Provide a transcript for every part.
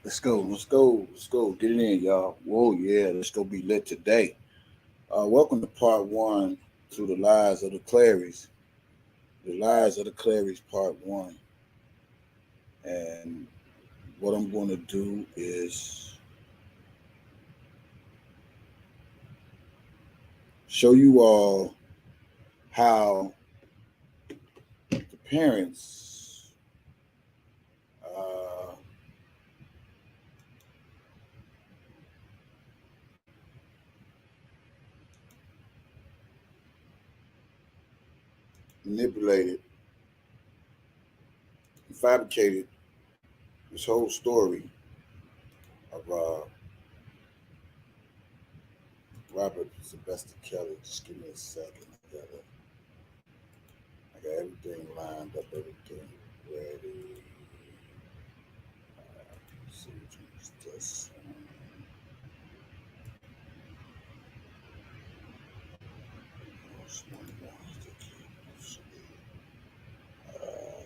Let's go. Let's go. Let's go. Get it in, y'all. Whoa, yeah. Let's go be lit today. Welcome to part one to the lies of the Clarys. The lies of the Clarys, part one. And what I'm going to do is show you all how the parents uh, manipulated and fabricated this whole story of Robert Sylvester Kelly. Just give me a second. I got everything lined up, everything ready. See which one is this. This one was the key. Uh,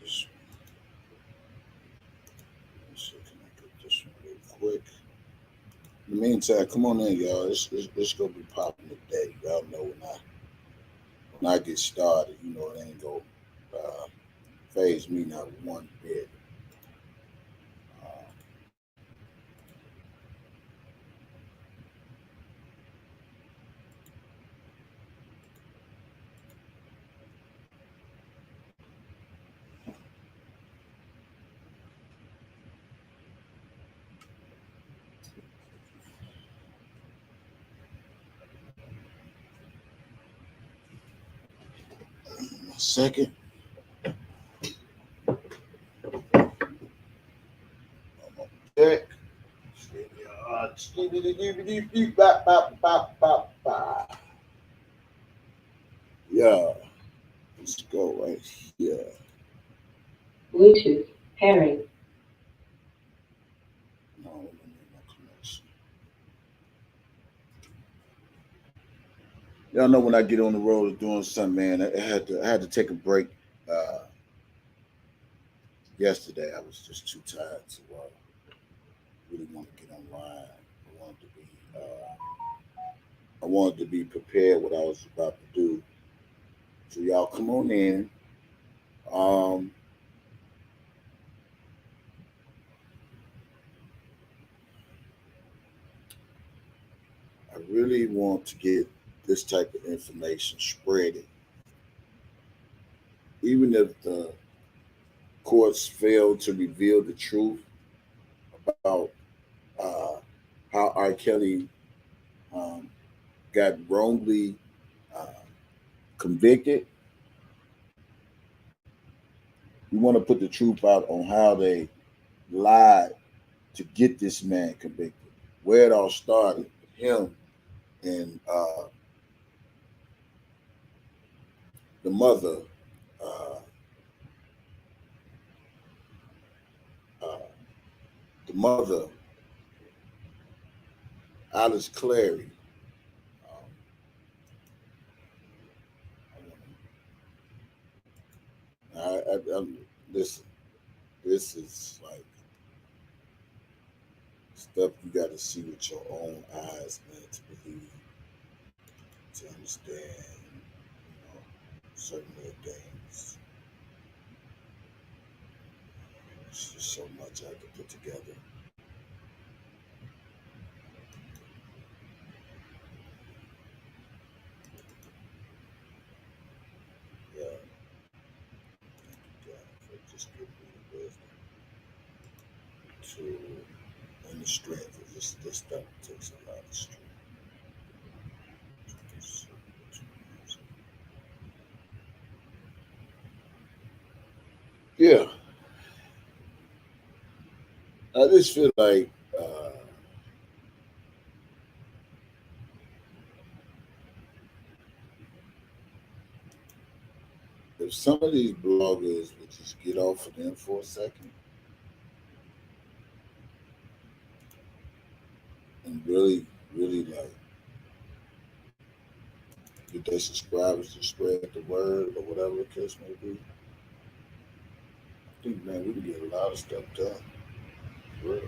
this one. Let's see, can I get this one real quick? In the meantime, come on in, y'all. It's gonna be popping today. Y'all know when I get started, it ain't gonna uh, phase me not one bit. Uh, a second. Check. Yeah, let's go right here. Bluetooth pairing. No, let me make my connection. Y'all know when I get on the road of doing something, man, I had to take a break. Uh, Yesterday, I was just too tired to really want to get online. wanted to be I wanted to be prepared what I was about to do. So y'all come on in. Um, I really want to get this type of information spread it, even if the courts fail to reveal the truth about uh, how R. Kelly um, got wrongly uh, convicted. We want to put the truth out on how they lied to get this man convicted, where it all started, him and the mother, uh, uh, the mother, Alice Clary. Um, listen, this is like stuff you got to see with your own eyes, man, to believe, to understand, certain little things. It's just so much I could put together. Yeah, thank you, God, for just giving me the wisdom to and the strength. This stuff takes a lot of strength. Yeah, I just feel like if some of these bloggers would just get off of them for a second, and really, really like get their subscribers to spread the word or whatever the case may be. I think, man, we can get a lot of stuff done. For real.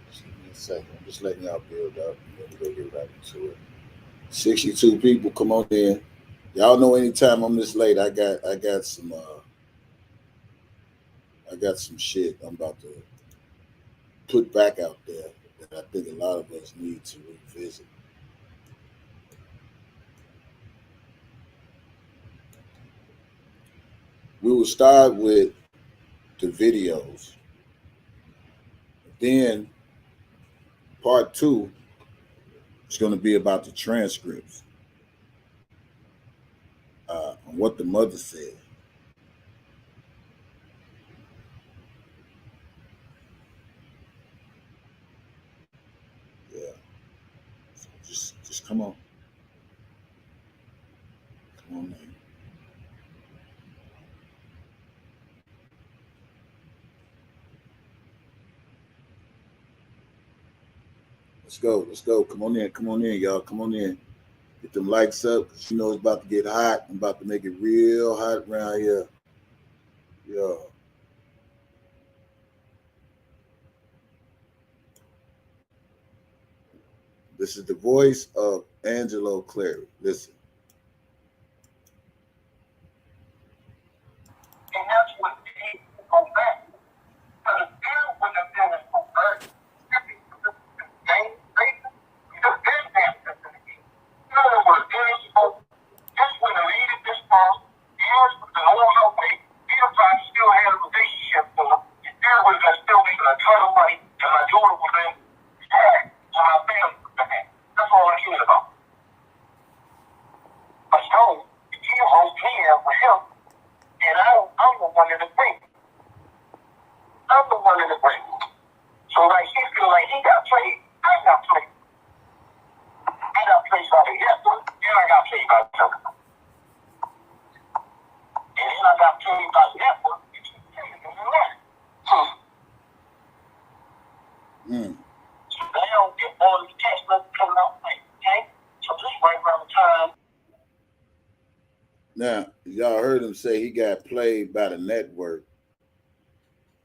Just give me a second. I'm just letting y'all build up, and then we're gonna get right into it. 62 people, come on in. Y'all know anytime I'm this late, I got some shit I'm about to put back out there that I think a lot of us need to revisit. We will start with the videos. Then part two is going to be about the transcripts, on what the mother said. Yeah, so just come on, man. Let's go. Come on in, y'all. Come on in. Get them lights up, cause you know it's about to get hot. I'm about to make it real hot around here. Yeah, this is the voice of Angelo Clary. Listen. And that's what they go back. Because there would have been a overt game breaker. Because there's that facility. In other words, there is supposed this would have needed this phone years with the whole no way. Either probably still had a relationship with him. And there was still making a ton of money. And my daughter was in sad. And my family was bad. That's all I cared about. But so, he was here with him. And I'm the one in the break. I'm the one in the break. So like he feel like he got played. I got played. I got played by the Hitler, and I got played by the Tucker. And then I got played by the Hitler, and he played in the left. So they don't get all these text messages coming out like, okay? So this is right around the time. Now, y'all heard him say he got played by the network.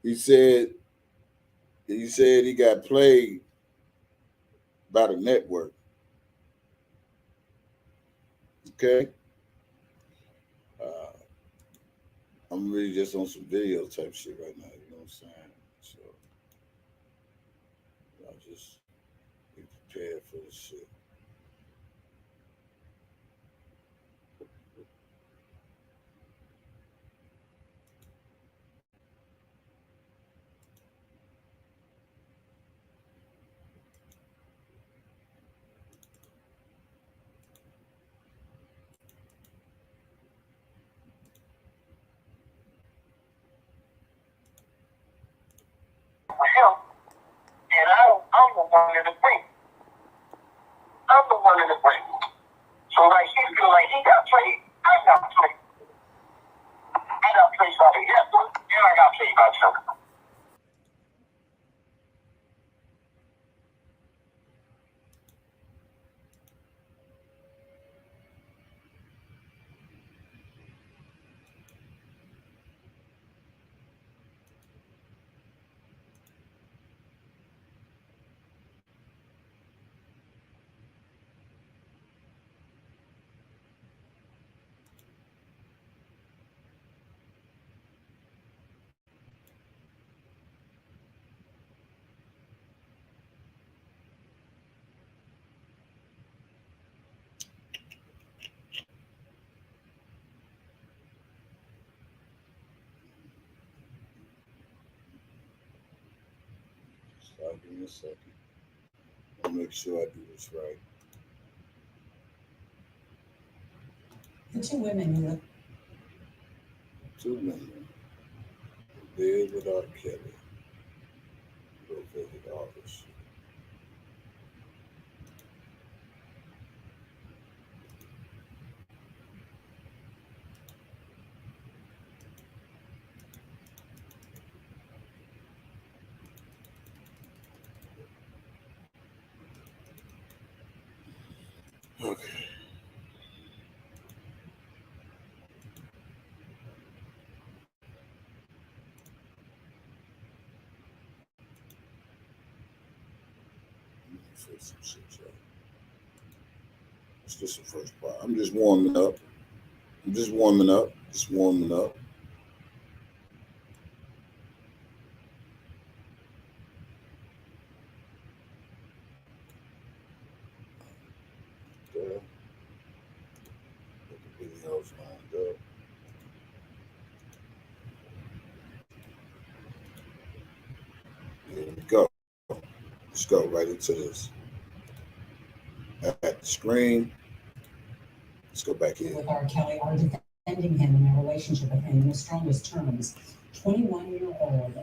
He said he got played by the network. Okay? Uh, I'm really just on some video type shit right now, you know what I'm saying? So I'll just be prepared for this shit. For him, and I'm the one in the break. I'm the one in the break. So like he feel like he got played. I got played. I got played by the Hitler, and I got played by Tucker. Give me a second. I'll make sure I do this right. The two women who look. Two women. There with R.Kelly. Go visit August. Okay. Fix some shit, y'all. Let's get some first part. I'm just warming up. Just warming up. There. Get the videos lined up. Here we go. Let's go right into this. At the screen. Let's go back in. With R.Kelly are defending him in their relationship with him in the strongest terms. 21-year-old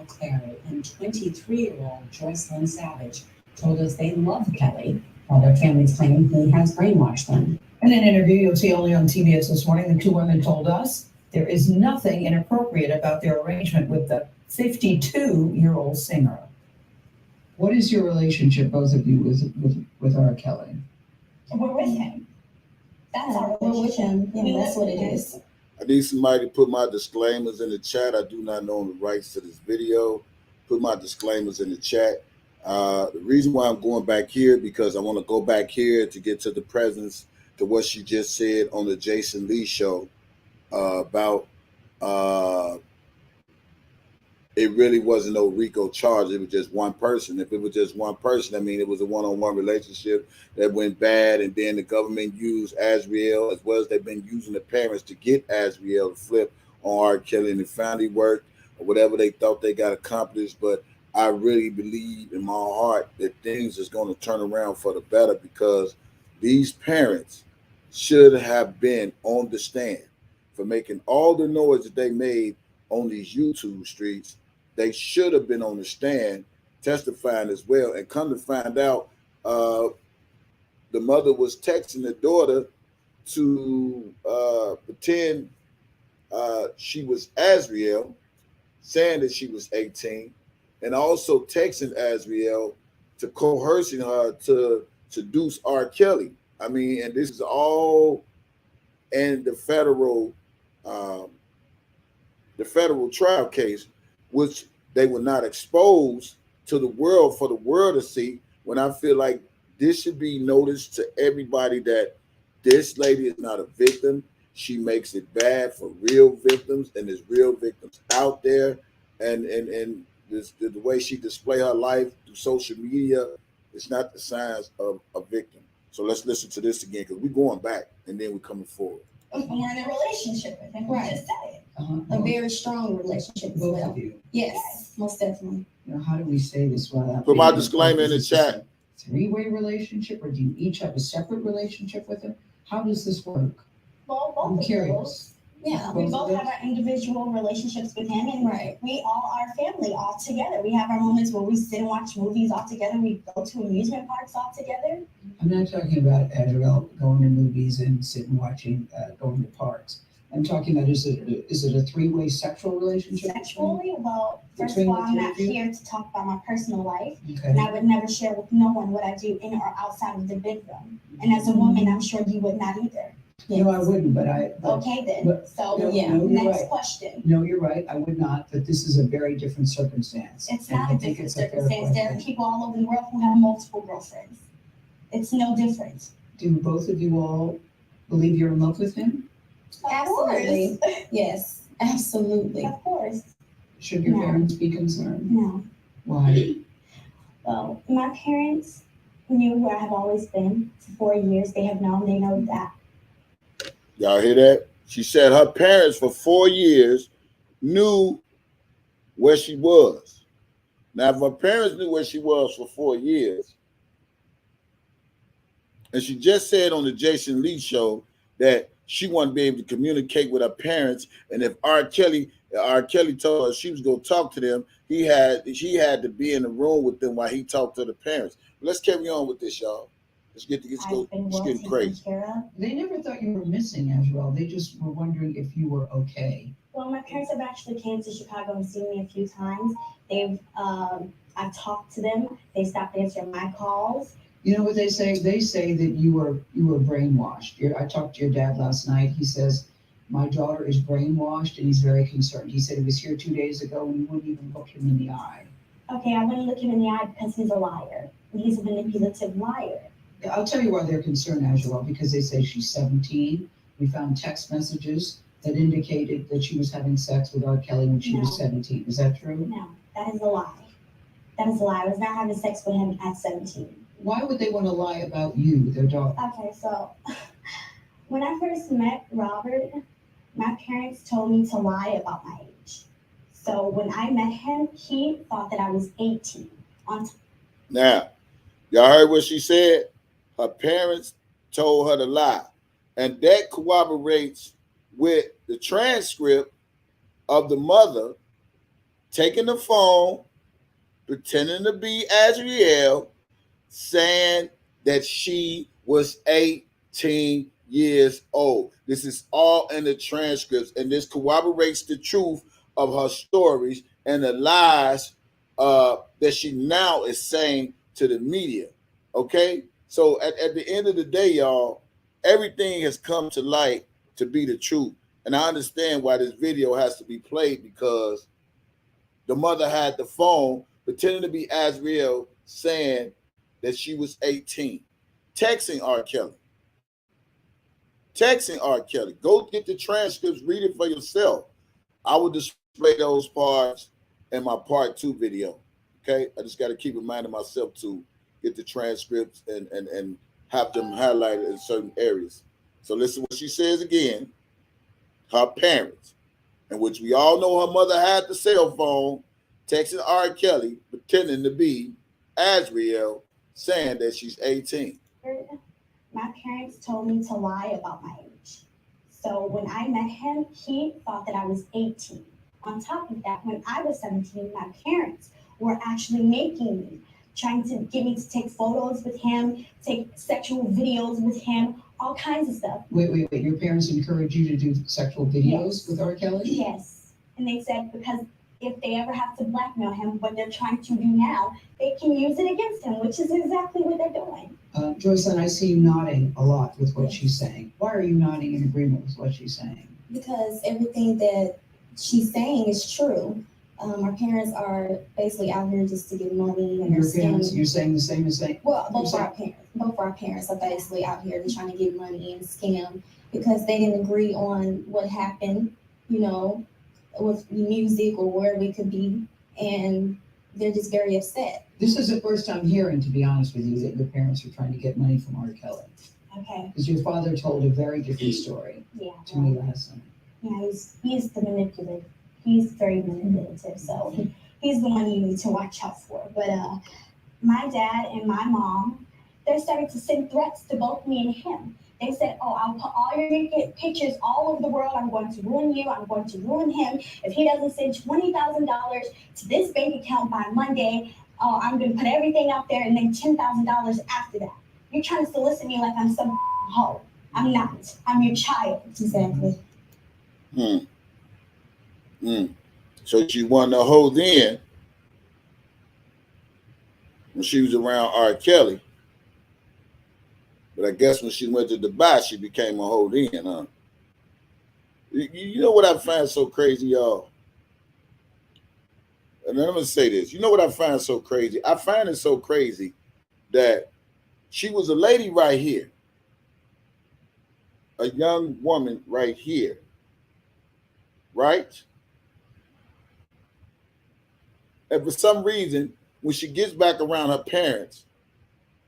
CLARY and 23-year-old Joycelyn Savage told us they love Kelly, while their families claim he has brainwashed them. In an interview you'll see only on TBS this morning, the two women told us there is nothing inappropriate about their arrangement with the 52-year-old singer. What is your relationship, both of you, with R.Kelly? We're with him. That's our We're with him. Yeah, that's what it is. I need somebody to put my disclaimers in the chat. I do not own the rights to this video. Put my disclaimers in the chat. The reason why I'm going back here, because I want to go back here to get to the presence to what she just said on the Jason Lee show about it really wasn't no RICO charge. It was just one person. If it was just one person, I mean, it was a one-on-one relationship that went bad, and then the government used Azriel, as well as they've been using the parents to get Azriel to flip on R.Kelly, and it finally worked, or whatever they thought they got accomplished. But I really believe in my heart that things is going to turn around for the better, because these parents should have been on the stand for making all the noise that they made on these YouTube streets. They should have been on the stand testifying as well. And come to find out, the mother was texting the daughter to pretend she was Azriel, saying that she was 18, and also texting Azriel to coercing her to seduce R.Kelly. I mean, and this is all in the federal trial case, which they were not exposed to the world for the world to see. When I feel like this should be noticed to everybody that this lady is not a victim. She makes it bad for real victims, and there's real victims out there. And this, the way she display her life through social media, it's not the signs of a victim. So let's listen to this again, because we're going back and then we're coming forward. We're in a relationship with him. Right. Just said it. A very strong relationship as Both well. of you. Yes, most definitely. Now, how do we say this without Put my being- disclaimer in the is this chat. a three-way relationship, or do you each have a separate relationship with him? How does this work? Well, both I'm of those. curious. Yeah. We Both of both those? have our individual relationships with him, and Right. we all are family all together. We have our moments where we sit and watch movies all together. We go to amusement parks all together. I'm not talking about Azrael going to movies and sitting watching, going to parks. I'm talking about, is it a three-way sexual relationship? Sexually, well, first of Between all, the I'm two not of you? here to talk about my personal life, Okay. and I would never share with no one what I do in or outside of the bedroom. And as a woman, I'm sure you would not either. No, I wouldn't, but Okay, then. but- So, no, yeah, no, you're next right. question. No, you're right, I would not, but this is a very different circumstance. It's And not I a think different it's a fair circumstance. There are question. people all over the world who have multiple girlfriends. It's no different. Do both of you all believe you're in love with him? Absolutely. Yes, absolutely. Of course. Should your No. parents be concerned? No. Why? Well, my parents knew where I have always been for 4 years. They have known. They know that. Y'all hear that? She said her parents for 4 years knew where she was. Now, if her parents knew where she was for 4 years, and she just said on the Jason Lee show that she wanted to be able to communicate with her parents, and if R.Kelly told her she was going to talk to them, she had to be in the room with them while he talked to the parents. Let's carry on with this, y'all. Let's get getting crazy. They never thought you were missing, Azrael. They just were wondering if you were okay. Well, my parents have actually came to Chicago and seen me a few times. I've talked to them. They stopped answering my calls. You know what they say? They say that you were brainwashed. I talked to your dad last night. He says, my daughter is brainwashed, and he's very concerned. He said he was here 2 days ago and you wouldn't even look him in the eye. Okay, I wouldn't look him in the eye because he's a liar. He's a manipulative liar. I'll tell you why they're concerned, Azrael, because they say she's 17. We found text messages that indicated that she was having sex with R.Kelly when she was 17. Is that true? No, that is a lie. That is a lie. I was not having sex with him at 17. Why would they want to lie about you, their daughter? Okay, so when I first met Robert, my parents told me to lie about my age. So when I met him, he thought that I was 18. Now, y'all heard what she said? Her parents told her to lie. And that corroborates with the transcript of the mother taking the phone, pretending to be Azriel, saying that she was 18 years old. This is all in the transcripts, and this corroborates the truth of her stories and the lies that she now is saying to the media. Okay? So at the end of the day, y'all, everything has come to light to be the truth. And I understand why this video has to be played, because the mother had the phone pretending to be Azriel saying that she was 18. Texting R.Kelly. Go get the transcripts, read it for yourself. I will display those parts in my part 2 video. Okay? I just got to keep reminding myself to get the transcripts and have them highlighted in certain areas. So listen what she says again. Her parents, in which we all know her mother had the cell phone, texting R.Kelly, pretending to be Azriel, saying that she's 18. My parents told me to lie about my age. So when I met him, he thought that I was 18. On top of that, when I was 17, my parents were actually making me, trying to get me to take photos with him, take sexual videos with him, all kinds of stuff. Wait. Your parents encouraged you to do sexual videos with R.Kelly? Yes. And they said because if they ever have to blackmail him, what they're trying to do now, they can use it against him, which is exactly what they're doing. Joycelyn, I see you nodding a lot with what she's saying. Why are you nodding in agreement with what she's saying? Because everything that she's saying is true. Our parents are basically out here just to get money and Your parents, you're saying the same as saying? Well, both of our parents are basically out here and trying to get money and scam because they didn't agree on what happened, with music or wherever it could be, and they're just very upset. This is the first time hearing, to be honest with you, that your parents are trying to get money from R.Kelly. Okay. Because your father told a very different story to me last night. Yeah, he's the manipulative. He's very manipulative, so he's the one you need to watch out for. But my dad and my mom, they're starting to send threats to both me and him. They said, oh, I'll put all your naked pictures all over the world. I'm going to ruin you. I'm going to ruin him. If he doesn't send $20,000 to this bank account by Monday, I'm going to put everything out there and then $10,000 after that. You're trying to solicit me like I'm some hoe. I'm not. I'm your child. Exactly. So she wanted to hold in when she was around R.Kelly. But I guess when she went to Dubai, she became a hold in, huh? You know what I find so crazy, y'all? And I'm going to say this. You know what I find so crazy? I find it so crazy that she was a lady right here. A young woman right here. Right? And for some reason, when she gets back around her parents,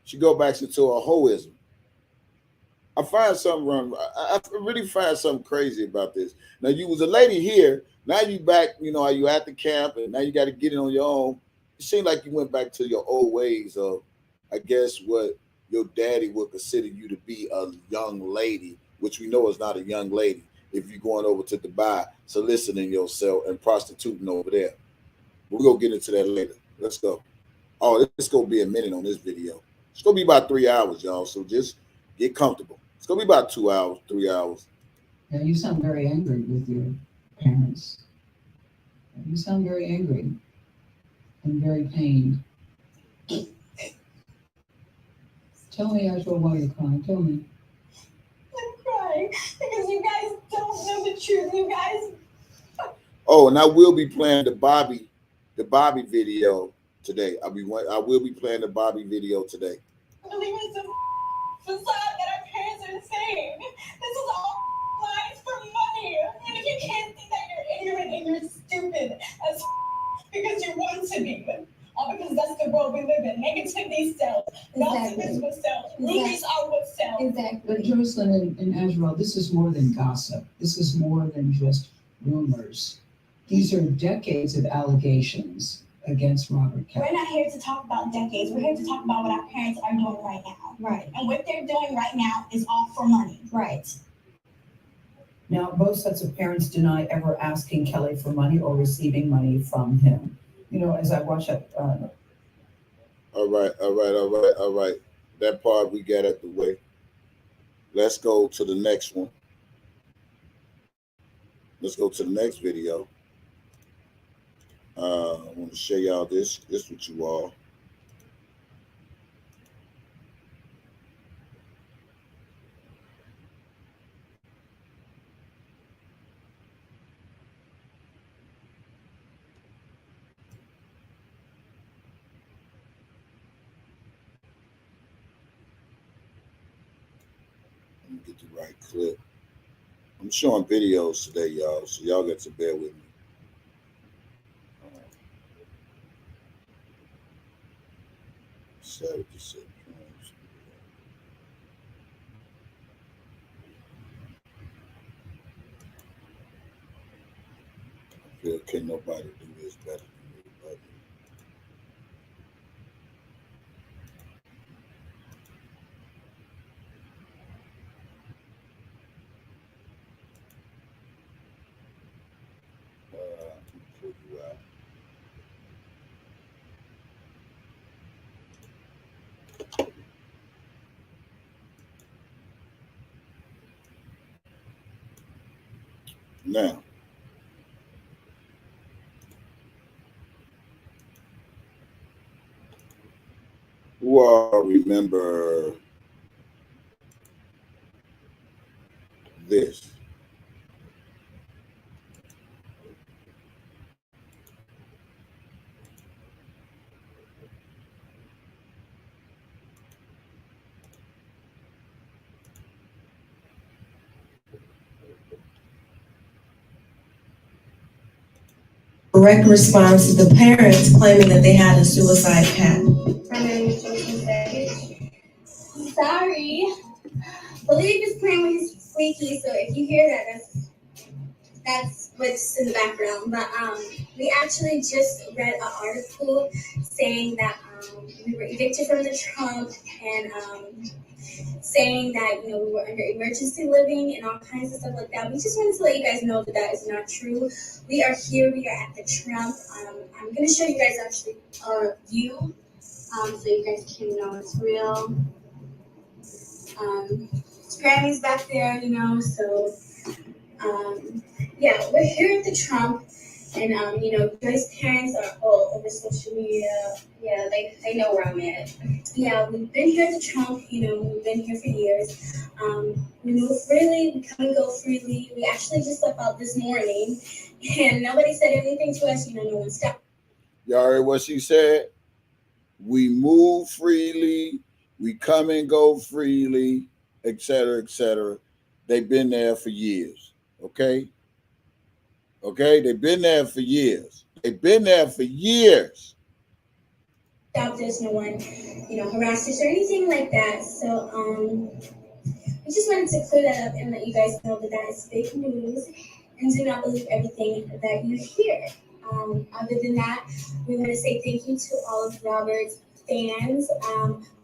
she goes back into a hoism. I find something wrong. I really find something crazy about this. Now, you was a lady here. Now you back, you at the camp, and now you got to get it on your own. seemed like you went back to your old ways of, I guess, what your daddy would consider you to be a young lady, which we know is not a young lady if you're going over to Dubai, soliciting yourself and prostituting over there. We're going to get into that later. Let's go. Oh, it's going to be a minute on this video. It's going to be about 3 hours, y'all. So just get comfortable. It's going to be about 2 hours, 3 hours. Yeah, you sound very angry with your parents. You sound very angry and very pained. Tell me, Angela, why you're crying. Tell me. I'm crying because you guys don't know the truth. You guys. Oh, and I will be playing the Bobby video today. I will be playing the Bobby video today. Believe it's a facade that our parents are saying. This is all lies for money. And if you can't see that, you're ignorant and you're stupid as because you want to be. All because that's the world we live in. Negativity sells. Gossip is what sells. Rumors are what sells. Exactly. But Jocelyn and Azrael, this is more than gossip. This is more than just rumors. These are decades of allegations against Robert Kelly. We're not here to talk about decades. We're here to talk about what our parents are doing right now. Right. And what they're doing right now is all for money. Right. Now, both sets of parents deny ever asking Kelly for money or receiving money from him. You know, as I watch that. All right. That part we got out the way. Let's go to the next one. Let's go to the next video. I want to show y'all this with you all. Let me get the right clip. I'm showing videos today, y'all, so y'all got to bear with me. Saturday, I feel can't nobody do this better than me, but pull you out. Now, who all remember this? Direct response to the parents claiming that they had a suicide pact. My name is Jocelyn Savage. Sorry. Believe is playing with his squeaky, so if you hear that, that's what's in the background. But we actually just read an article saying that we were evicted from the Trump and saying that we were under emergency living and all kinds of stuff like that. We just wanted to let you guys know that that is not true. We are here. We are at the Trump. I'm going to show you guys actually our view, so you guys can know it's real. Grammy's back there, so yeah, we're here at the Trump, and Joy's parents are all over social media. Yeah, they know where I'm at. Yeah, we've been here at the Trump. We've been here for years. We move freely, we come and go freely. We actually just left out this morning, and nobody said anything to us. No one stopped. Y'all heard what she said? We move freely, we come and go freely, etc., etc. They've been there for years. Okay? They've been there for years. Stopped us, no one, harassed us or anything like that. So, we just wanted to clear that up and let you guys know that that is fake news, and do not believe everything that you hear. Other than that, we want to say thank you to all of Robert's fans.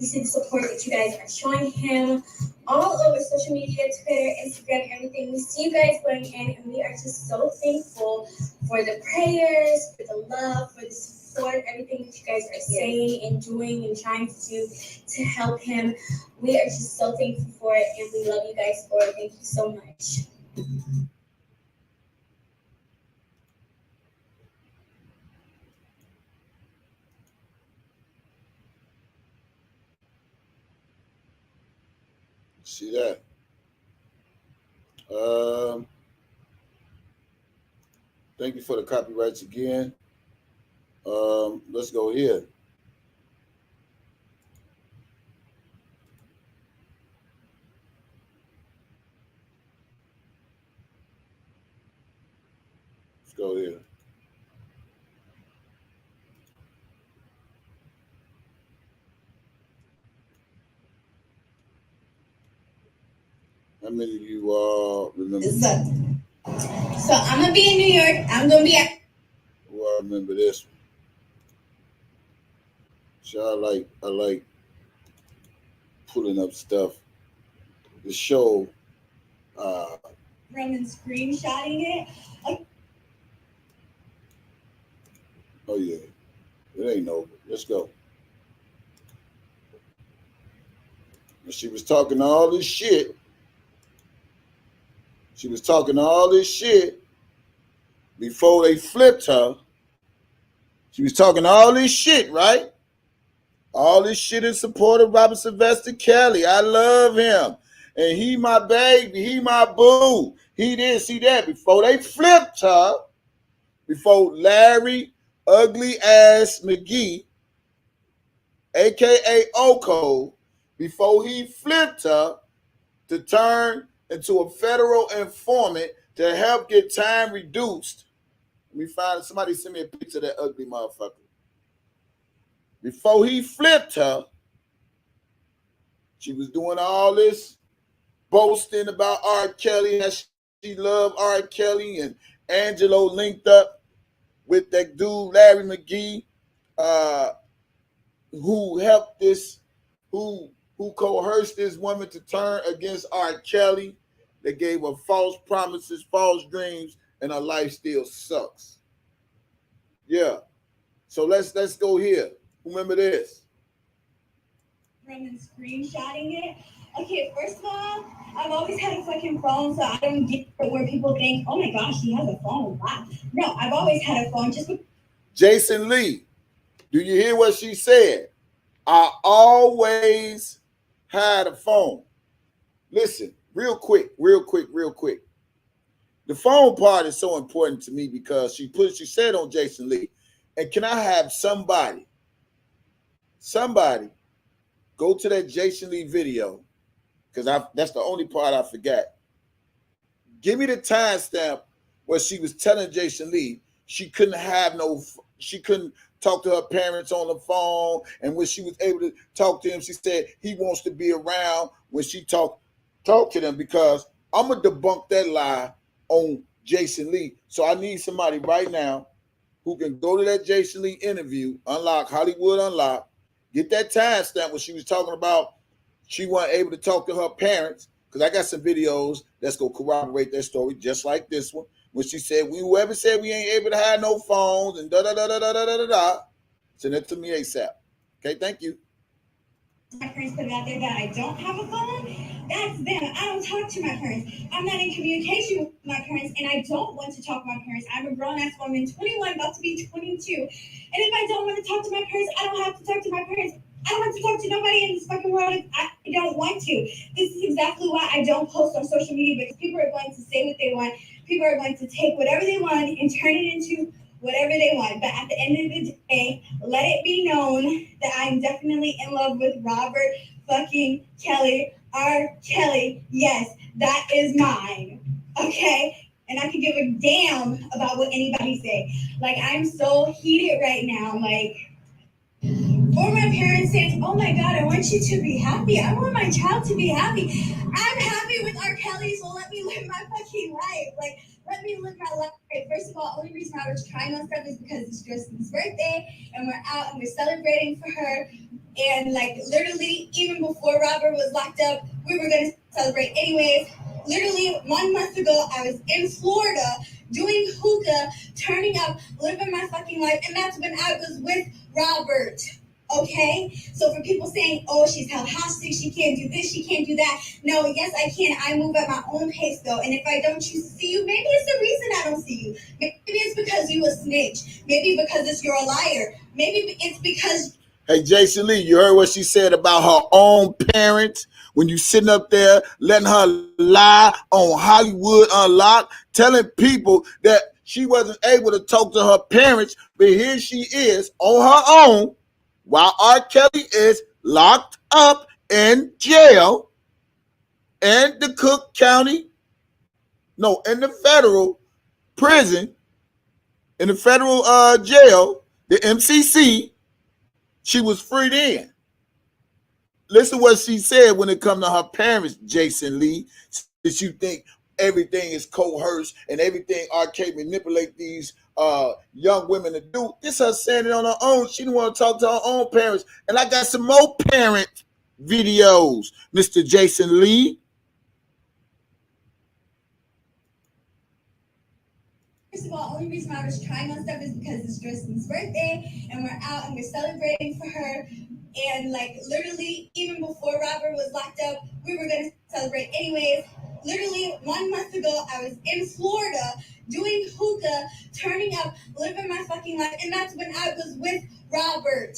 We see the support that you guys are showing him all over social media, Twitter, Instagram, everything. We see you guys going in, and we are just so thankful for the prayers, for the love, for the support, everything that you guys are saying and doing and trying to do to help him. We are just so thankful for it, and we love you guys for it. Thank you so much. See that? Thank you for the copyrights again. Let's go here. Let's go here. How many of you all remember? So I'm gonna be in New York. I'm gonna be at. Well, I remember this one. So I like pulling up stuff to show. Running screenshotting it. Oh yeah, it ain't over. Let's go. And she was talking all this shit. She was talking all this shit before they flipped her. She was talking all this shit, right? All this shit in support of Robert Sylvester Kelly. I love him. And he my baby. He my boo. He didn't see that before they flipped her. Before Larry Ugly Ass McGee, a.k.a. Oko, before he flipped her to turn into a federal informant to help get time reduced. Let me find somebody send me a picture of that ugly motherfucker. Before he flipped her, she was doing all this boasting about R.Kelly, that she loved R.Kelly, and Angelo linked up with that dude Larry McGee, who helped this, who coerced this woman to turn against R.Kelly. They gave her false promises, false dreams, and her life still sucks. Yeah. So let's go here. Remember this. Running screenshotting it. Okay, first of all, I've always had a fucking phone, so I don't get where people think, oh my gosh, he has a phone. Wow. No, I've always had a phone. Just Jason Lee, do you hear what she said? I always had a phone. Listen, real quick. The phone part is so important to me because she said on Jason Lee, and can I have somebody go to that Jason Lee video, because that's the only part I forgot. Give me the timestamp where she was telling Jason Lee she couldn't talk to her parents on the phone, and when she was able to talk to him, she said he wants to be around when she talk to them, because I'm gonna debunk that lie on Jason Lee. So I need somebody right now who can go to that Jason Lee interview, unlock Hollywood Unlocked, get that timestamp when she was talking about she wasn't able to talk to her parents, because I got some videos that's going to corroborate that story, just like this one, when she said, whoever said we ain't able to have no phones and da-da-da-da-da-da-da-da, send it to me ASAP. Okay, thank you. my parents put it out there that I don't have a phone. That's them. I don't talk to my parents. I'm not in communication with my parents, and I don't want to talk to my parents. I'm a grown-ass woman, 21, about to be 22. And if I don't want to talk to my parents, I don't have to talk to my parents. I don't have to talk to nobody in this fucking world if I don't want to. This is exactly why I don't post on social media, because people are going to say what they want. People are going to take whatever they want and turn it into whatever they want. But at the end of the day, let it be known that I'm definitely in love with Robert fucking Kelly. R.Kelly. Yes, that is mine. Okay? And I can give a damn about what anybody say. Like, I'm so heated right now. Like, or my parents saying, oh my God, I want you to be happy. I want my child to be happy. I'm happy with R. Kelly, so let me live my fucking life. Like, let me live my life. First of all, only reason I was trying on stuff is because it's Justin's birthday and we're out and we're celebrating for her. And like literally, even before Robert was locked up, we were gonna celebrate anyways. Literally 1 month ago, I was in Florida doing hookah, turning up, living my fucking life, and that's when I was with Robert. Okay, so for people saying, "Oh, she's held hostage, she can't do this, she can't do that." No, yes, I can. I move at my own pace though, and if I don't choose to see you, maybe it's the reason I don't see you. Maybe it's because you a snitch. Maybe because you're a liar. Maybe it's because. Hey, Jason Lee, you heard what she said about her own parents when you sitting up there letting her lie on Hollywood Unlocked, telling people that she wasn't able to talk to her parents, but here she is on her own while R.Kelly is locked up in jail in the Cook County, no, in the federal prison, in the federal jail, the MCC. She was freed in. Listen to what she said when it comes to her parents, Jason Lee. That you think everything is coerced and everything R.K. manipulate these young women to do. This her saying it on her own. She didn't want to talk to her own parents. And I got some more parent videos, Mr. Jason Lee. First of all, only reason I was trying on stuff is because it's Justin's birthday and we're out and we're celebrating for her. And like literally, even before Robert was locked up, we were gonna celebrate anyways. Literally 1 month ago, I was in Florida doing hookah, turning up, living my fucking life, and that's when I was with Robert.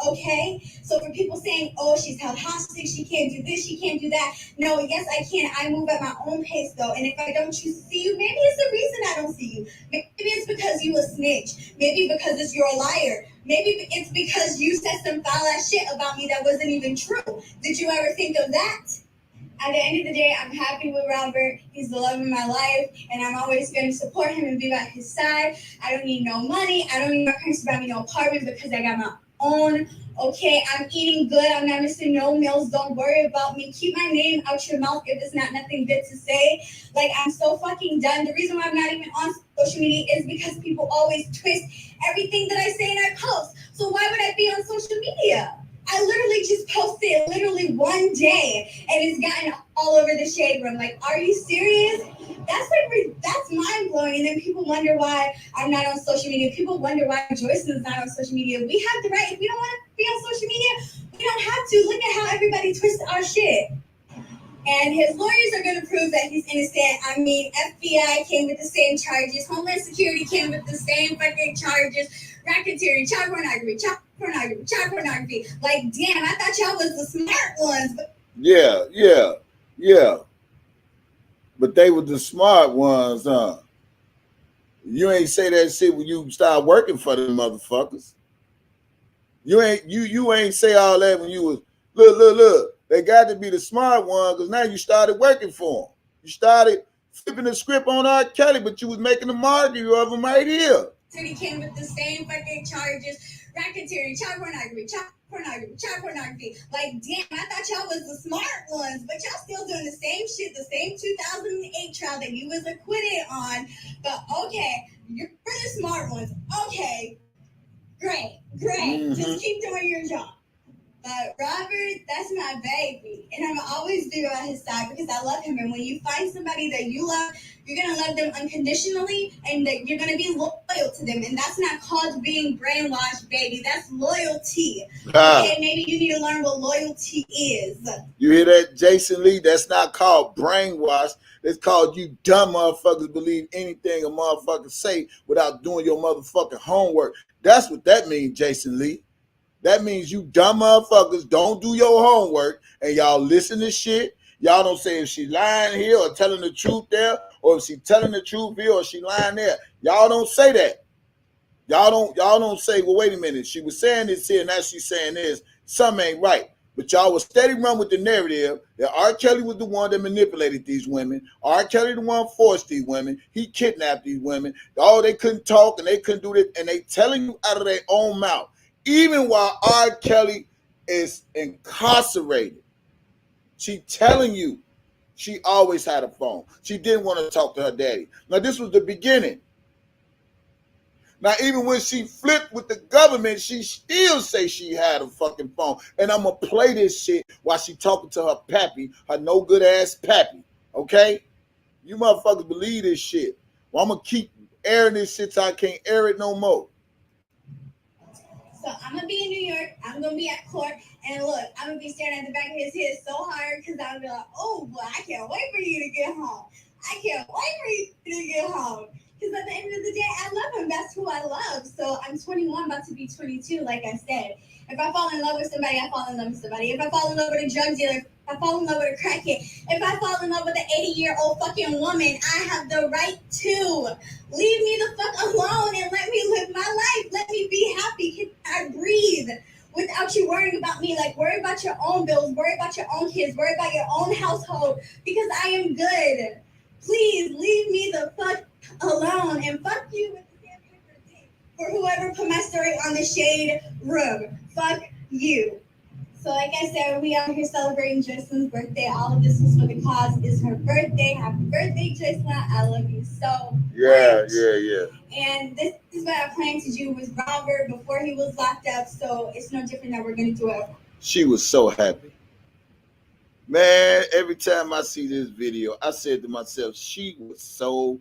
Okay, so for people saying, "Oh, she's held hostage, she can't do this, she can't do that." No, yes, I can. I move at my own pace though, and if I don't choose to see you, maybe it's the reason I don't see you. Maybe it's because you a snitch. Maybe because you're a liar. Maybe it's because you said some foul ass shit about me that wasn't even true. Did you ever think of that? At the end of the day, I'm happy with Robert. He's the love of my life, and I'm always going to support him and be by his side. I don't need no money. I don't need my parents to buy me no apartment because I got my own. Okay, I'm eating good. I'm not missing no meals. Don't worry about me. Keep my name out your mouth if it's not nothing good to say. Like, I'm so fucking done. The reason why I'm not even on social media is because people always twist everything that I say and I post. So why would I be on social media? I literally just posted literally one day and it's gotten all over the shade room. Like, are you serious? That's mind blowing. And then people wonder why I'm not on social media. People wonder why Joyce is not on social media. We have the right. If we don't want to be on social media, we don't have to. Look at how everybody twists our shit. And his lawyers are going to prove that he's innocent. I mean, FBI came with the same charges. Homeland Security came with the same fucking charges. Racketeering, child pornography. Like, damn, I thought y'all was the smart ones. But Yeah. But they were the smart ones, huh? You ain't say that shit when you started working for them motherfuckers. You ain't say all that when you was look. They got to be the smart one because now you started working for them. You started flipping the script on R.Kelly, but you was making a martyr of them right here. He came with the same fucking charges. Racketeering, child pornography. Like, damn, I thought y'all was the smart ones, but y'all still doing the same shit, the same 2008 trial that you was acquitted on. But okay, you're the smart ones. Okay, great. Mm-hmm. Just keep doing your job. But Robert, that's my baby. And I'm going to always be on his side because I love him. And when you find somebody that you love, you're going to love them unconditionally and that you're going to be loyal to them. And that's not called being brainwashed, baby. That's loyalty. Okay, maybe you need to learn what loyalty is. You hear that, Jason Lee? That's not called brainwash. It's called you dumb motherfuckers believe anything a motherfucker say without doing your motherfucking homework. That's what that means, Jason Lee. That means you dumb motherfuckers don't do your homework and y'all listen to shit. Y'all don't say if she lying here or telling the truth there, or if she telling the truth here or she lying there. Y'all don't say that. Y'all don't say, well, wait a minute. She was saying this here, now she's saying this. Something ain't right. But y'all will steady run with the narrative that R. Kelly was the one that manipulated these women. R. Kelly the one forced these women. He kidnapped these women. Oh, they couldn't talk and they couldn't do this. And they telling you out of their own mouth. Even while R. Kelly is incarcerated, she telling you She always had a phone. She didn't want to talk to her daddy. Now, this was the beginning. Now, even when she flipped with the government, she still say she had a fucking phone. And I'm going to play this shit while she talking to her pappy, her no good ass pappy. Okay? You motherfuckers believe this shit. Well, I'm going to keep airing this shit till I can't air it no more. So I'm gonna be in New York. I'm gonna be at court, and look, I'm gonna be staring at the back of his head so hard because I'm gonna be like, oh boy, I can't wait for you to get home. I can't wait for you to get home. Because at the end of the day, I love him. That's who I love. So I'm 21, about to be 22, like I said. If I fall in love with somebody, I fall in love with somebody. If I fall in love with a drug dealer, if I fall in love with a crackhead, if I fall in love with an 80-year-old fucking woman, I have the right to. Leave me the fuck alone and let me live my life. Let me be happy. Can I breathe without you worrying about me? Like, worry about your own bills, worry about your own kids, worry about your own household, because I am good. Please leave me the fuck alone, and fuck you with the sandpaper dick for whoever put my story on the shade room. Fuck you. So like I said, we are here celebrating Joycelyn's birthday. All of this was for the cause. It's her birthday. Happy birthday, Joycelyn. I love you so much. And this is what I planned to do with Robert before he was locked up. So it's no different that we're going to do it. She was so happy. Man, every time I see this video, I said to myself, she was so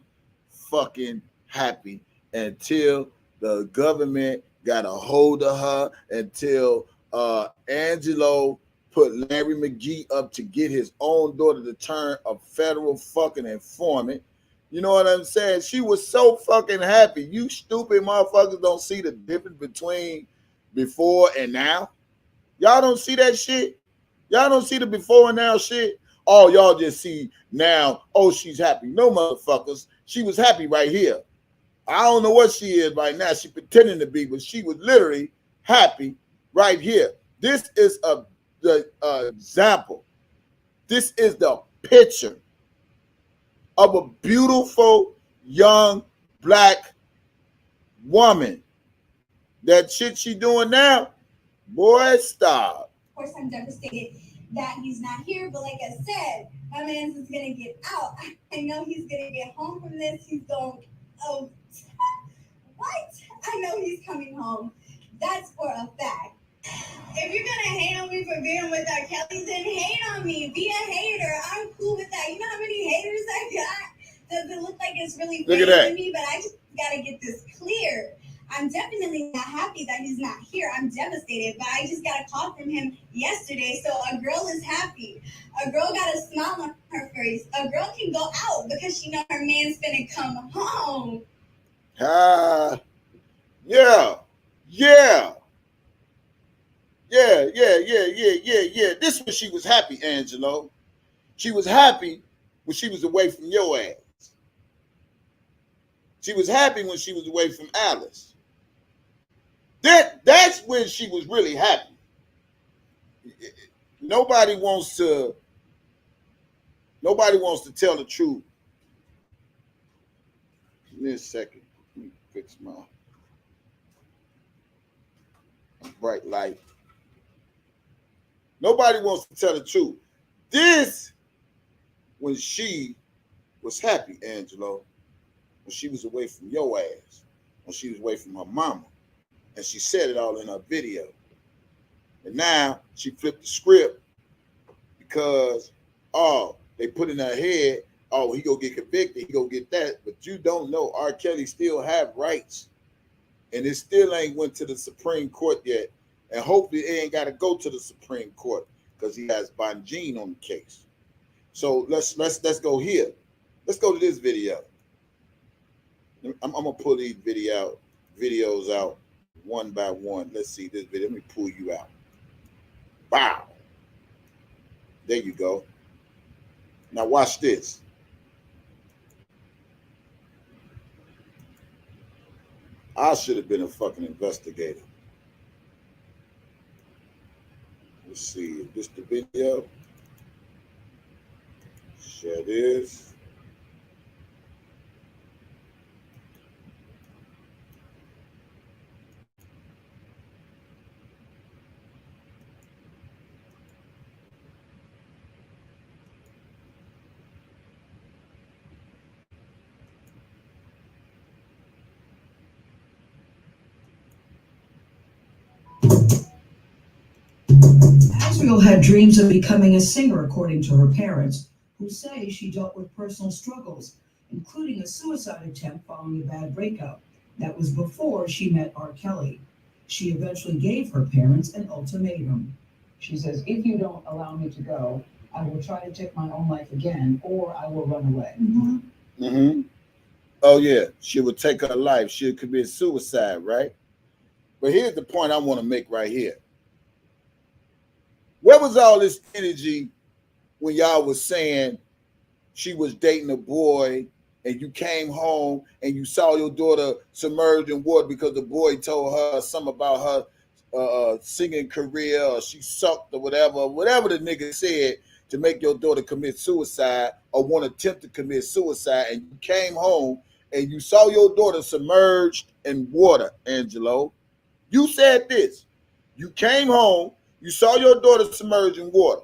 fucking happy until the government got a hold of her, until Angelo put Larry McGee up to get his own daughter to turn a federal fucking informant. You know what I'm saying? She was so fucking happy. You stupid motherfuckers don't see the difference between before and now. Y'all don't see that shit? Y'all don't see the before and now shit? Oh, y'all just see now, oh, she's happy. No, motherfuckers. She was happy right here. I don't know what she is right now. She pretending to be, but she was literally happy right here. This is the example. This is the picture of a beautiful young black woman. That shit she doing now, boy, stop. Of course, I'm devastated that he's not here, but like I said, my man's is gonna get out. I know he's gonna get home from this. He's going, oh, what? I know he's coming home. That's for a fact. If you're gonna hate on me for being with R.Kelly, then hate on me. Be a hater. I'm cool with that. You know how many haters I got? Does it look like it's really to me? But I just gotta get this clear. I'm definitely not happy that he's not here. I'm devastated, but I just got a call from him yesterday. So a girl is happy. A girl got a smile on her face. A girl can go out because she know her man's gonna come home. Yeah. This when she was happy, Angelo. She was happy when she was away from your ass. She was happy when she was away from Alice. That's when she was really happy. Nobody wants to tell the truth. Give me a second. Let me fix my bright light. Nobody wants to tell the truth. This when she was happy, Angelo, when she was away from your ass, when she was away from her mama. And she said it all in her video. And now she flipped the script because, oh, they put in her head, oh, he gonna get convicted, he gonna get that. But you don't know R. Kelly still have rights. And it still ain't went to the Supreme Court yet. And hopefully it ain't got to go to the Supreme Court because he has Bonjean on the case. So let's go here. Let's go to this video. I'm gonna pull these videos out one by one. Let's see this video. Let me pull you out. Wow. There you go. Now watch this. I should have been a fucking investigator. Let's see. Is this the video? Share this. Asriel had dreams of becoming a singer, according to her parents, who say she dealt with personal struggles, including a suicide attempt following a bad breakup. That was before she met R.Kelly. She eventually gave her parents an ultimatum. She says, if you don't allow me to go, I will try to take my own life again, or I will run away. Mm-hmm. Oh, yeah. She would take her life. She would commit suicide, right? But here's the point I want to make right here. Where was all this energy when y'all was saying she was dating a boy and you came home and you saw your daughter submerged in water because the boy told her something about her singing career, or she sucked, or whatever the nigga said to make your daughter commit suicide or want to attempt to commit suicide, and you came home and you saw your daughter submerged in water, Angelo. You said this. You came home, you saw your daughter submerged in water.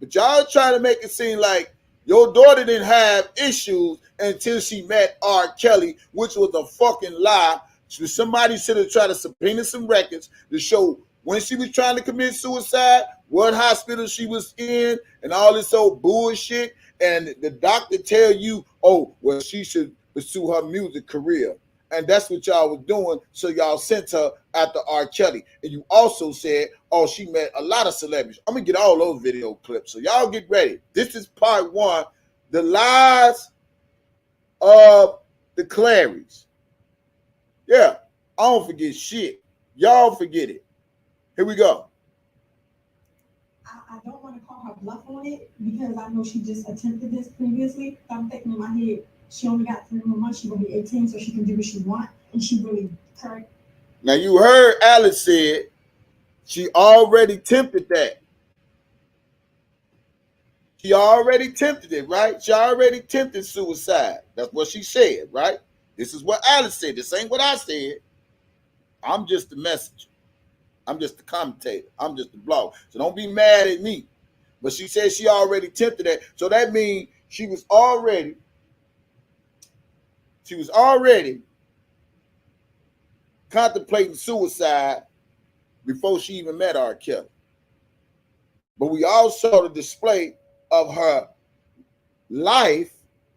But y'all trying to make it seem like your daughter didn't have issues until she met R. Kelly, which was a fucking lie. Somebody should have tried to subpoena some records to show when she was trying to commit suicide, what hospital she was in, and all this old bullshit. And the doctor tell you, oh, well, she should pursue her music career. And that's what y'all was doing. So y'all sent her after R. Kelly. And you also said, oh, she met a lot of celebrities. I'm going to get all those video clips. So y'all get ready. This is part one. The lies of the Clarys. Yeah, I don't forget shit. Y'all forget it. Here we go. I don't want to call her bluff on it because I know she just attempted this previously. I'm thinking in my head, she only got 3 more months. She will be 18, so she can do what she wants. And she really hurt. Now you heard Alice said she already attempted that. She already tempted it, right? She already tempted suicide. That's what she said, right? This is what Alice said. This ain't what I said. I'm just the messenger. I'm just the commentator. I'm just the blogger. So don't be mad at me. But she said she already tempted that. So that means she was already contemplating suicide before she even met R. Kelly. But we all saw the display of her life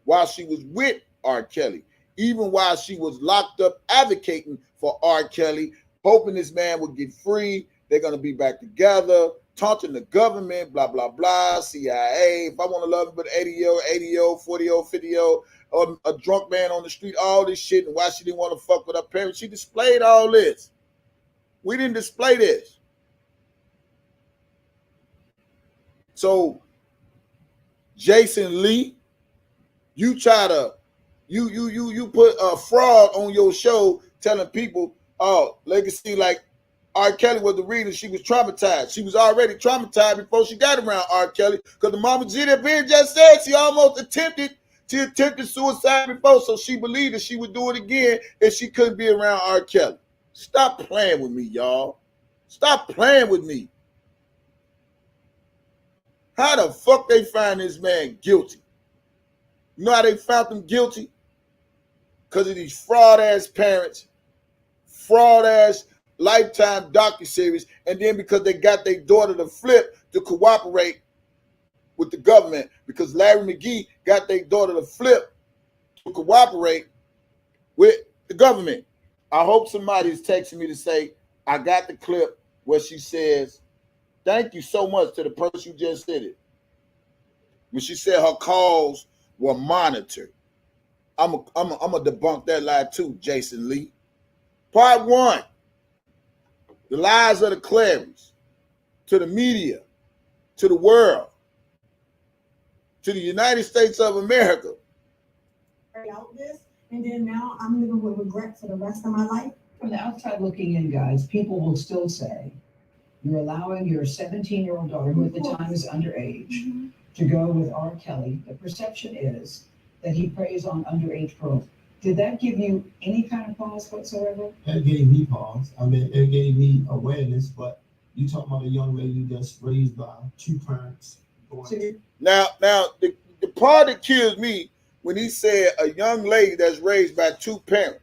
while she was with R. Kelly, even while she was locked up advocating for R. Kelly, hoping this man would get free. They're going to be back together, taunting the government, blah, blah, blah, CIA. If I want to love him, but 80-year-old, 40-year-old, 50-year-old, or a drunk man on the street, all this shit, and why she didn't want to fuck with her parents. She displayed all this. We didn't display this. So, Jason Lee, you try to, you put a fraud on your show telling people, oh, legacy like R. Kelly was the reason she was traumatized. She was already traumatized before she got around R. Kelly because the mama Gina Ben just said she almost attempted suicide before, so she believed that she would do it again if she couldn't be around R. Kelly. Stop playing with me, y'all. Stop playing with me. How the fuck they find this man guilty? You know how they found him guilty? Because of these fraud-ass parents, fraud-ass Lifetime docuseries, and then because they got their daughter to flip to cooperate with the government, because Larry McGee got their daughter to flip to cooperate with the government. I hope somebody's texting me to say, I got the clip where she says, thank you so much to the person who just said it. When she said her calls were monitored. I'm a debunk that lie too, Jason Lee. Part one, the lies of the Clarys, to the media, to the world, to the United States of America. Out this, and then now I'm living with regret for the rest of my life. From the outside looking in, guys, people will still say you're allowing your 17-year-old daughter, who at the time is underage, to go with R. Kelly. The perception is that he preys on underage girls. Did that give you any kind of pause whatsoever? It gave me pause. I mean, it gave me awareness, but you talking about a young lady that's raised by two parents. Now, the part that kills me when he said a young lady that's raised by two parents.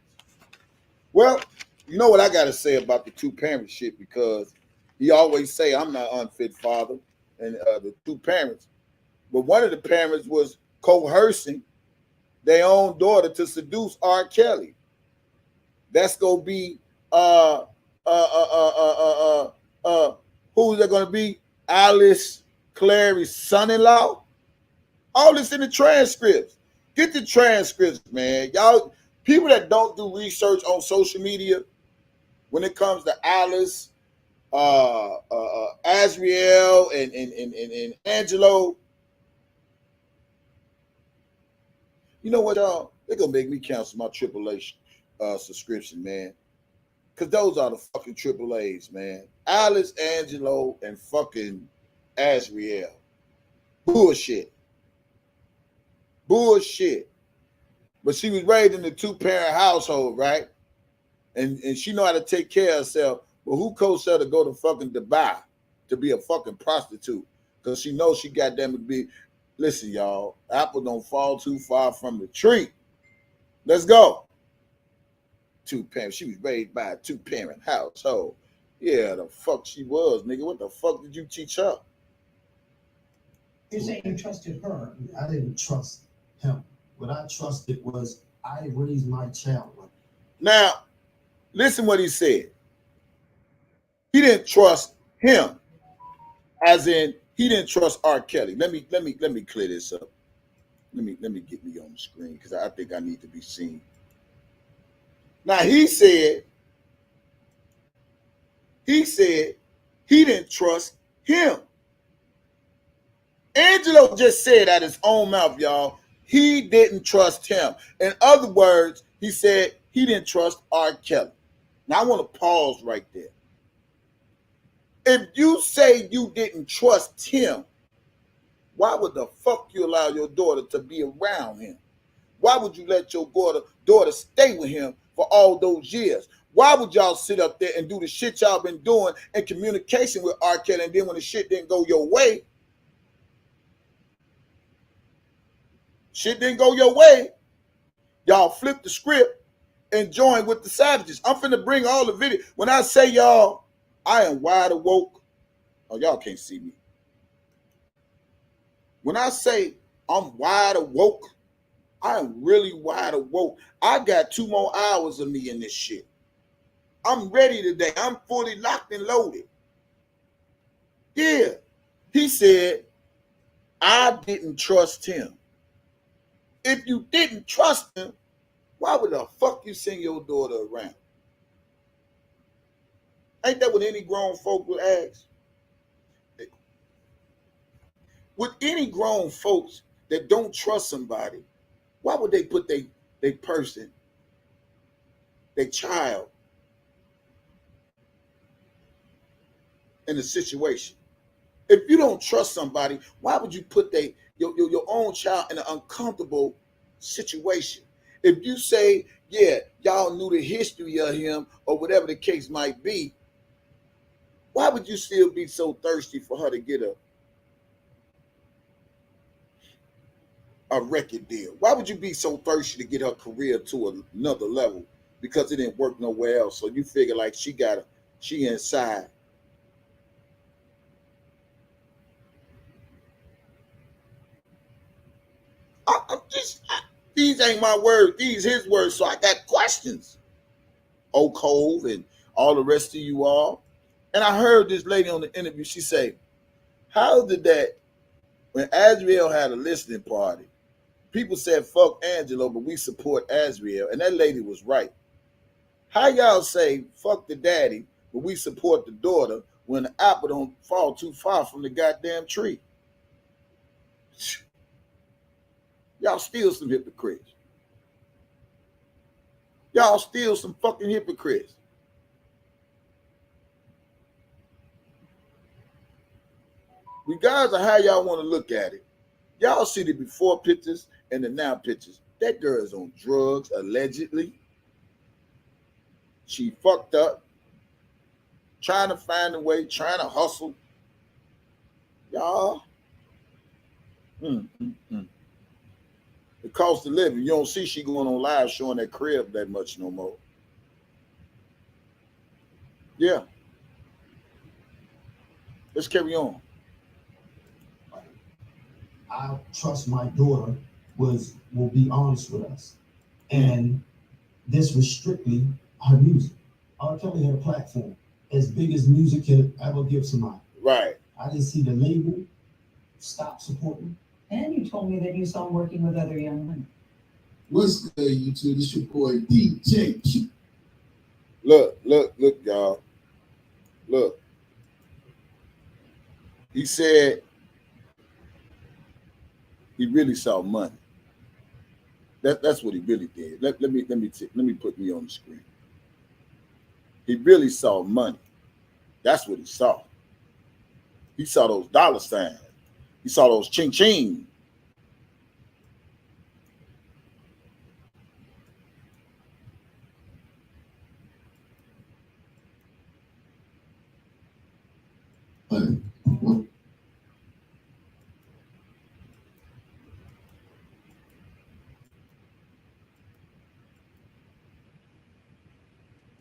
Well, you know what I got to say about the two parent shit, because He always say, I'm not unfit father, and the two parents. But one of the parents was coercing their own daughter to seduce R.Kelly. That's gonna be uh uh uh uh uh uh who's that gonna be? Alice Clary's son-in-law. All this in the transcripts. Get the transcripts, man. Y'all, people that don't do research on social media when it comes to Alice, Azriel, and Angelo. You know what, y'all? They're gonna make me cancel my AAA subscription, man. Cause those are the fucking AAAs, man. Alice, Angelo, and fucking Azriel. Bullshit. Bullshit. But she was raised in a two-parent household, right? And she know how to take care of herself. But who coached her to go to fucking Dubai to be a fucking prostitute? Because she knows she got them to be. Listen, y'all, apple don't fall too far from the tree. Let's go. Two parents. She was raised by a two-parent household. Yeah, the fuck she was, nigga. What the fuck did you teach her? You're saying you trusted her. I didn't trust him. What I trusted was I raised my child. Now, listen what he said. He didn't trust him, as in he didn't trust R. Kelly. Let me clear this up. Let me get me on the screen because I think I need to be seen. Now he said he didn't trust him. Angelo just said out his own mouth, y'all, he didn't trust him. In other words, he said he didn't trust R. Kelly. Now I want to pause right there. If you say you didn't trust him, why would the fuck you allow your daughter to be around him? Why would you let your daughter stay with him for all those years? Why would y'all sit up there and do the shit y'all been doing in communication with R. Kelly, and then when the shit didn't go your way, y'all flipped the script and joined with the savages. I'm finna bring all the video. When I say y'all, I am wide awoke. Oh, y'all can't see me. When I say I'm wide awoke, I am really wide awoke. I got 2 more hours of me in this shit. I'm ready today. I'm fully locked and loaded. Yeah. He said, I didn't trust him. If you didn't trust him, why would the fuck you send your daughter around? Ain't that what any grown folk would ask? With any grown folks that don't trust somebody, why would they put their person, their child, in a situation? If you don't trust somebody, why would you put your own child in an uncomfortable situation? If you say, yeah, y'all knew the history of him or whatever the case might be, why would you still be so thirsty for her to get a record deal? Why would you be so thirsty to get her career to another level because it didn't work nowhere else? So you figure like she inside. These ain't my words, these his words. So I got questions. Oak Cove and all the rest of you all. And I heard this lady on the interview, she say, how did that, when Azriel had a listening party, people said, fuck Angelo, but we support Azriel. And that lady was right. How y'all say, fuck the daddy, but we support the daughter when the apple don't fall too far from the goddamn tree? Y'all still some hypocrites. Y'all still some fucking hypocrites. Regardless of how y'all want to look at it, y'all see the before pictures and the now pictures. That girl is on drugs, allegedly. She fucked up, trying to find a way, trying to hustle. Y'all, the cost of living. You don't see she going on live showing that crib that much no more. Yeah. Let's carry on. I trust my daughter will be honest with us. And this was strictly her music. R.Kelly had a platform as big as music can ever give somebody. Right. I didn't see the label stop supporting. And you told me that you saw him working with other young women. What's good, YouTube? This your boy DJ Q. Look, y'all. Look. He said he really saw money. That's what he really did. Let me put me on the screen. He really saw money. That's what he saw. He saw those dollar signs. He saw those ching ching.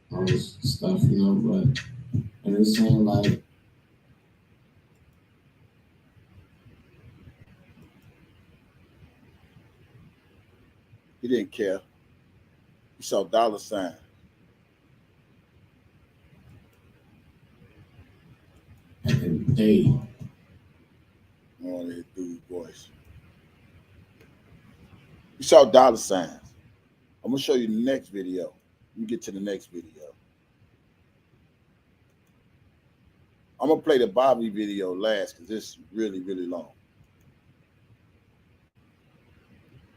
All this stuff, but and it's saying like He didn't care. He saw dollar signs. and they I want to hear dude's voice. You saw dollar signs. I'm gonna show you the next video. Let me get to the next video. I'm gonna play the Bobby video last because this is really, really long.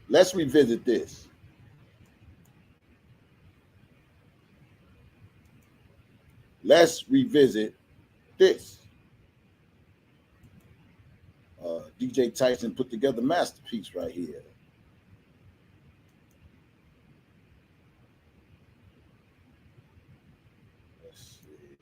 Let's revisit this. Let's revisit this. DJ Tyson put together a masterpiece right here. Let's see.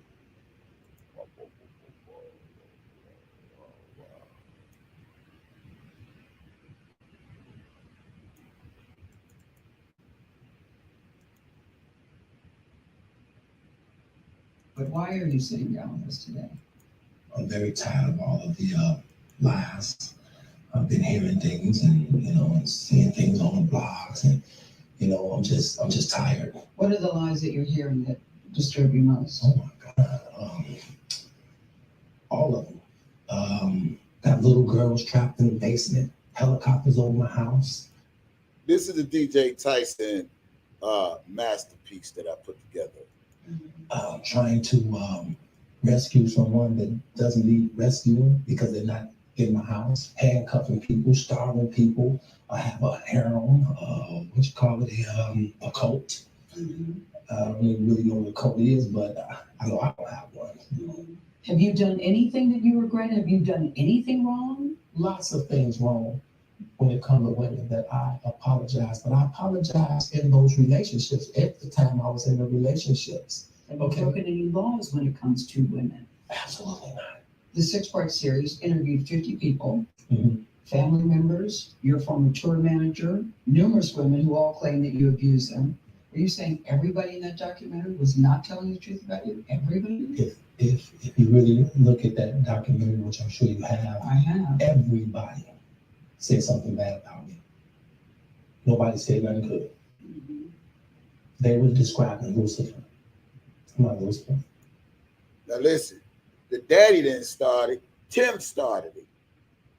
But why are you sitting down with us today? I'm very tired of all of the lies. I've been hearing things and and seeing things on the blogs, and I'm just tired. What are the lies that you're hearing that disturb you most? Oh my God, all of them. Got little girls trapped in the basement, helicopters over my house. This is the DJ Tyson masterpiece that I put together. Trying to rescue someone that doesn't need rescuing because they're not in my house, handcuffing people, starving people. I have a harem, a cult. I don't really know what a cult is, but I know I don't have one. Have you done anything that you regret? Have you done anything wrong? Lots of things wrong when it comes to women that I apologize, but I apologize in those relationships at the time I was in the relationships. Have you broken any laws when it comes to women? Absolutely not. The 6-part series interviewed 50 people, Mhm. family members, your former tour manager, numerous women who all claim that you abused them. Are you saying everybody in that documentary was not telling the truth about you? Everybody? If you really look at that documentary, which I'm sure you have, I have. everybody said something bad about me. Nobody said nothing good. They were describing Lucifer. I'm not Lucifer. Now listen, the daddy didn't start it. Tim started it.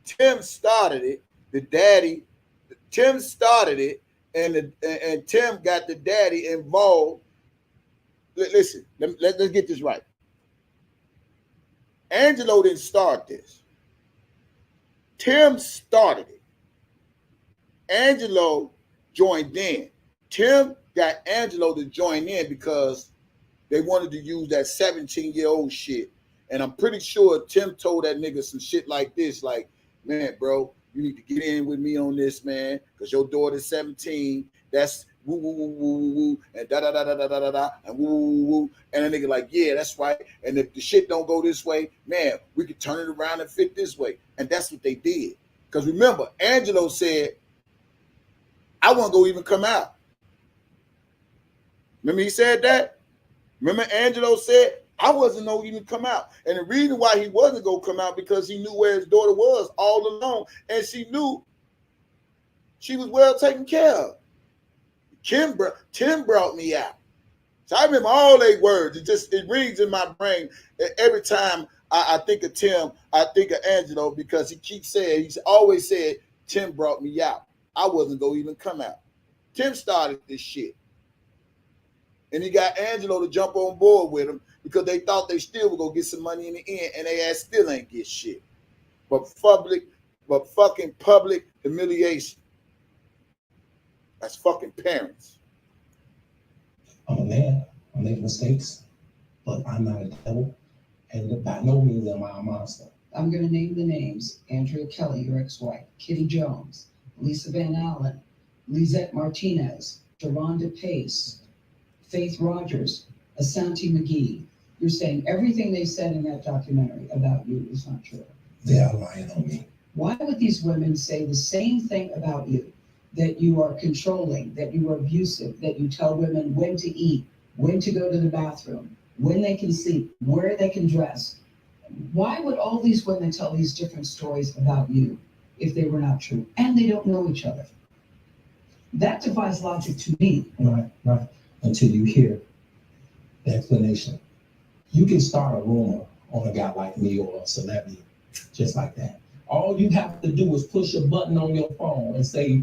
Tim started it. The daddy, Tim started it, and Tim got the daddy involved. Listen, let's get this right. Angelo didn't start this. Tim started it. Angelo joined in. Tim got Angelo to join in because they wanted to use that 17-year-old shit. And I'm pretty sure Tim told that nigga some shit like this, like, man, bro, you need to get in with me on this, man, because your daughter's 17. That's woo, woo, woo, woo, woo, woo, and da-da-da-da-da-da-da, and woo, woo, woo, woo. And the nigga like, yeah, that's right. And if the shit don't go this way, man, we could turn it around and fit this way. And that's what they did. Because remember, Angelo said, I wasn't going to even come out. Remember he said that? Remember Angelo said, I wasn't gonna even come out. And the reason why he wasn't gonna come out because he knew where his daughter was all along, and she knew she was well taken care of. Tim brought me out. So I remember all their words. It rings in my brain every time I think of Tim. I think of Angelo because he's always said Tim brought me out. I wasn't gonna even come out. Tim started this shit, and he got Angelo to jump on board with him because they thought they still were gonna get some money in the end, and they ass still ain't get shit. But fucking public humiliation. That's fucking parents. I'm a man. I make mistakes, but I'm not a devil, and by no means am I a monster. I'm going to name the names: R.Kelly, your ex-wife; Kitty Jones; Lisa Van Allen; Lizette Martinez; Deronda Pace; Faith Rogers; Asante McGee. You're saying everything they said in that documentary about you is not true. They are lying on me. Why would these women say the same thing about you? That you are controlling, that you are abusive, that you tell women when to eat, when to go to the bathroom, when they can sleep, where they can dress. Why would all these women tell these different stories about you if they were not true? And they don't know each other. That defies logic to me. Right. Until you hear the explanation. You can start a rumor on a guy like me or a celebrity just like that. All you have to do is push a button on your phone and say,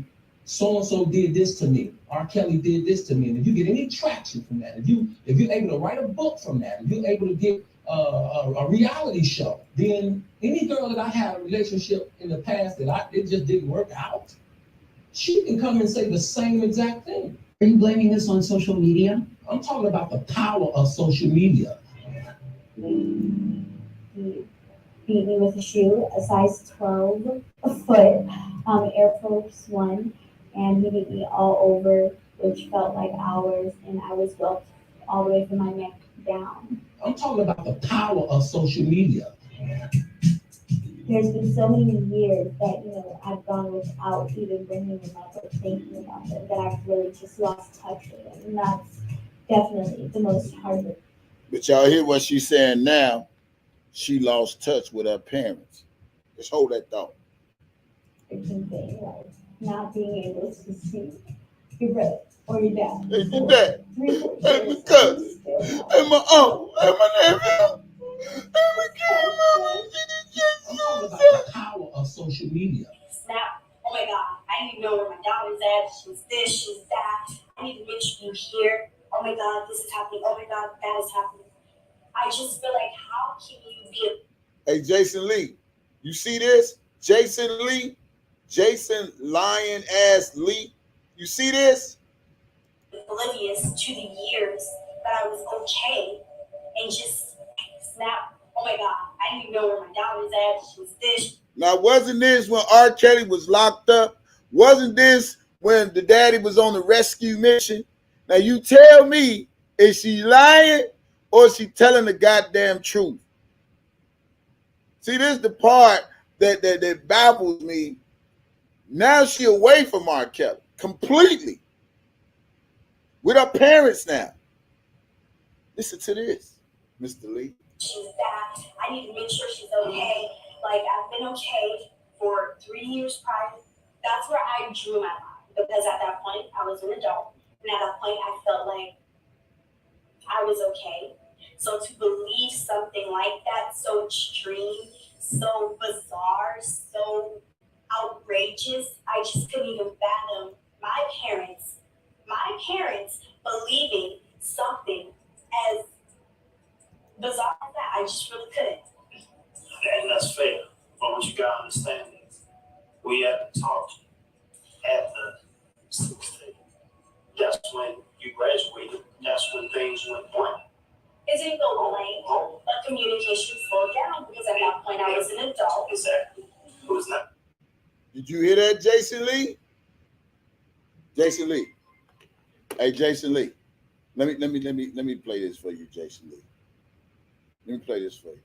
so-and-so did this to me. R.Kelly did this to me. And if you get any traction from that, if you're able to write a book from that, if you're able to get a reality show, then any girl that I had a relationship in the past that it just didn't work out, she can come and say the same exact thing. Are you blaming this on social media? I'm talking about the power of social media. He beat me with a shoe, a size 12 foot Air Force One, and he beat me all over, which felt like hours, and I was whelped all the way from my neck down. I'm talking about the power of social media. There's been so many years that, I've gone without even bringing him up or thinking about it, that I've really just lost touch with him, and that's definitely the most hard. But y'all hear what she's saying now? She lost touch with her parents. Just hold that thought. Thing, like not being able to see your brother or your dad. Hey, your dad. Hey, my cousin. Hey, my uncle. Hey, my nephew. Hey, my grandma. I'm talking about the power of social media. Snap. Oh my God. I need to know where my daughter's at. She's this, she's that. I need to make sure you hear. Oh my God, this is happening. Oh my God, that is happening. I just feel like, how can you be Hey, Jason Lee. You see this? Jason Lee? Jason Lion Ass Lee. You see this? oblivious to the years that I was okay and just snap? Oh my God, I didn't even know where my daughter's at. She was this. Now, wasn't this when R. Kelly was locked up? Wasn't this when the daddy was on the rescue mission? Now, you tell me, is she lying or is she telling the goddamn truth? See, this is the part that baffles me. Now she away from R. Kelly completely with her parents now. Listen to this, Mr. Lee. She's that. I need to make sure she's okay. Like, I've been okay for 3 years prior. That's where I drew my line, because at that point I was an adult, and at that point I felt like I was okay. So to believe something like that, so extreme, so bizarre, so outrageous, I just couldn't even fathom my parents believing something as bizarre as that. I just really couldn't. And that's fair. But what you gotta understand is, we had to talk at the 16th. That's when you graduated. That's when things went blank. It didn't go blank, but communication slowed down, because at that point I was an adult. Exactly. It was not. Did you hear that, Jason Lee? Jason Lee. Hey, Jason Lee. Let me play this for you, Jason Lee. Let me play this for you.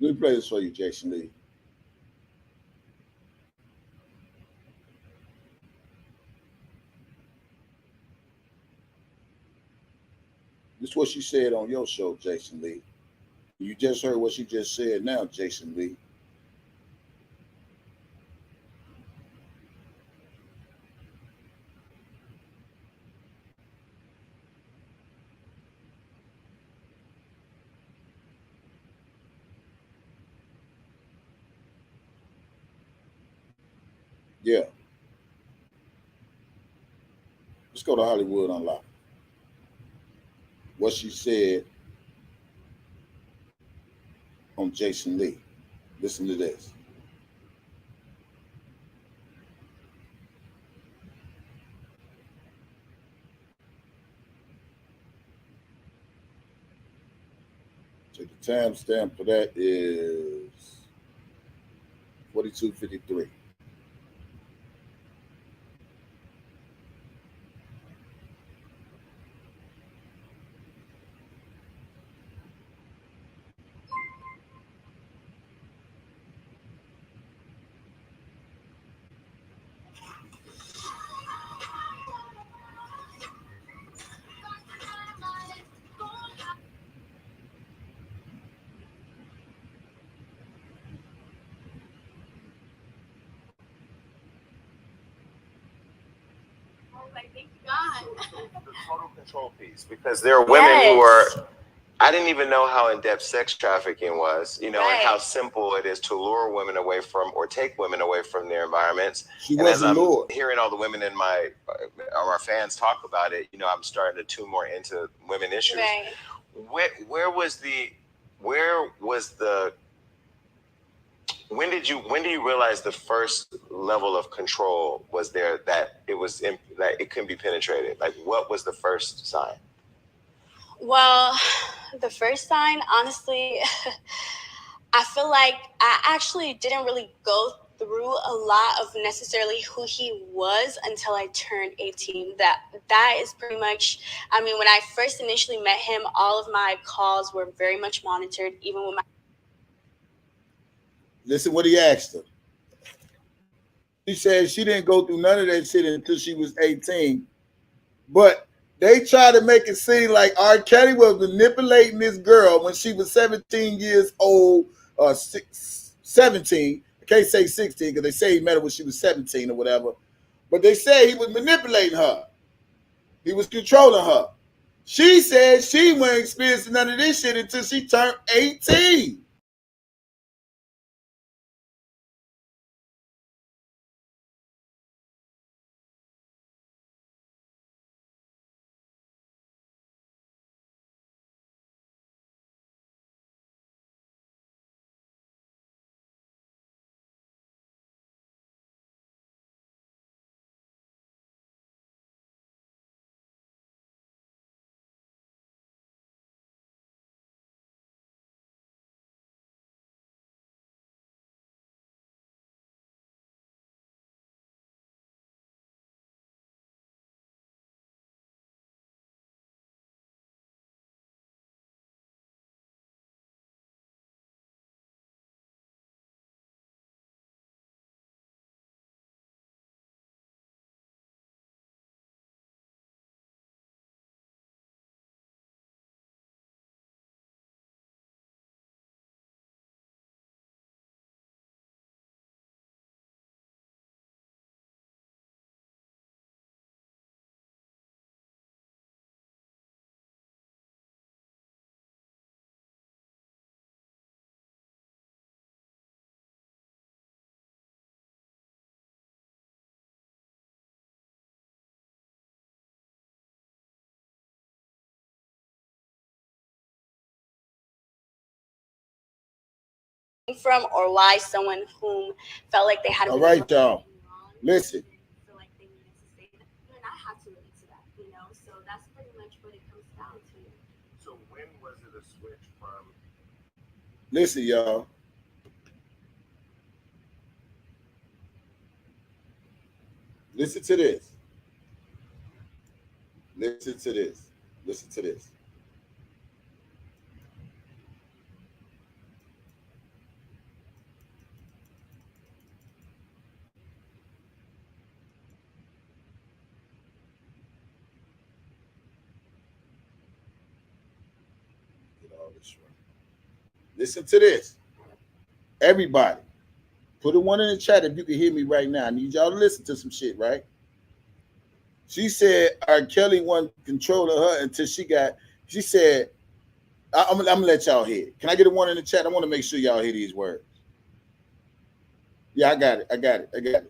Let me play this for you, Jason Lee. This is what she said on your show, Jason Lee. You just heard what she just said now, Jason Lee. Yeah. Let's go to Hollywood Unlocked. What she said on Jason Lee. Listen to this. So the timestamp for that is 42:53. The total control piece, because there are women who are, I didn't even know how in-depth sex trafficking was, you know, and how simple it is to lure women away from or take women away from their environments. She and wasn't as I'm lured. hearing all the women in my our fans talk about it, you know, I'm starting to tune more into women issues. Where was the when do you realize the first level of control was there, that that it couldn't be penetrated? Like, what was the first sign? Well, the first sign, honestly, I feel like I actually didn't really go through a lot of necessarily who he was until I turned 18. That is pretty much, I mean, when I first initially met him, all of my calls were very much monitored, even with my. Listen what he asked her. She said she didn't go through none of that shit until she was 18. But they try to make it seem like R.Kelly was manipulating this girl when she was 17 years old, or 17. I can't say 16 because they say he met her when she was 17 or whatever. But they say he was manipulating her. He was controlling her. She said she wasn't experiencing none of this shit until she turned 18. From, or why someone whom felt like they had. All right, y'all. Listen. Feel like they needed to say that. And I have to relate to that, you know. So that's pretty much what it comes down to. So when was it a switch from? Listen, y'all. Listen to this. Listen to this. Listen to this. Listen to this. Everybody, put a one in the chat if you can hear me right now. I need y'all to listen to some shit, right? She said R.Kelly wasn't controlling her until she said, I'm gonna let y'all hear it. Can I get a one in the chat? I want to make sure y'all hear these words. Yeah, I got it. I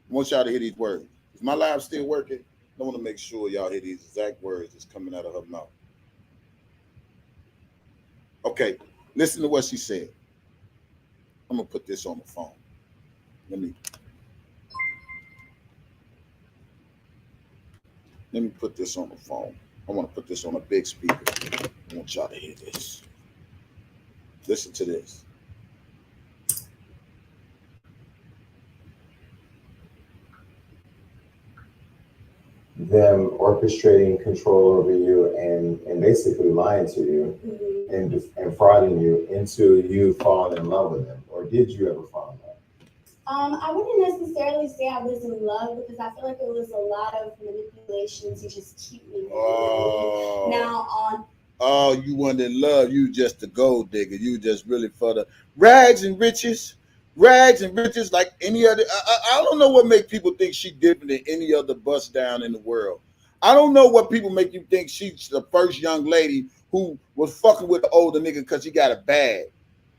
want y'all to hear these words. Is my live still working? I want to make sure y'all hear these exact words that's coming out of her mouth. Okay, listen to what she said. I'm gonna put this on the phone. Let me put this on the phone. I want to put this on a big speaker. I want y'all to hear this. Listen to this. Them orchestrating control over you and basically lying to you and frauding you into you falling in love with them. Or did you ever fall in love? I wouldn't necessarily say I was in love because I feel like it was a lot of manipulation to just keep me there. Now you weren't in love. You just a gold digger. You just really for the rags and riches like any other. I don't know what make people think she different than any other bust down in the world. I don't know what people make you think she's the first young lady who was fucking with the older nigga because he got a bag.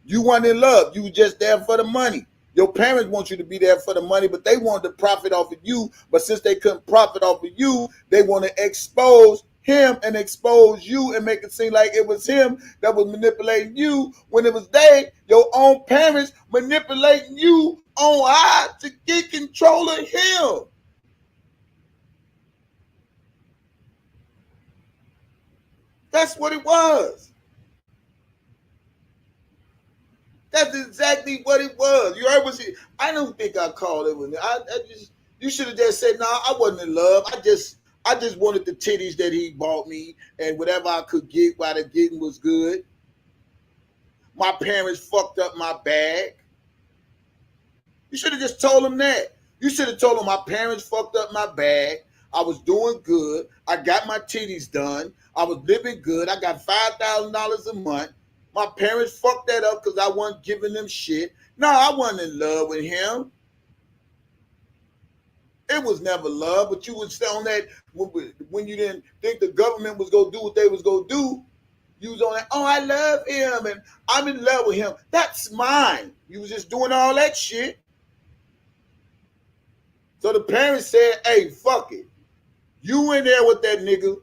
You weren't in love. You were just there for the money. Your parents want you to be there for the money, but they wanted to profit off of you. But since they couldn't profit off of you, they want to expose him and expose you and make it seem like it was him that was manipulating you when it was they, your own parents, manipulating you on high to get control of him. That's what it was. That's exactly what it was. You heard what she? I don't think I called it. You should have just said, "No, I wasn't in love. I just wanted the titties that he bought me and whatever I could get while the getting was good. My parents fucked up my bag." You should have just told him that. You should have told him my parents fucked up my bag. I was doing good. I got my titties done. I was living good. I got $5,000 a month. My parents fucked that up because I wasn't giving them shit. No, I wasn't in love with him. It was never love, but you was on that when you didn't think the government was going to do what they was going to do. You was on that, oh, I love him and I'm in love with him. That's mine. You was just doing all that shit. So the parents said, hey, fuck it. You in there with that nigga.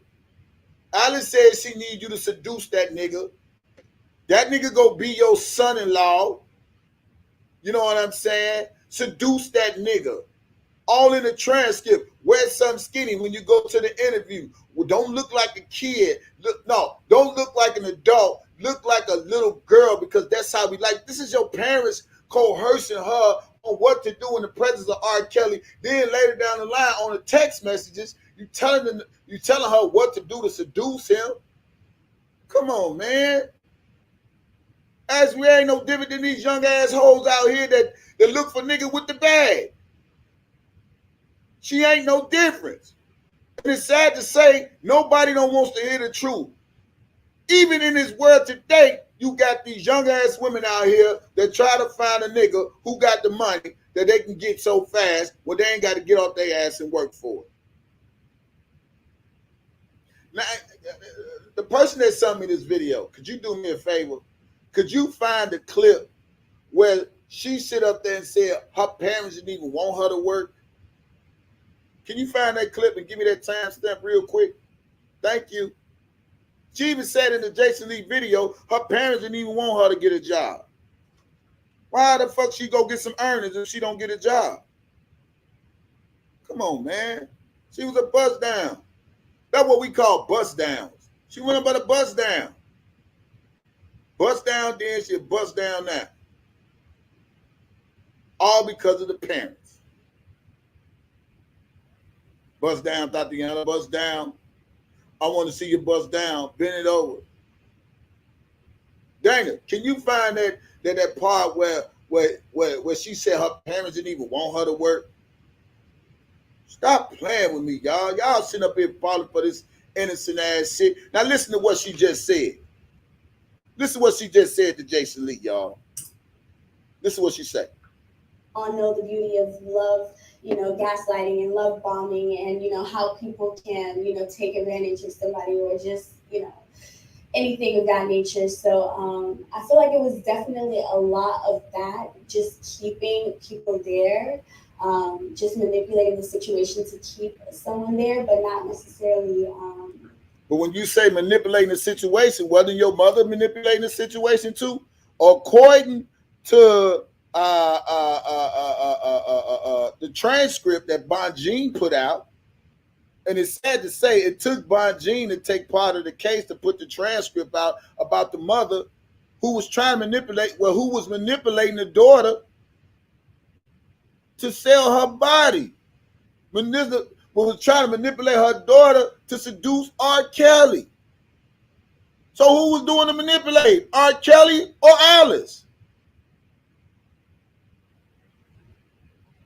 Alice said she need you to seduce that nigga. That nigga go be your son-in-law. You know what I'm saying? Seduce that nigga. All in the transcript. Wear something skinny when you go to the interview. Well, don't look like a kid. Don't look like an adult. Look like a little girl because that's how we like. This is your parents coercing her on what to do in the presence of R.Kelly. Then later down the line on the text messages, you telling her what to do to seduce him. Come on, man. As we ain't no different than these young assholes out here that look for nigga with the bag. She ain't no difference. And it's sad to say, nobody don't wants to hear the truth. Even in this world today, you got these young ass women out here that try to find a nigga who got the money that they can get so fast when they ain't got to get off their ass and work for it. Now, the person that sent me this video, could you do me a favor? Could you find a clip where she sit up there and said her parents didn't even want her to work? Can you find that clip and give me that timestamp real quick? Thank you. She even said in the Jason Lee video, her parents didn't even want her to get a job. Why the fuck she go get some earnings if she don't get a job? Come on, man. She was a bust down. That's what we call bust downs. She went up at a bust down. Bust down then, she bust down now. All because of the parents. Bust down, Tatiana, bust down. I want to see you bust down. Bend it over. Dana, can you find that part where she said her parents didn't even want her to work? Stop playing with me, y'all. Y'all sitting up here falling for this innocent ass shit. Now listen to what she just said. Listen to what she just said to Jason Lee, y'all. Listen to what she said. All know the beauty of love, gaslighting and love bombing, and how people can, take advantage of somebody or just, anything of that nature. So I feel like it was definitely a lot of that, just keeping people there, just manipulating the situation to keep someone there, but not necessarily. But when you say manipulating the situation, wasn't your mother manipulating the situation too? According to the transcript that Bonjean put out, and it's sad to say it took Bonjean to take part of the case to put the transcript out about the mother who was trying to manipulate, who was manipulating the daughter to sell her body. Was trying to manipulate her daughter to seduce R.Kelly. So who was doing the manipulating? R.Kelly or Alice?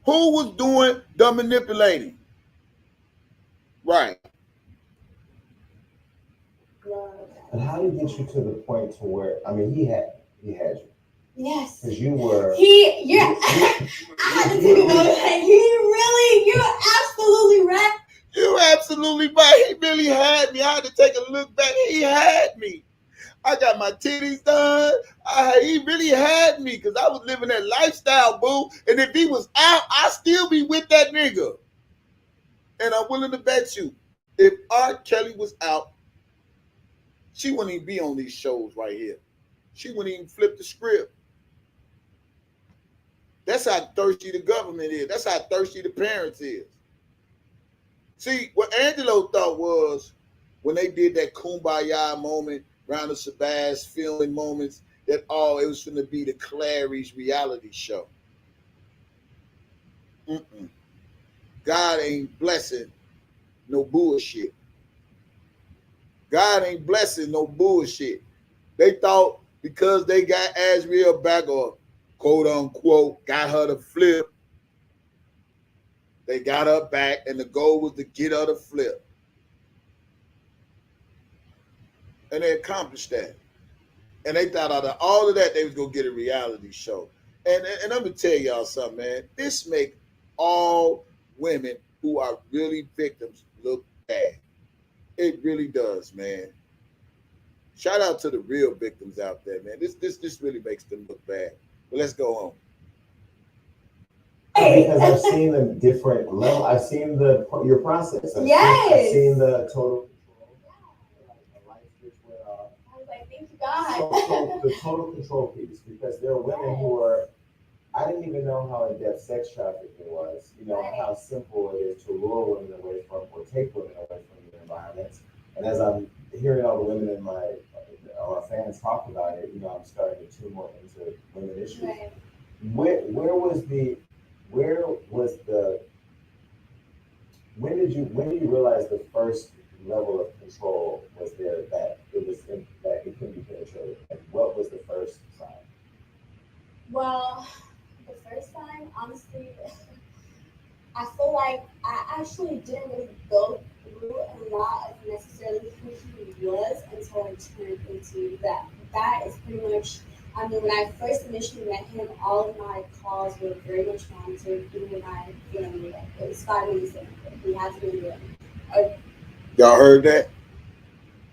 Who was doing the manipulating? Right. And how did he get you to the point to where, I mean, he had you. Yes. Because you were. I had to think about it. You're absolutely right. You're absolutely right. He really had me. I had to take a look back. He had me. I got my titties done. He really had me because I was living that lifestyle, boo. And if he was out, I'd still be with that nigga. And I'm willing to bet you, if R.Kelly was out, she wouldn't even be on these shows right here. She wouldn't even flip the script. That's how thirsty the government is. That's how thirsty the parents is. See, what Angelo thought was when they did that Kumbaya moment, around the Shabazz filming moments, that it was going to be the CLARY's reality show. God ain't blessing no bullshit. God ain't blessing no bullshit. They thought because they got Azriel back, or quote unquote got her to flip, they got her back, and the goal was to get her to flip. And they accomplished that. And they thought out of all of that, they was going to get a reality show. And I'm going to tell y'all something, man. This make all women who are really victims look bad. It really does, man. Shout out to the real victims out there, man. This really makes them look bad. But let's go on. Because I've seen a different level. I've seen your process. I've seen the total control. The light switch went off. I was like, thank you, God. So the total control piece, because there are women who are, I didn't even know how in-depth sex trafficking was. How simple it is to lure women away from or take women away from their environments. And as I'm hearing all the women in our fans talk about it, I'm starting to tune more into women issues. Right. When did you realize the first level of control was there, that it couldn't be penetrated? Like, what was the first sign? Well, the first sign, honestly, I feel like I actually didn't really go through a lot of necessarily who he was until I turned into that. That is pretty much, I mean, when I first initially met him, all of my calls were very much monitored, even with my family. It was 5 minutes in. He had to be there. Y'all heard that?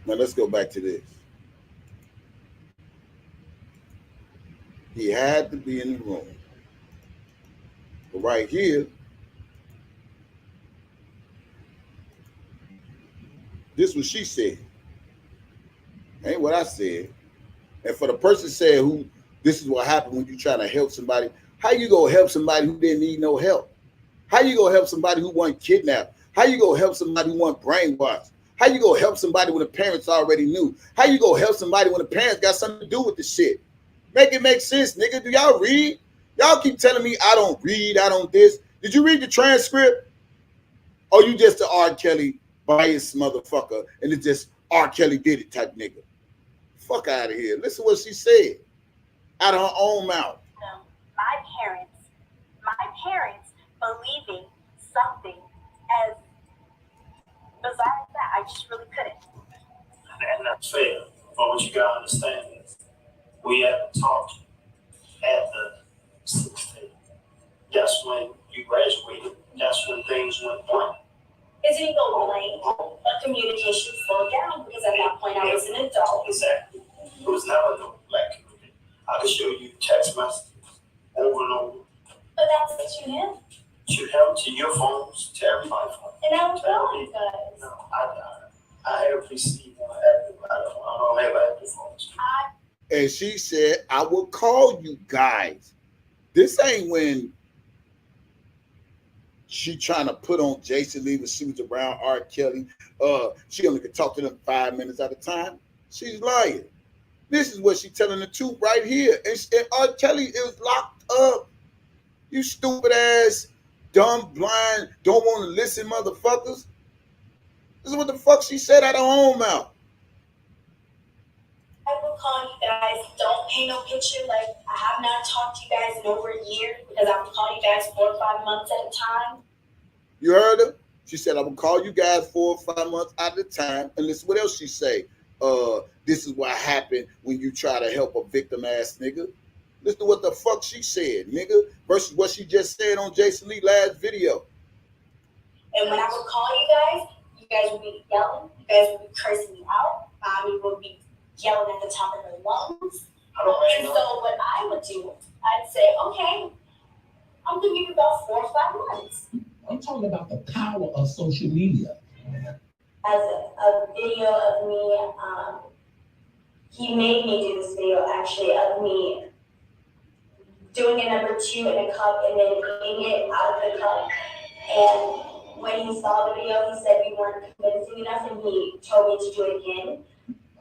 Now let's go back to this. He had to be in the room. But right here, this is what she said. Ain't what I said. And for the person said who this is what happened when you try to help somebody, how you gonna help somebody who didn't need no help? How you gonna help somebody who wasn't kidnapped? How you gonna help somebody who wasn't brainwashed? How you gonna help somebody when the parents already knew? How you gonna help somebody when the parents got something to do with the shit? Make it make sense, nigga. Do y'all read? Y'all keep telling me I don't read, I don't this. Did you read the transcript? Or you just an R.Kelly biased motherfucker and it's just R.Kelly did it type nigga? Fuck out of here. Listen what she said out of her own mouth. My parents believing something as bizarre as that, I just really couldn't. And that's fair. But what you gotta understand is We hadn't talked at the 16th. That's when you graduated. That's when things went blank. It didn't go blank, but communication slowed down because at that point I was an adult. Exactly. It was never no black community. I can show you text messages over and over. But that's what you have. To him, to your phones, to everybody's phone. And I was wrong, guys. No, I have received one active. I don't have active phones. And she said, I will call you guys. This ain't when she trying to put on Jason Lee when she was around R.Kelly. She only could talk to them 5 minutes at a time. She's lying. This is what she's telling the truth right here. And R.Kelly is locked up. You stupid ass, dumb, blind, don't want to listen motherfuckers. This is what the fuck she said out of her own mouth. I will call you guys. Don't paint no picture. Like, I have not talked to you guys in over a year because I will call you guys 4 or 5 months at a time. You heard her? She said, I will call you guys 4 or 5 months at a time. And listen, what else she say? This is what happened when you try to help a victim ass nigga. Listen to what the fuck she said, nigga, versus what she just said on Jason Lee last video. And when I would call you guys would be yelling. You guys would be cursing me out. Mommy would be yelling at the top of her lungs. And so what I would do, I'd say, okay, I'm gonna give you about 4 or 5 months. I'm talking about the power of social media. As a video of me, he made me do this video actually of me doing a number 2 in a cup and then eating it out of the cup. And when he saw the video, he said we weren't convincing enough and he told me to do it again.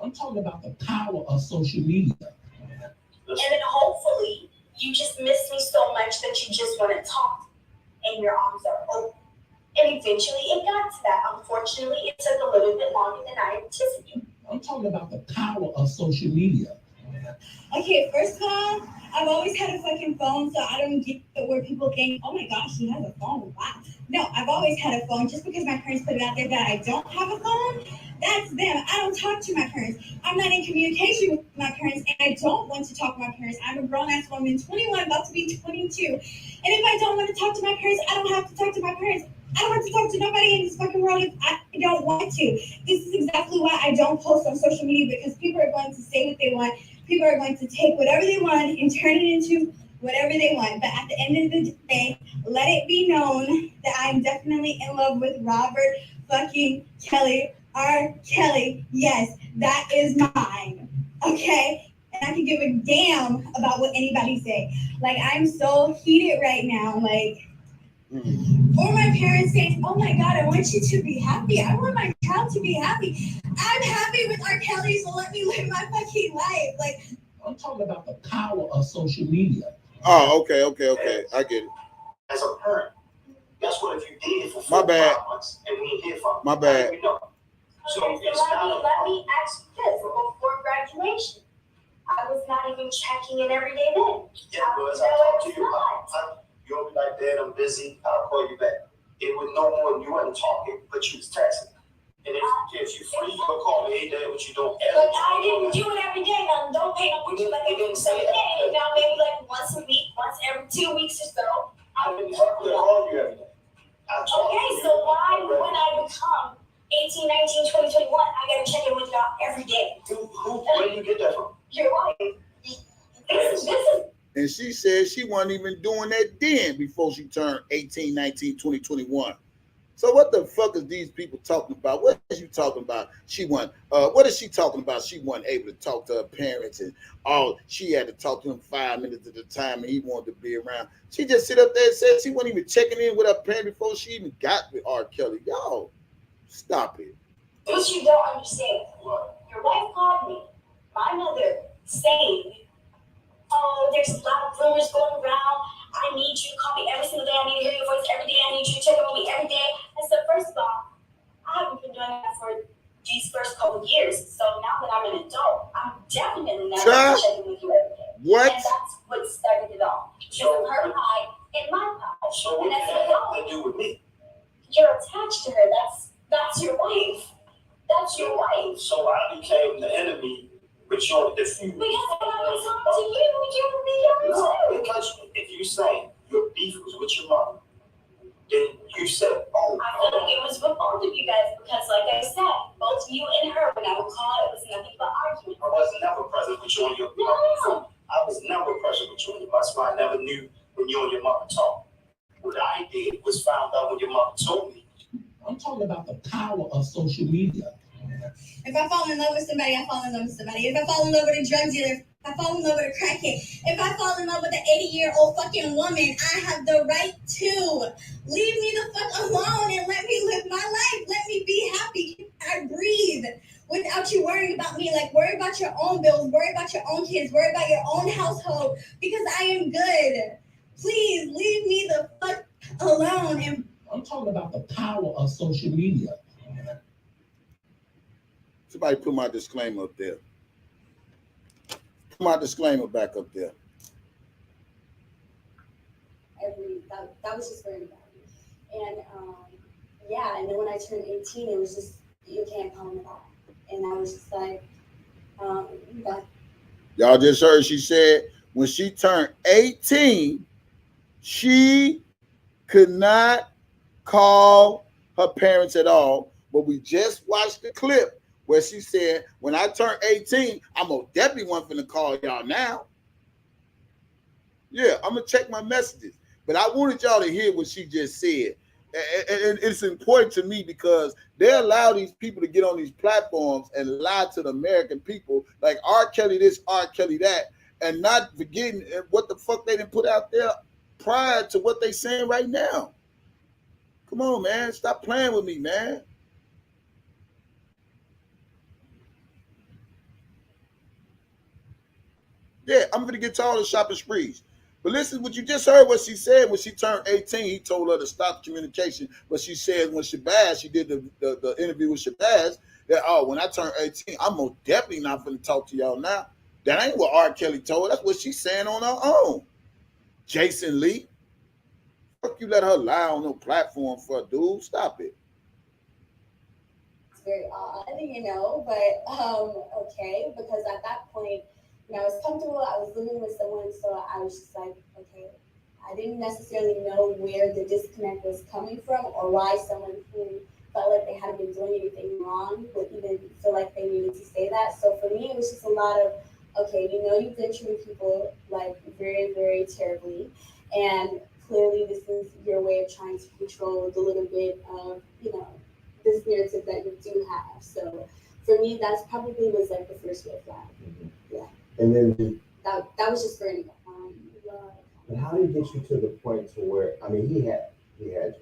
I'm talking about the power of social media. And then hopefully you just miss me so much that you just want to talk and your arms are open. And eventually it got to that. Unfortunately, it took a little bit longer than I anticipated. I'm talking about the power of social media. Okay, first of all, I've always had a fucking phone, so I don't get where people think, oh my gosh, she has a phone. Wow. No, I've always had a phone. Just because my parents put it out there that I don't have a phone, that's them. I don't talk to my parents. I'm not in communication with my parents, and I don't want to talk to my parents. I'm a grown-ass woman, 21, about to be 22. And if I don't want to talk to my parents, I don't have to talk to my parents. I don't want to talk to nobody in this fucking world if I don't want to. This is exactly why I don't post on social media, because people are going to say what they want. People are going to take whatever they want and turn it into whatever they want. But at the end of the day, let it be known that I'm definitely in love with Robert fucking Kelly. R.Kelly. Yes, that is mine. Okay? And I can give a damn about what anybody say. Like, I'm so heated right now. Like, or my parents saying, oh my God, I want you to be happy. I want my child to be happy. I'm happy with R.Kelly, so let me live my fucking life. Like, I'm talking about the power of social media. Oh, okay. I get it. As a parent, guess what? If you did it for 4 My bad. 5 months and we ain't hear from you, My bad. we know. So Okay, it's so not let me ask you this. Before graduation, I was not even checking in every day then. Yeah, because I talked to you about you'll be like, Dad, I'm busy. I'll call you back. It was no more. You weren't talking, but you was texting. And if you're free, you'll call me, hey, Dad, what you doing? But I didn't do it every day. Now, don't pay no attention like every single day. Now, maybe like once a week, once every 2 weeks or so. I didn't call you every day. Okay, so why, when I become 18, 19, 20, 21, I gotta check in with y'all every day? Where do you get that from? Your wife. This is. And she said she wasn't even doing that then before she turned 18, 19, 20, 21. So what the fuck is these people talking about? What is you talking about? What is she talking about? She wasn't able to talk to her parents and all. She had to talk to him 5 minutes at a time and he wanted to be around. She just sit up there and said she wasn't even checking in with her parents before she even got with R. Kelly. Y'all, stop it. What you don't understand, your wife called me, my mother, saying, oh, there's a lot of rumors going around. I need you to call me every single day. I need to hear your voice every day. I need you to check in with me every day. And so first of all, I haven't been doing that for these first couple of years. So now that I'm an adult, I'm definitely not going to check in with you every day. What? And that's what started it all. So her pride and my pride. So what and does as an that adult, have to do with me? you're attached to her. That's your wife. That's your wife. So I became the enemy But you're diffusing. Because when I was home to you, you would be young too. Because if you say your beef was with your mother, then you said, oh. I feel like it was with both of you guys because, like I said, both you and her, when I would call, it was nothing but argument. I was never present with you and your mother. I was never present with you and your mother. That's why I never knew when you and your mother talked. What I did was found out when your mother told me. I'm talking about the power of social media. If I fall in love with somebody, I fall in love with somebody. If I fall in love with a drug dealer, if I fall in love with a crackhead, if I fall in love with an 80-year-old fucking woman, I have the right to. Leave me the fuck alone and let me live my life. Let me be happy. I breathe without you worrying about me. Like, worry about your own bills, worry about your own kids, worry about your own household, because I am good. Please leave me the fuck alone. And I'm talking about the power of social media. Somebody put my disclaimer up there. Put my disclaimer back up there. That was just for everybody. And yeah, and then when I turned 18, it was just, you can't call me back. And I was just like, y'all just heard she said when she turned 18, she could not call her parents at all. But we just watched the clip where she said, when I turn 18, I'm gonna definitely want to call y'all now. Yeah, I'm gonna check my messages. But I wanted y'all to hear what she just said. And it's important to me because they allow these people to get on these platforms and lie to the American people like R.Kelly this, R.Kelly that, and not forgetting what the fuck they didn't put out there prior to what they saying right now. Come on, man. Stop playing with me, man. Yeah, I'm going to get to all the shopping sprees. But listen, what you just heard what she said when she turned 18, he told her to stop communication. But she said when Shabazz, she did the interview with Shabazz, that, oh, when I turn 18, I'm most definitely not going to talk to y'all now. That ain't what R. Kelly told her. That's what she's saying on her own. Jason Lee. Fuck you let her lie on no platform for a dude. Stop it. it's very odd, but okay, because at that point, I was comfortable, I was living with someone, so I was just like, okay. I didn't necessarily know where the disconnect was coming from or why someone who felt like they hadn't been doing anything wrong would even feel like they needed to say that. So for me, it was just a lot of, okay, you've been treating people like very, very terribly. And clearly this is your way of trying to control the little bit of, this narrative that you do have. So for me, that's probably was like the first red flag. Yeah. And then that was just for anybody. But how did he get you to the point to where, I mean, he had you.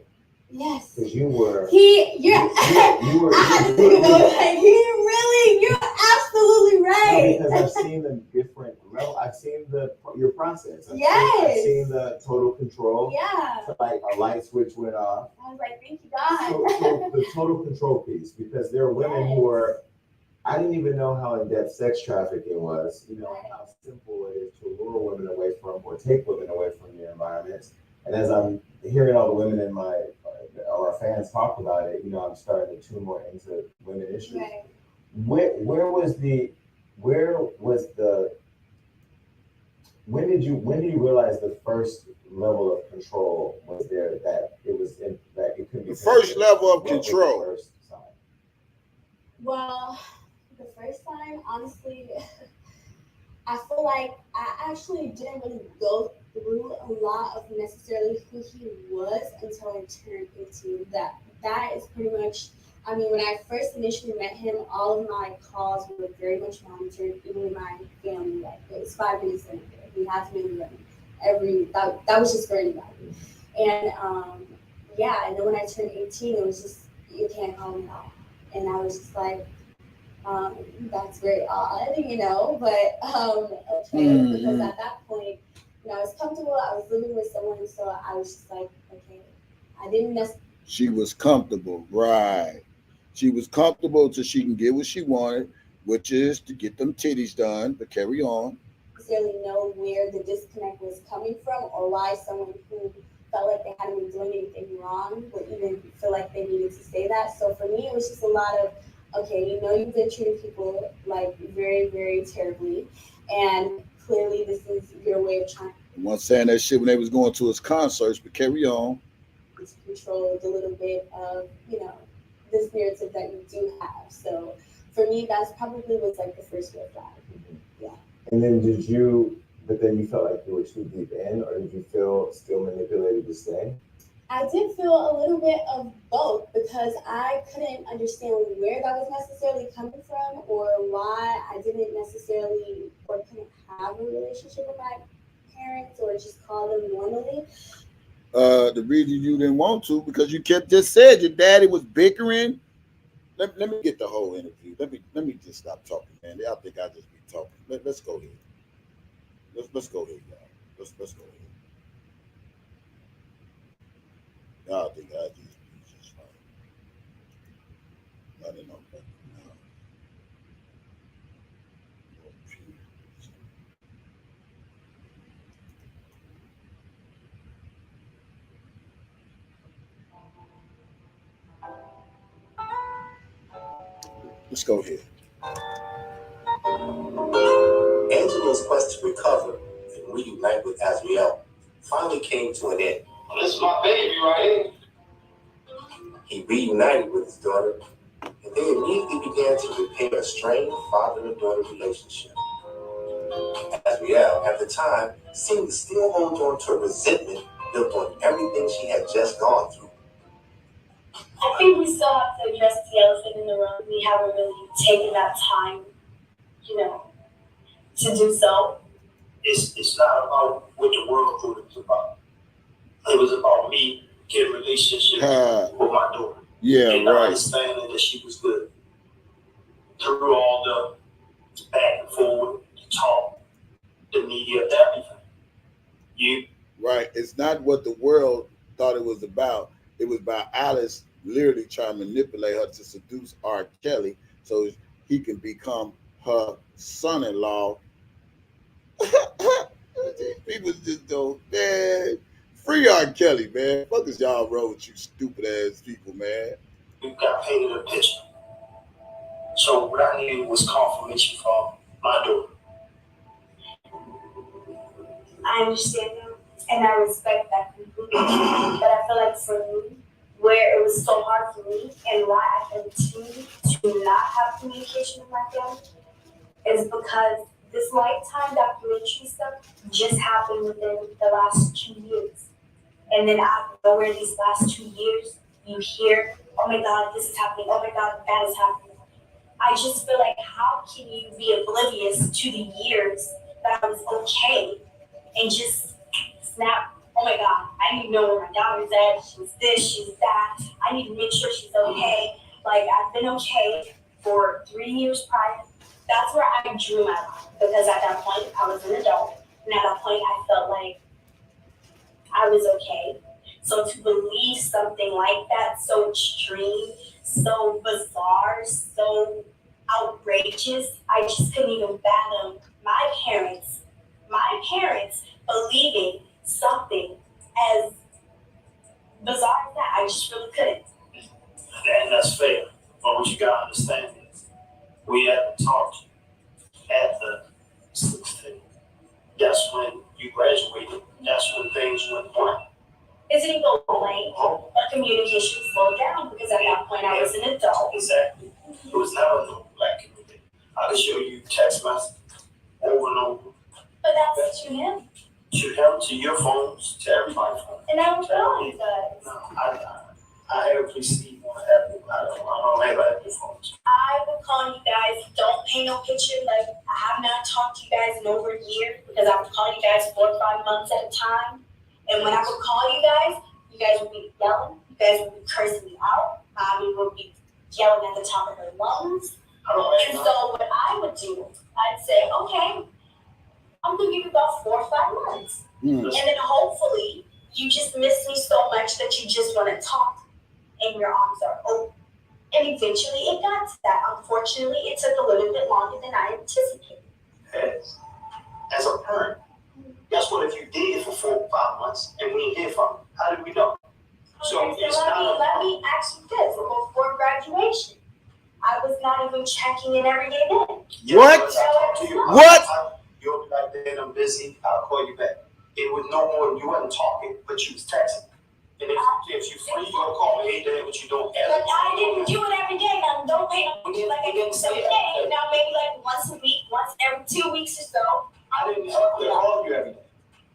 Yes. Because you were. You were. I had to think about it. Like, you're absolutely right. No, because I've seen the different, I've seen your process. Yes. I've seen the total control. Yeah. So like a light switch went off. I was like, thank you, God. So the total control piece, because there are women who are, I didn't even know how in-depth sex trafficking was, how simple it is to lure women away from or take women away from their environments. And as I'm hearing all the women in our fans talk about it, I'm starting to tune more into women issues. Right. When did you realize the first level of control was there, that it could be the first level of control? Well, the first time, honestly, I feel like I actually didn't really go through a lot of necessarily who he was until I turned 18. That is pretty much, when I first initially met him, all of my calls were very much monitored, even with my family. Like, it was 5 minutes in there. We had to be in the room. That was just for anybody. And and then when I turned 18, it was just, you can't call me out. And I was just like, that's very odd, but okay, because at that point, I was comfortable, I was living with someone, so I was just like, okay, I didn't necessarily. She was comfortable, right? She was comfortable till she can get what she wanted, which is to get them titties done, but carry on. Necessarily know where the disconnect was coming from or why someone who felt like they hadn't been doing anything wrong would even feel like they needed to say that. So for me, it was just a lot of, okay, you know you've been treating people like very, very terribly, and clearly this is your way of trying The one saying that shit when they was going to his concerts, but carry on. to control a little bit of, this narrative that you do have. So for me, that's probably was like the first red flag. Yeah. And then but then you felt like you were too deep in, or did you feel still manipulated to stay? I did feel a little bit of both because I couldn't understand where that was necessarily coming from or why I didn't necessarily or couldn't have a relationship with my parents or just call them normally. The reason you didn't want to because you kept just said your daddy was bickering. Let me get the whole interview. Let me just stop talking, man. I think I just be talking. Let's go ahead. Let's go ahead, y'all. Let's go ahead. Y'all think I just fine. I don't know. Let's go ahead. Angela's quest to recover and reunite with Azriel finally came to an end. Well, this is my baby right here. He reunited with his daughter, and they immediately began to repair a strained father and daughter relationship. Azriel, at the time, seemed to still hold on to a resentment built on everything she had just gone through. I think we still have to address the elephant in the room. We haven't really taken that time, to do so. It's not about what the world thought it was about. It was about me getting a relationship with my daughter. Yeah, and right. Understanding that she was good. Through all the back and forward, the talk, the media, everything. Right. It's not what the world thought it was about. It was about Alice literally trying to manipulate her to seduce R.Kelly so he can become her son-in-law. People just don't, man. Free R.Kelly, man. Fuck is y'all wrong with you stupid ass people, man. You got painted a picture. So what I needed was confirmation from my daughter. I understand that, and I respect that completely. But I feel like for me, where it was so hard for me and why I continue to not have communication with my family is because this Lifetime documentary stuff just happened within the last 2 years. And then out of nowhere, these last 2 years, you hear, oh my God, this is happening. Oh my God, that is happening. I just feel like, how can you be oblivious to the years that I was okay and just snap? Oh my God, I need to know where my daughter's at. She's this, she's that. I need to make sure she's okay. Like, I've been okay for 3 years prior. That's where I drew my line, because at that point, I was an adult. And at that point, I felt like I was okay. So to believe something like that, so extreme, so bizarre, so outrageous, I just couldn't even fathom my parents believing something as bizarre as that. I just really couldn't. And that's fair. But what you gotta understand is, we had to talk at the 16th. That's when you graduated. That's when things went blank. It didn't go blank, but communication slowed down because at that point I was an adult. Exactly. It was never no black community. I could show you text messages over and over. But that's to him. To him, to your phones, to everybody's phone. And I don't know he does. No, I have received one Apple. I don't have Apple phones. I would call you guys, don't paint no picture. Like, I have not talked to you guys in over a year because I would call you guys 4 or 5 months at a time. And when I would call you guys would be yelling. You guys would be cursing me out. Mommy would be yelling at the top of her lungs. And so what I would do, I'd say, okay, I'm going to give you about 4 or 5 months. And then hopefully you just miss me so much that you just want to talk and your arms are open. And eventually it got to that. Unfortunately, it took a little bit longer than I anticipated. As a parent, guess what? If you did for 4 or 5 months and we didn't hear from you, how did we know? So let me ask you this. Before graduation, I was be checking in every day then. What? What? You'll be like, "Dad, I'm busy. I'll call you back." It was no more. You wasn't talking, but you was texting. And if you free, you'll call me. Hey, Dad, what you doing? But I didn't do it every day. Now don't pay no attention like I do every day. Now maybe like once a week, once every 2 weeks or so. I didn't call you every day.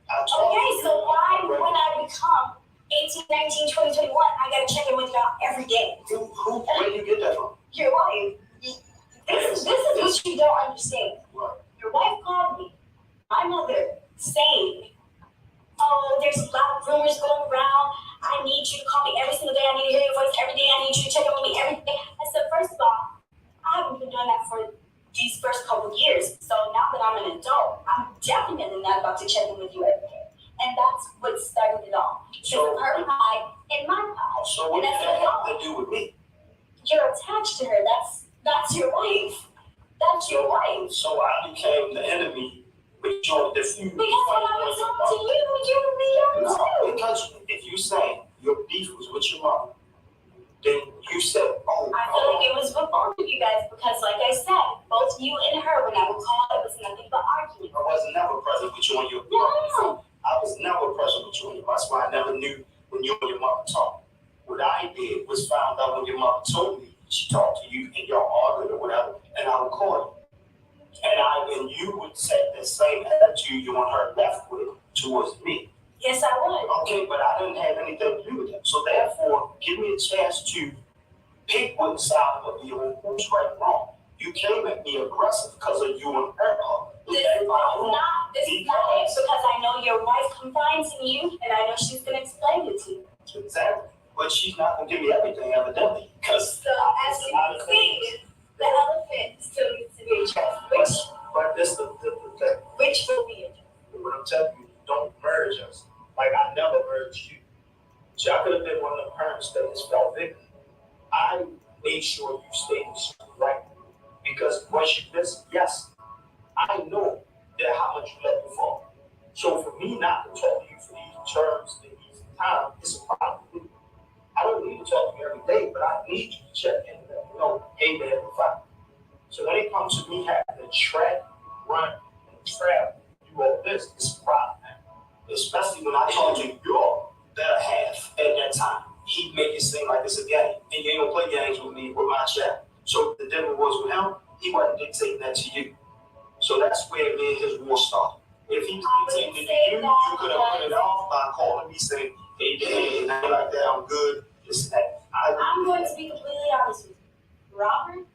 Okay, so why when I become 18, 19, 20, 21, I gotta check in with y'all every day? Where do you get that from? Your wife. This is what you don't understand. What? Your wife called me, my mother, saying, "Oh, there's a lot of rumors going around. I need you to call me every single day. I need to hear your voice every day. I need you to check in with me every day." I said, first of all, I haven't been doing that for these first couple of years. So now that I'm an adult, I'm definitely not about to check in with you every day. And that's what started it all. So her pie and my pie. So what does that have to do with me? You're attached to her. That's your wife. That's your wife. So I became the enemy with your diffuse. Because when I was on to you, you would be young too. Because if you say your beef was with your mother, then you said, "Oh." I feel like it was with both of you guys because, like I said, both you and her, when I would call, it was nothing but arguing. I was never present with you and your No. I was never present with you and your mother. That's why I never knew when you and your mother talked. What I did was found out when your mother told me she talked to you and y'all argued or whatever, and I would call you. And you would say the same attitude you and her left with towards me. Yes, I would. Okay, but I didn't have anything to do with that. So therefore, give me a chance to pick one side of the on who's right and wrong. You came at me aggressive because of you and her. This is not it because I know your wife confides in you and I know she's going to explain it to you. Exactly. But she's not going to give me everything, evidently. Because so, as you can see, the elephant still needs to be addressed. But this is the thing. Which will be addressed. What I'm telling you, don't merge us. Like I never merged you. So I could have been one of the parents that just felt victim. I made sure you stayed right. Because once you miss, yes, I know that how much you let me fall. So for me not to talk to you for these terms and these times, it's a problem. I don't need to talk to you every day, but I need you to check in and let me know, hey man, we're fine. So when it comes to me having to track, run, and travel, do all this, it's a problem, man. Especially when I talk to your better half at that time. He'd make it seem like it's a game. And you ain't gonna play games with me with my child. So the devil was with him, he wasn't dictating that to you. So that's where me and his war started. If he dictated it to you, you could have put it off by calling me saying, hey, Dad, nothing like that, I'm good. This and that. I'm going to be completely honest with you. Robert,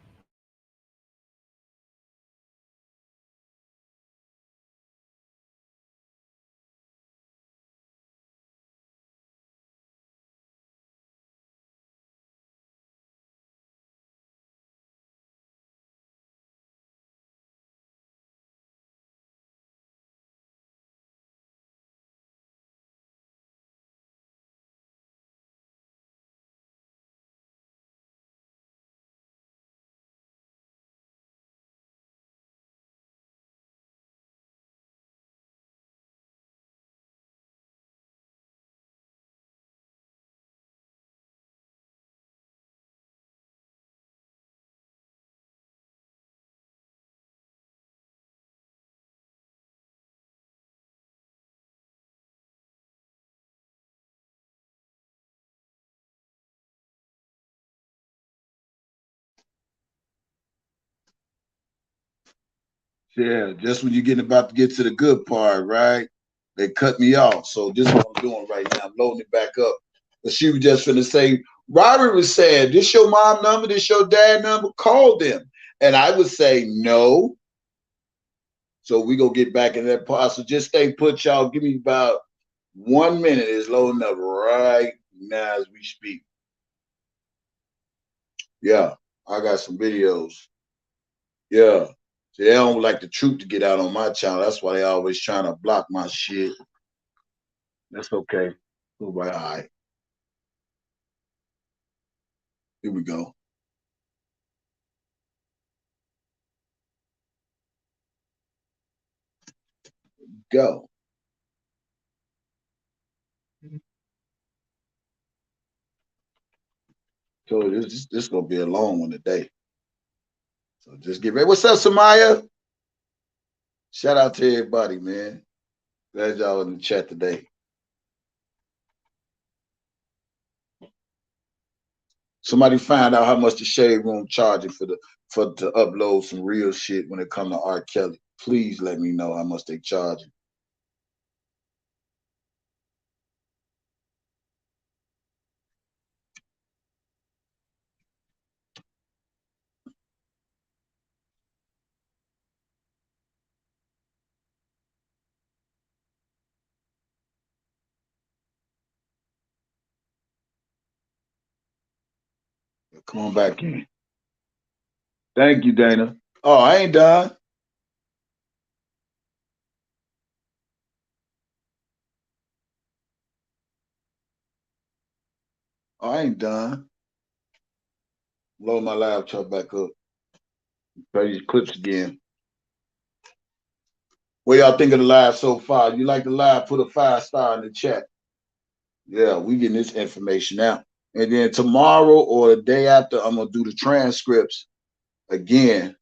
Yeah, just when you're getting about to get to the good part, right? They cut me off. So this is what I'm doing right now. I'm loading it back up. But she was just finna say, Robert was saying, this your mom number, this your dad number, call them. And I would say no. So we gonna get back in that part. So just stay put, y'all. Give me about 1 minute. It's loading up right now as we speak. Yeah, I got some videos. Yeah. See, they don't like the truth to get out on my channel. That's why they always trying to block my shit. That's okay. All right. Here we go. Go. So this gonna be a long one today. So just get ready. What's up, Samaya? Shout out to everybody, man. Glad y'all in the chat today. Somebody find out how much the Shade Room charging to upload some real shit when it comes to R. Kelly. Please let me know how much they charging. Come on back in. Thank you, Dana. Oh, I ain't done. Oh, I ain't done. Load my laptop back up. Play these clips again. What y'all think of the live so far? You like the live? Put a 5-star in the chat. Yeah, we getting this information out. And then tomorrow or the day after, I'm gonna do the transcripts again.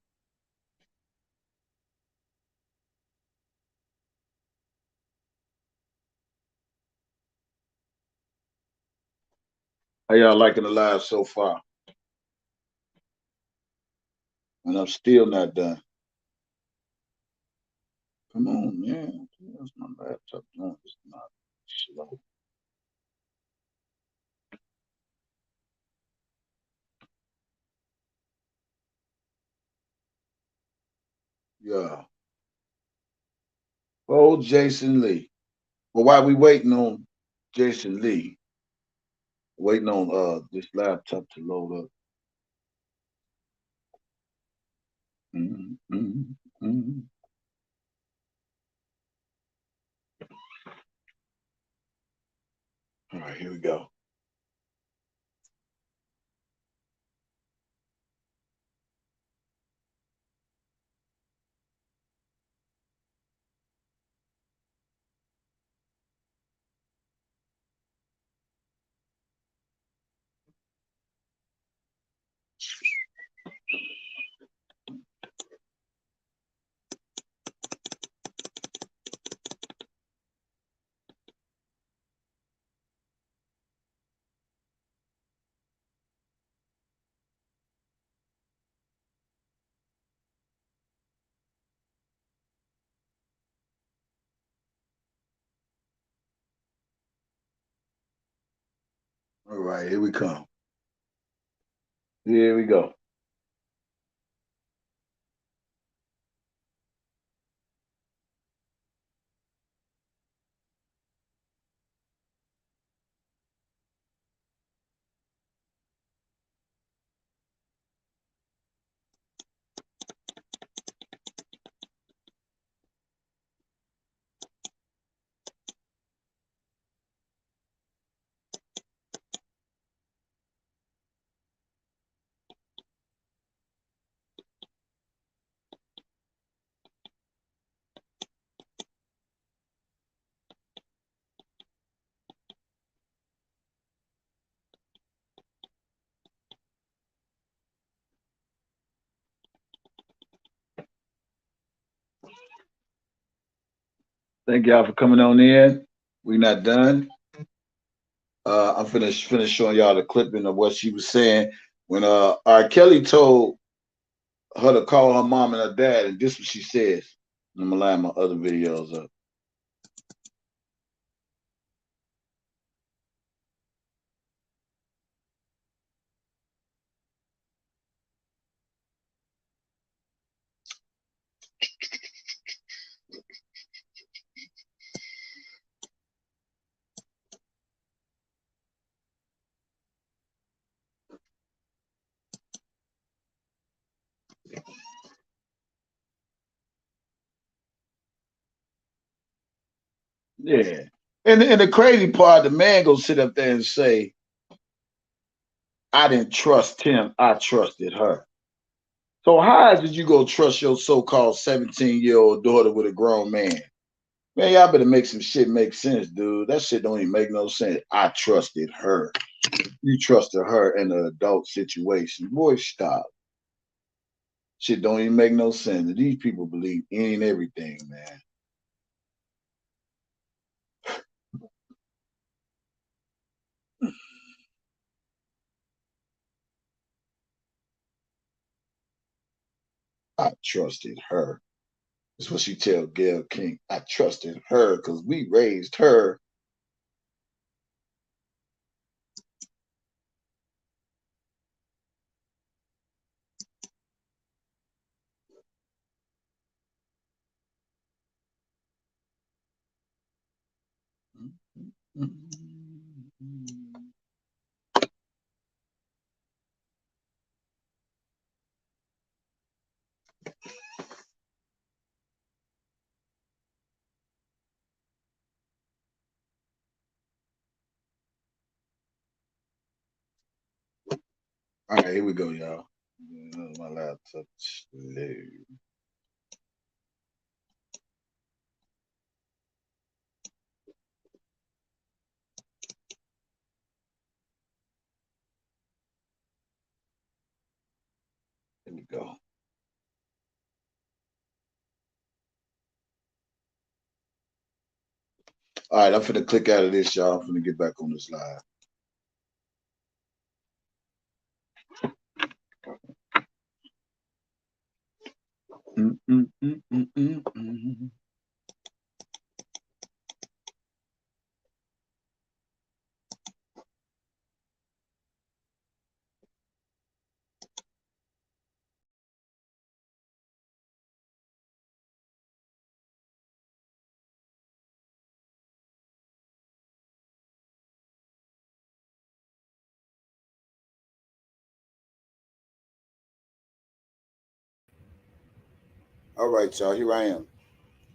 How y'all liking the live so far? And I'm still not done. Come on, man. Where's my laptop doing? It's not slow. Yeah. Oh, Jason Lee. Well, while we waiting on Jason Lee, waiting on this laptop to load up. All right, here we go. All right, here we come. Here we go. Thank y'all for coming on in. We're not done. I'm finished showing y'all the clipping of what she was saying when R. Kelly told her to call her mom and her dad, and this is what she says. I'm gonna line my other videos up. Yeah. And the crazy part, the man gonna sit up there and say, I didn't trust him, I trusted her. So how did you go trust your so-called 17-year-old daughter with a grown man? Man, y'all better make some shit make sense, dude. That shit don't even make no sense. I trusted her. You trusted her in an adult situation. Boy, stop. Shit don't even make no sense. These people believe any and everything, man. I trusted her. That's what she tell Gail King. I trusted her because we raised her. All right, here we go, y'all. My laptop slow. Here we go. All right, I'm finna click out of this, y'all. I'm finna get back on this live. All right, y'all, here I am.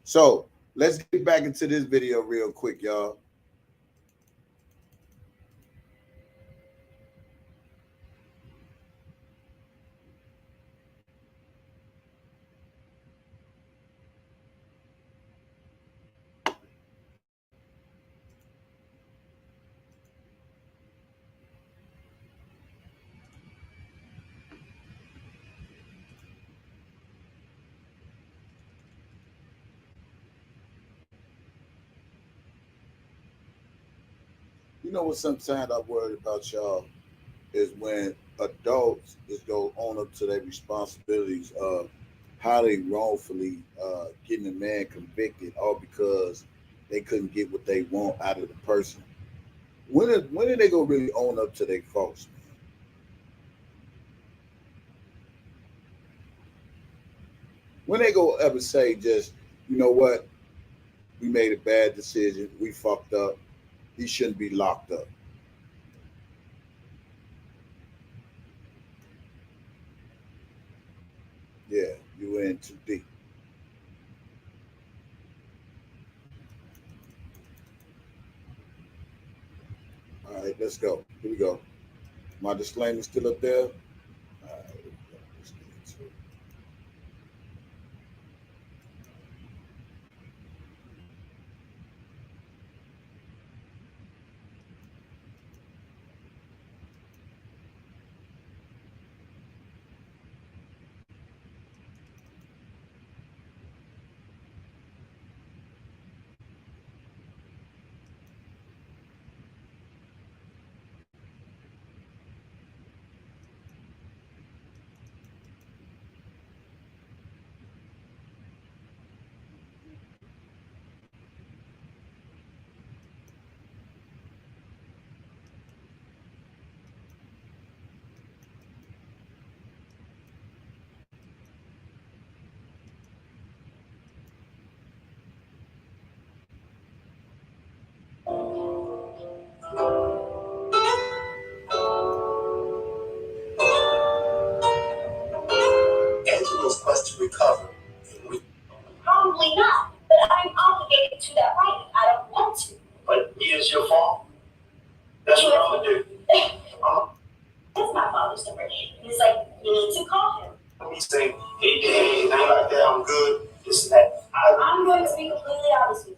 So let's get back into this video real quick, y'all. You know what? Sometimes I worry about y'all is when adults just go on up to their responsibilities of how they wrongfully getting a man convicted, all because they couldn't get what they want out of the person. When are they gonna really own up to their faults, man? When they go ever say just, you know what, we made a bad decision, we fucked up, he shouldn't be locked up. Yeah, you went in too deep. All right, let's go. Here we go. My disclaimer still up there. All right, here we go. Let's get into it. Angela's quest to recover. Probably not, but I'm obligated to that right. I don't want to. But it is your fault. That's what I'm gonna do. That's my father's number. He's like, you need to call him. He's saying, hey, Dad, nothing like that, I'm good. This and that. I'm going to be completely honest with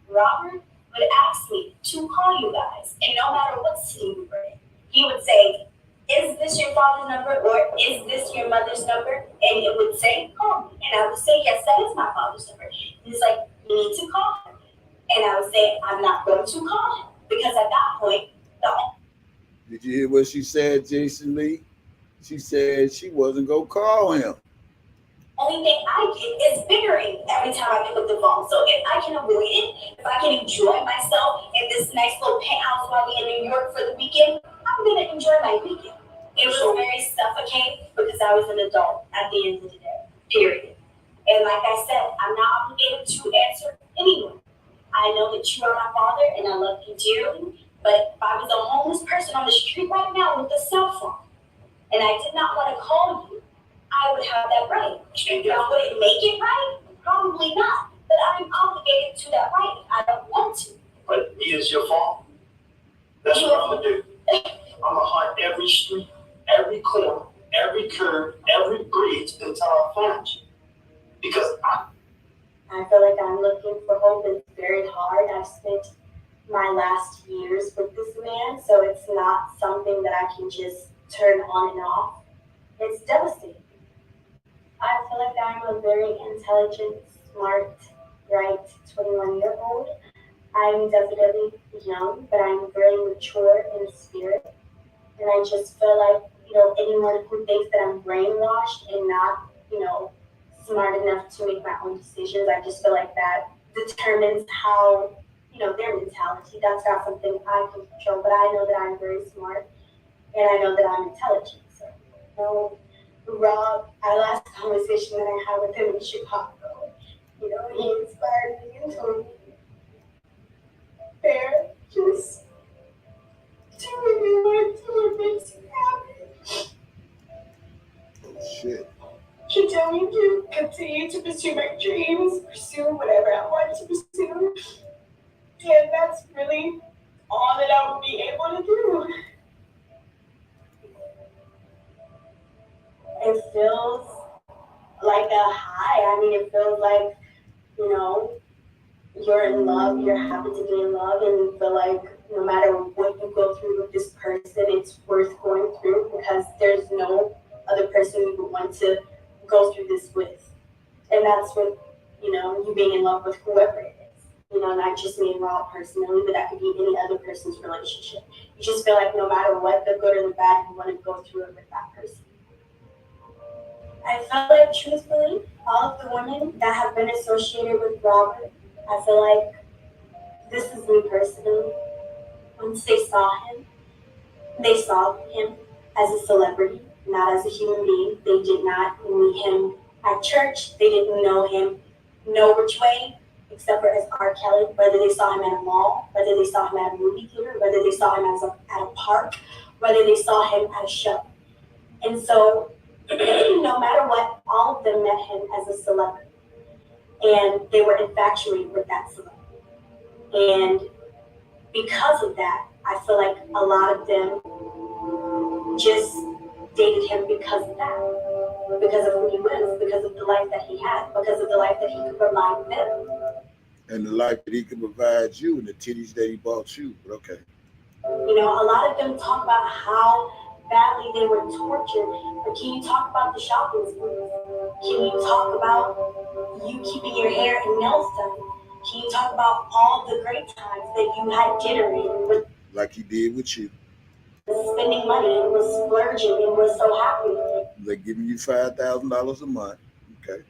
you. Robert would ask me to call you guys, and no matter what city we were in, he would say, is this your father's number or is this your mother's number? And it would say, call me. And I would say, yes, that is my father's number. He's like, you need to call him. And I would say, I'm not going to call him. Because at that point, Did you hear what she said, Jason Lee? She said she wasn't going to call him. only thing I get is bickering every time I pick up the phone. So if I can avoid it, if I can enjoy myself in this nice little penthouse while we're in New York for the weekend, I'm going to enjoy my weekend. It was very suffocating because I was an adult at the end of the day, period. And like I said, I'm not obligated to answer anyone. I know that you are my father and I love you dearly, but if I was a homeless person on the street right now with a cell phone and I did not want to call you, I would have that right. Now, would it make it right? Probably not. But I'm obligated to that right. I don't want to. But he is your father. That's what I'm gonna do. I'm gonna hunt every street, every corner, every curve, every bridge until I find you. Because I feel like I'm looking for hope. It's very hard. I've spent my last years with this man, so it's not something that I can just turn on and off. It's devastating. I feel like I'm a very intelligent, smart, bright 21-year-old. I'm definitely young, but I'm very mature in spirit. And I just feel like, anyone who thinks that I'm brainwashed and not, smart enough to make my own decisions, I just feel like that determines how, their mentality. That's not something I can control, but I know that I'm very smart and I know that I'm intelligent. So, Rob, our last conversation that I had with him in Chicago, he inspired me and told me, Bear, just do what you want to do, what makes you happy. Oh, shit. He told me to continue to pursue my dreams, pursue whatever I want to pursue. And that's really all that I would be able to do. It feels like a high. I mean, it feels like, you're in love, you're happy to be in love, and you feel like no matter what you go through with this person, it's worth going through because there's no other person you would want to go through this with. And that's with, you being in love with whoever it is. Not just me and Rob personally, but that could be any other person's relationship. You just feel like no matter what, the good or the bad, you want to go through it with that person. I felt like, truthfully, all of the women that have been associated with Robert, I feel like this is me personally. Once they saw him as a celebrity, not as a human being. They did not meet him at church. They didn't know him no which way, except for as R.Kelly, whether they saw him at a mall, whether they saw him at a movie theater, whether they saw him at a park, whether they saw him at a show. And so, no matter what, all of them met him as a celebrity. And they were infatuated with that celebrity. And because of that, I feel like a lot of them just dated him because of that. Because of who he was, because of the life that he had, because of the life that he could provide them. And the life that he could provide you and the titties that he bought you. But okay. A lot of them talk about how badly they were tortured, but can you talk about the shopping sprees? Can you talk about you keeping your hair and nails done? Can you talk about all the great times that you had dinner in? With like he did with you. Spending money and was splurging and was so happy. They're giving you $5,000 a month. Okay.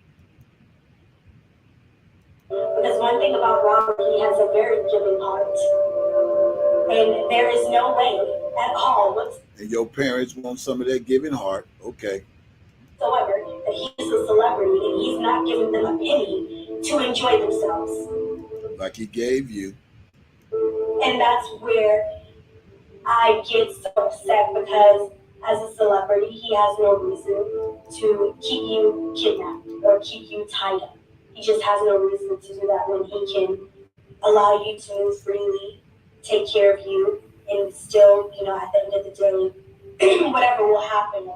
Because one thing about Robert, he has a very giving heart. And there is no way at all and your parents want some of that giving heart. Okay. Whatsoever that he's a celebrity and he's not giving them a penny to enjoy themselves. Like he gave you. And that's where I get so upset because as a celebrity, he has no reason to keep you kidnapped or keep you tied up. He just has no reason to do that when he can allow you to move freely, take care of you, and still, at the end of the day, whatever will happen,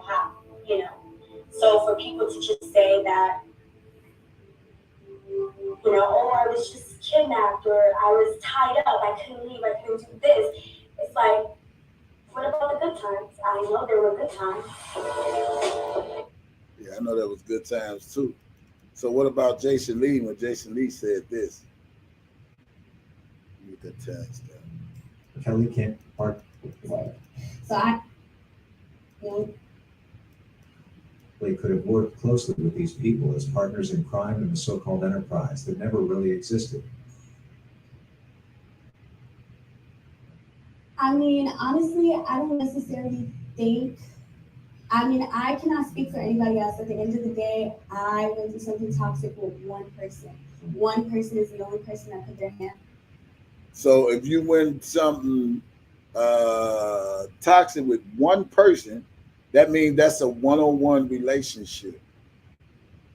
So for people to just say that, I was just kidnapped or I was tied up, I couldn't leave, I couldn't do this. It's like, What about the good times? I know there were good times. Yeah, I know that was good times too. So what about Jason Lee when Jason Lee said this? Get that text. Kelly can't park. So I, you know, They could have worked closely with these people as partners in crime in a so-called enterprise that never really existed. I mean, honestly, I don't necessarily think. I mean, I cannot speak for anybody else. At the end of the day, I went through something toxic with one person. One person is the only person that put their hand. So if you win something toxic with one person, that means that's a one-on-one relationship.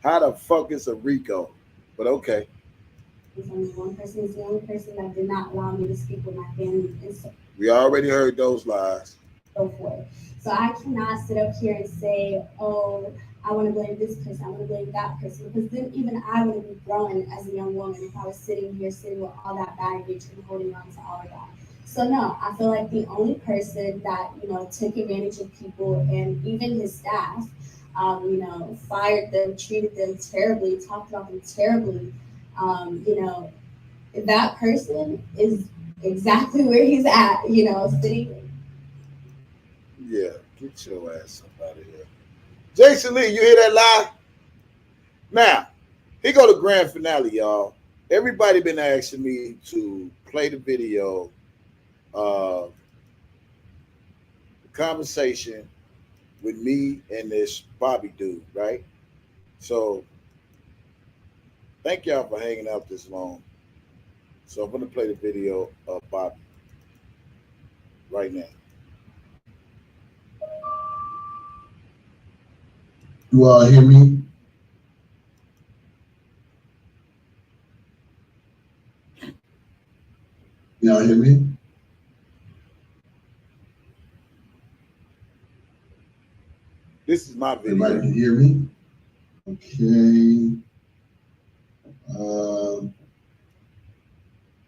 How the fuck is a Rico? But okay. There's only one person is the only person that did not allow me to speak with my family. And so We already heard those lies. so forth. So I cannot sit up here and say, oh, I want to blame this person, I want to blame that person, because then even I wouldn't be growing as a young woman if I was sitting here sitting with all that baggage and holding on to all of that. So no, I feel like the only person that, you know, took advantage of people and even his staff, you know, fired them, treated them terribly, talked about them terribly, you know, that person is exactly where he's at, you know, sitting. Yeah, get your ass up out of here. Jason Lee, you hear that lie? Now, here go the grand finale, y'all. Everybody been asking me to play the video of the conversation with me and this Bobby dude, right? So thank y'all for hanging out this long. So I'm gonna play the video of Bobby right now. You all hear me? Y'all hear me? This is my video. Everybody can hear me? Okay.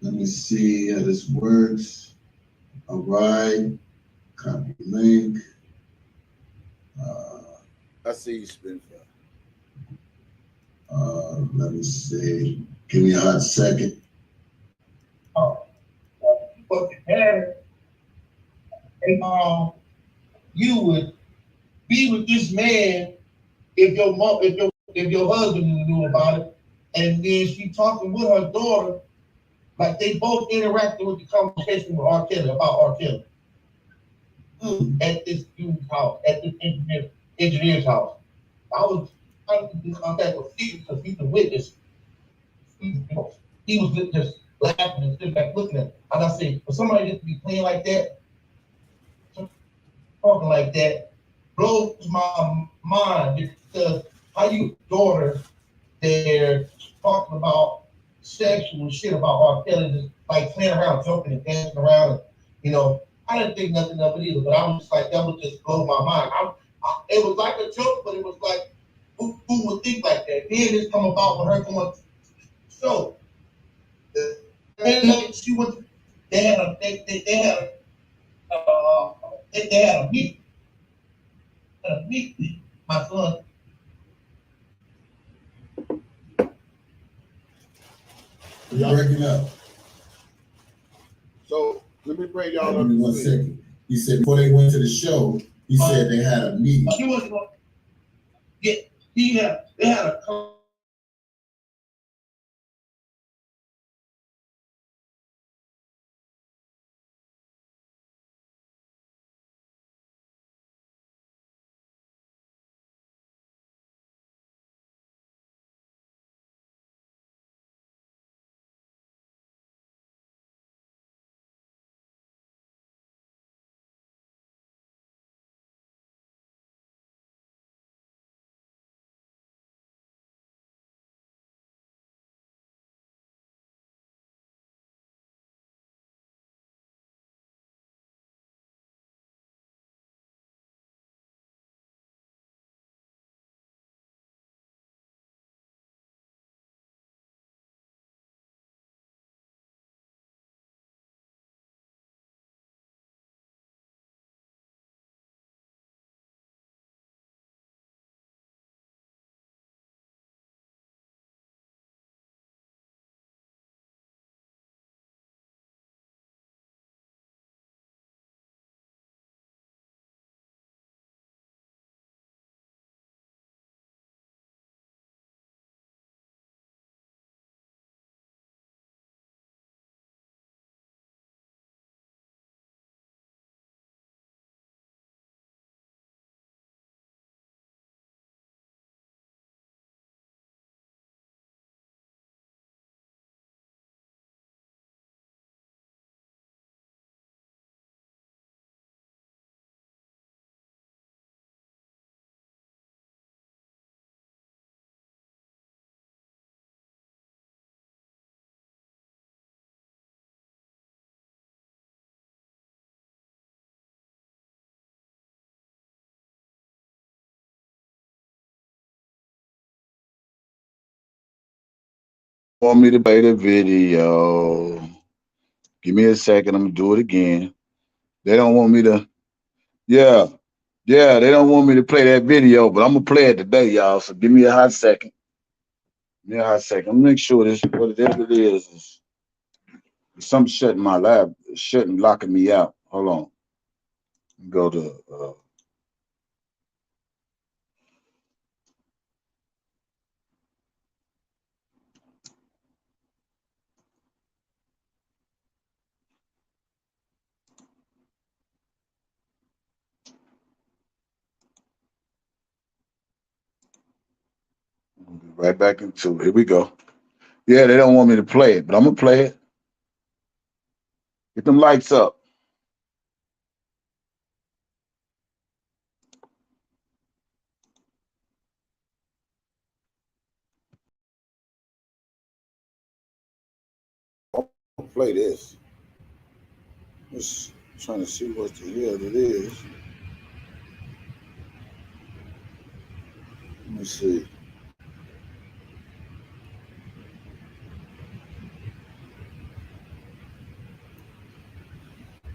Let me see how this works. All right. Copy link. I see you spin. Let me see. Give me a hot second. Fucking hair. And you would be with this man if your mom, if your husband knew about it, and then she talking with her daughter, like they both interacting with the conversation with R.Kelly about R.Kelly at this dude's house, at this engineer's house. I was trying to get in contact with Steve because he's the witness. He was just laughing and sitting back looking at it. As I said, for somebody just to be playing like that, talking like that, blows my mind because how you daughter they're talking about sexual shit about R. Kelly, just like playing around, joking and dancing around. And, you know, I didn't think nothing of it either, but I was just like, that would just blow my mind. It was like a joke, but it was like, who would think like that? Then this come about with her going to the show. She went. They had a they had a meeting. My son. You're breaking up. So let me bring y'all Give up. me 1 second. He said before they went to the show, he said they had a meeting. She wasn't going to get. They had a Want me to play the video. Give me a second. I'm gonna do it again. They don't want me to. Yeah, yeah. They don't want me to play that video, but I'm gonna play it today, y'all. So give me a hot second. Give me a hot second. I'm gonna make sure this whatever it is something shutting my lab, shutting locking me out. Hold on. Go to. Right back into it. Here we go. Yeah, they don't want me to play it, but I'm gonna play it. Get them lights up. I'll play this. Just trying to see what the hell it is. Let me see.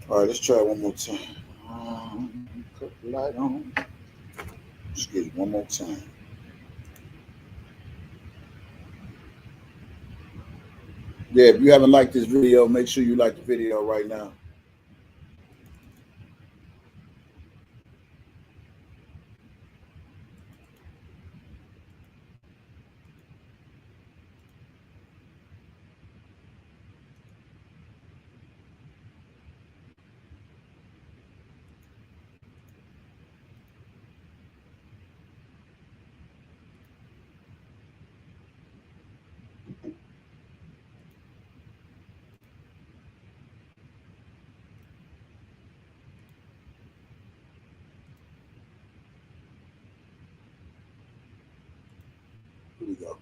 All right, let's try it one more time. Cut the light on. Let's get it one more time. Yeah, if you haven't liked this video, make sure you like the video right now. Here we go.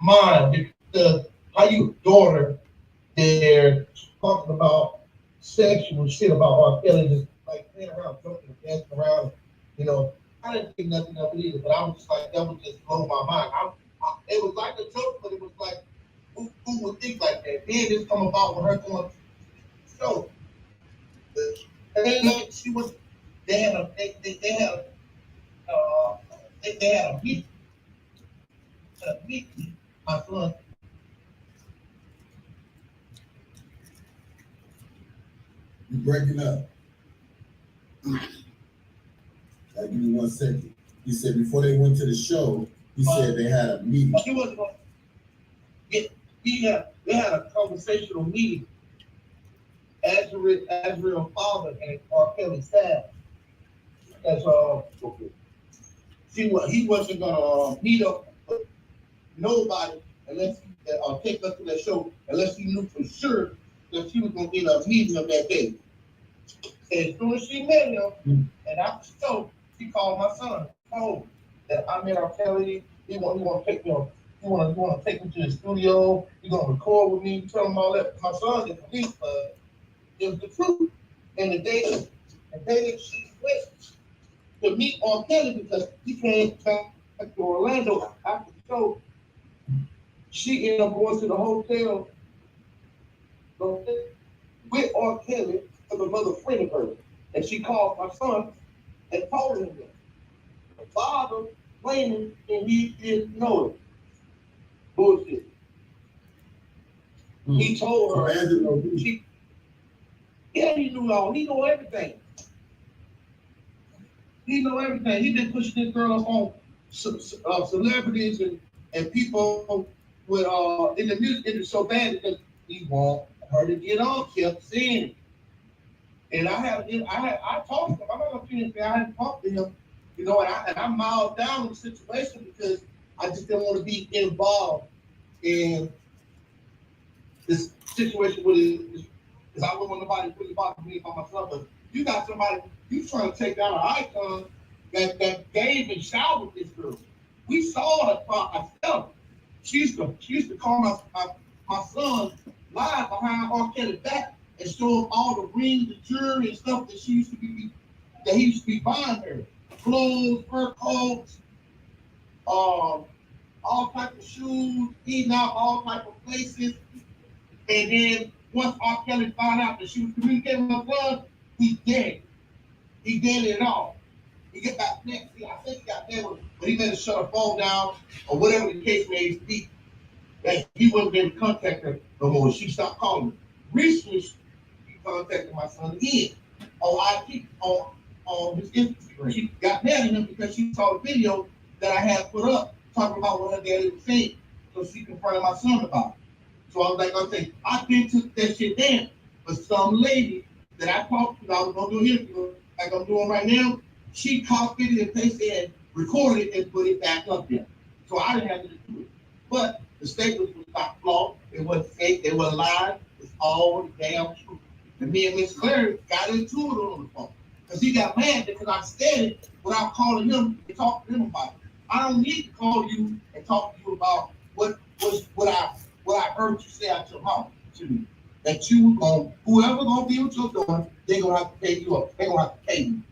Mind how you daughter they're talking about sexual shit about R.Kelly, just like playing around, joking, dancing around. You know, I didn't think nothing of it either, but I was just like, that would just blow my mind. It was like a joke, but it was like, who would think like that? Then this come about with her going to the show. And then she was, they had a meeting. My son. You breaking up. Give me 1 second. He said before they went to the show, he said they had a meeting. They had a conversational meeting. Azrael father and R.Kelly's dad. That's he wasn't gonna meet up with nobody unless take us to that show unless he knew for sure that she was gonna get a meeting of that day. And as soon as she met him, and after the show, she called my son, told him that I met R.Kelly. He want to take me. He want to take me to the studio. He gonna record with me. Tell him all that. My son is police. It was the truth. And the day that she went to meet R.Kelly because he came back to Orlando after the show, she ended up going to the hotel with R.Kelly for another friend of hers. And she called my son and told him that. The father claiming and he didn't know it. Bullshit. He told her, he knew all, he know everything. He know everything. He been pushing this girl up on celebrities and people with in the music industry so bad because he want her to get on, kept saying it. And I talked to him. I'm not gonna say I hadn't talked to him, you know, and I miled down the situation because I just didn't want to be involved in this situation with it. Because I wouldn't want nobody really bothering me about myself. But you got somebody, you trying to take down an icon that gave and showered this girl. We saw her for ourselves. She used to call my son live behind R.Kelly's back and show him all the rings, the jewelry and stuff that she used to be that he used to be buying her clothes, fur coats, all type of shoes, eating out all type of places. And then once R. Kelly found out that she was communicating with my son, he dead. He did it all. He got back next. I think he got there, but he made her shut her phone down or whatever the case may be. That he wasn't able to contact her no more. She stopped calling him. Recently, he contacted my son again on IG, on his Instagram. She got mad at him because she saw the video that I had put up talking about what her daddy was saying. So she confronted my son about it. So I was like, okay, I been took that shit down. But some lady that I talked to, I was gonna do here, like I'm doing right now, she copied it and pasted it and recorded it and put it back up there. So I didn't have to do it. But the statement was not flawed. It wasn't fake. It wasn't lied. It's all the damn truth. And me and Miss Clary got into it on the phone. Because he got mad because I said it without calling him and talking to him about it. I don't need to call you and talk to you about what I heard you say out your mouth to me. That you whoever gonna be with your daughter, they're gonna have to pay you up. They're gonna have to pay you.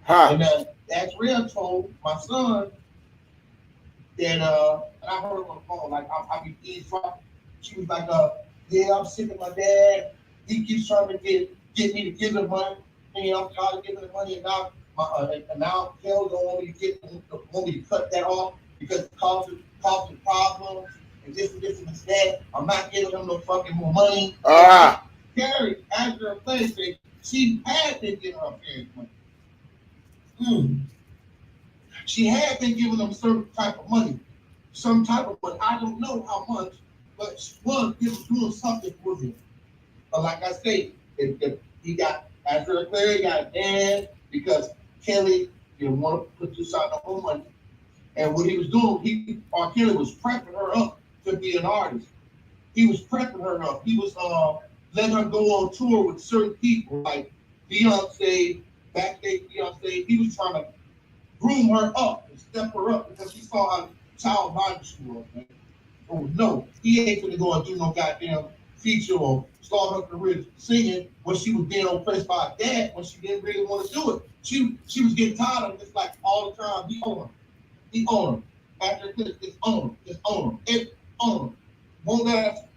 And that's real told my son that and I heard her on the phone, like I be eavesdropping. She was like, yeah, I'm sick of my dad. He keeps trying to get me to give him money. And I'm trying to give him the money, and now Kel don't want me to cut that off because it causes problems and this and that. I'm not giving him no fucking more money. Carrie, after her place, she had been giving her parents money. She had been giving them certain type of money, some type of money. I don't know how much, but she was doing something with it. But like I say, if he got, after R.Kelly got mad because Kelly didn't want to put this out no more money. And what he was doing, R.Kelly was prepping her up to be an artist. He was prepping her up. He was letting her go on tour with certain people, like Beyonce, backstage Beyonce. He was trying to groom her up and step her up because he saw how child-minded she was, man. Oh no, he ain't gonna go and do no goddamn feature or start her career singing when she was being oppressed by her dad when she didn't really want to do it. She was getting tired of this like all the time. He own her. After this, it's own her. It's own her. It's own her. Won't let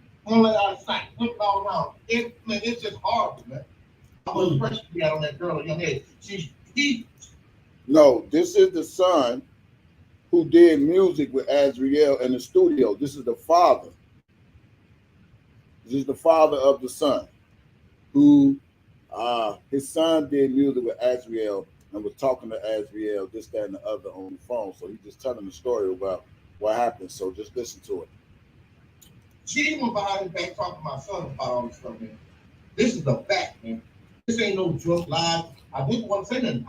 out of sight. Look all around. It's just horrible, man. I was pressure to get on that girl at a young age. No, this is the son who did music with Azriel in the studio. This is the father. This is the father of the son, who his son did music with Azriel and was talking to Azriel, this, that, and the other on the phone. So he's just telling the story about what happened. So just listen to it. She went behind his back talking to my son about all this stuff, man. This is the fact, man. This ain't no drunk lies. I didn't want to say nothing.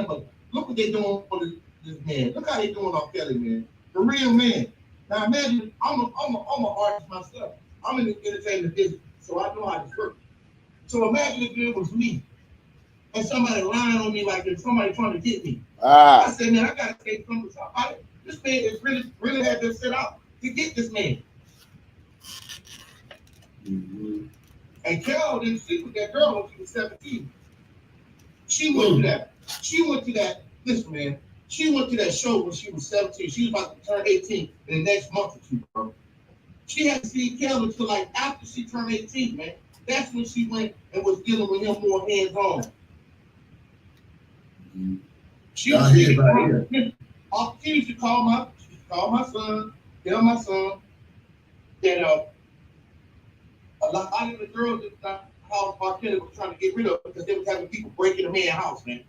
But look what they doing for this man. Look how they doing on Kelly, man. The real man. Now imagine, I'm an artist myself. I'm in the entertainment business, so I know how this works. So imagine if it was me and somebody lying on me like there's somebody trying to get me. I said, man, I gotta take something. This man is really had to set out to get this man. Mm-hmm. And Carol didn't sleep with that girl when she was 17. She went to that. Listen, man. She went to that show when she was 17. She was about to turn 18 in the next month or two, bro. She hadn't seen Carol until like after she turned 18, man. That's when she went and was dealing with him more hands-on. Mm-hmm. She used to call my son, tell my son that a lot of the girls that how R.Kelly was trying to get rid of because they was having people breaking the man's house, man.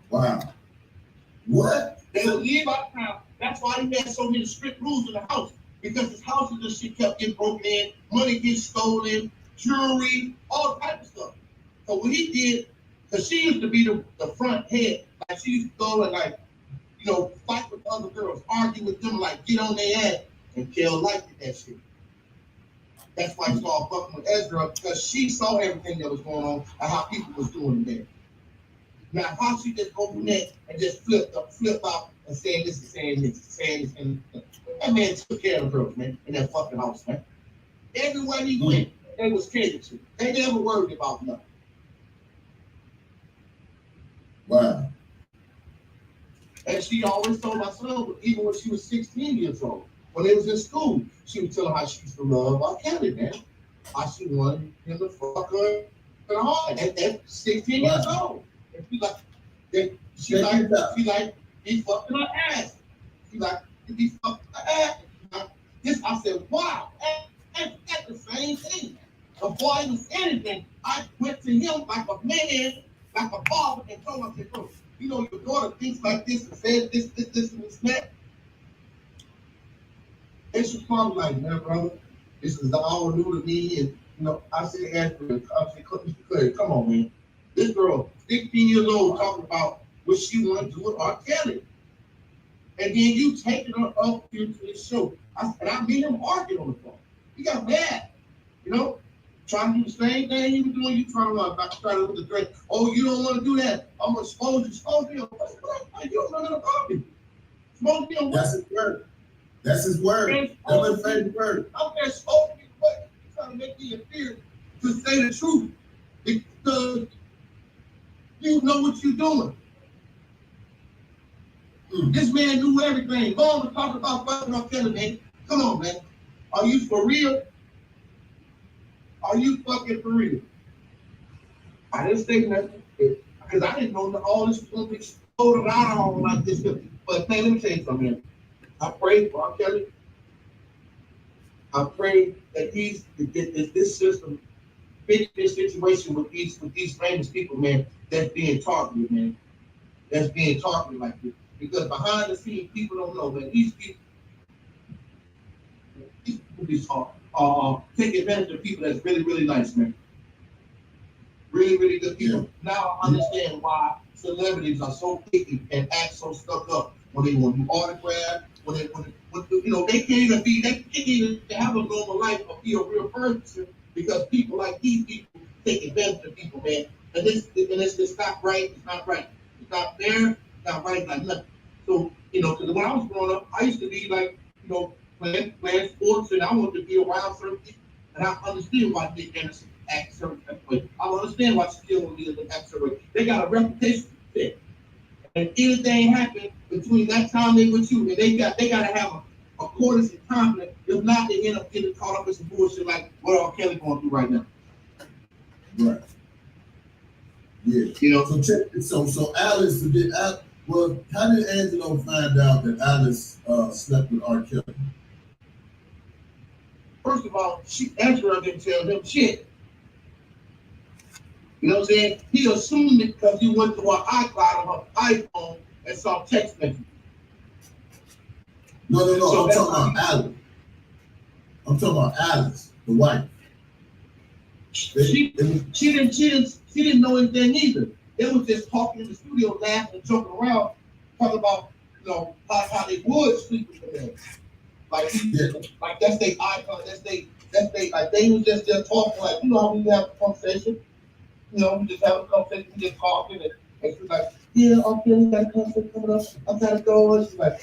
Wow. What? They would leave out of town. That's why he had so many strict rules in the house. Because his houses and shit kept getting broken in, money gets stolen, jewelry, all type of stuff. So what he did, because she used to be the front head, like she used to go and like, fight with other girls, argue with them, like get on their ass. And Kel liked that shit. That's why he started fucking with Ezra, because she saw everything that was going on and how people was doing there. Now, how she just opened that and just flip out and saying this, and that man took care of the girls, man, in that fucking house, man. Everywhere he went, they was catered to. They never worried about nothing. Wow. And she always told my son, even when she was 16 years old, when they was in school, she would tell him how she used to love R.Kelly, man. How she wanted him to fuck her and all at 16 years old. And she like, he fucked her ass. She like, he fucked her ass. This, I said, wow, that's the same thing. Before I was anything, I went to him like a man, like a father, and told him, I said, bro, you know, your daughter thinks like this and says this, and this, that. And she's probably like, man, brother, this is all new to me. And, you know, I said, Mr. Clary, come on, man. This girl, 15 years old, talking about what she wanted to do with R.Kelly. And then you taking her up here to this show. I made him argue on the phone. He got mad, you know, trying to do the same thing he was doing. You trying to look at the drink. Oh, you don't want to do that. I'm going to expose you. You don't know nothing about me. Expose me on what? That's his word. That's his word. That's his favorite word. I'm there supposed to be what? You're trying to make me appear to say the truth because you know what you're doing. This man knew everything. Go on to talk about fucking R.Kelly, man. Come on, man. Are you for real? Are you fucking for real? I didn't say nothing because I didn't know that all this was going to be exploded out on like this. But man, let me tell you something, man. I prayed for R.Kelly. I pray that this system fix this situation with these famous people, man, that's being targeted, man. That's being targeted like this. Because behind the scenes, people don't know, man. These people take advantage of people that's really, really nice, man. Really, really good people. Yeah. Now I understand why celebrities are so picky and act so stuck up when they want to do autograph, when you know, they can't even have a normal life or be a real person because people like these people take advantage of people, man. And it's not right. It's not right. It's not fair. It's not right. Not nothing. So you know, because when I was growing up, I used to be like, you know, playing sports, and I wanted to be around certain people, and I understand why Nick Anderson act certain way. I understand why Shaquille O'Neal act certain way. They got a reputation to fit. And anything happen between that time they with you, and they gotta have a accordance and confidence. If not, they end up getting caught up in some bullshit like what R.Kelly going through right now. Right. Yeah. You know. So Alice did. Well, how did Angelo find out that Alice slept with R.Kelly? First of all, Angela didn't tell him shit. You know what I'm saying? He assumed it because he went to her iCloud on her iPhone and saw text messages. No. So I'm talking about Alice. I'm talking about Alice, the wife. She didn't know anything either. They was just talking in the studio, laughing and joking around, talking about, you know, how they would sleep with the man. Like that's their icon, that's they like they was just there talking like, you know how we have a conversation. You know, we just have a conversation, we just talking and she's like, yeah, okay, we got a conversation coming up. I'm gotta go. And she's like,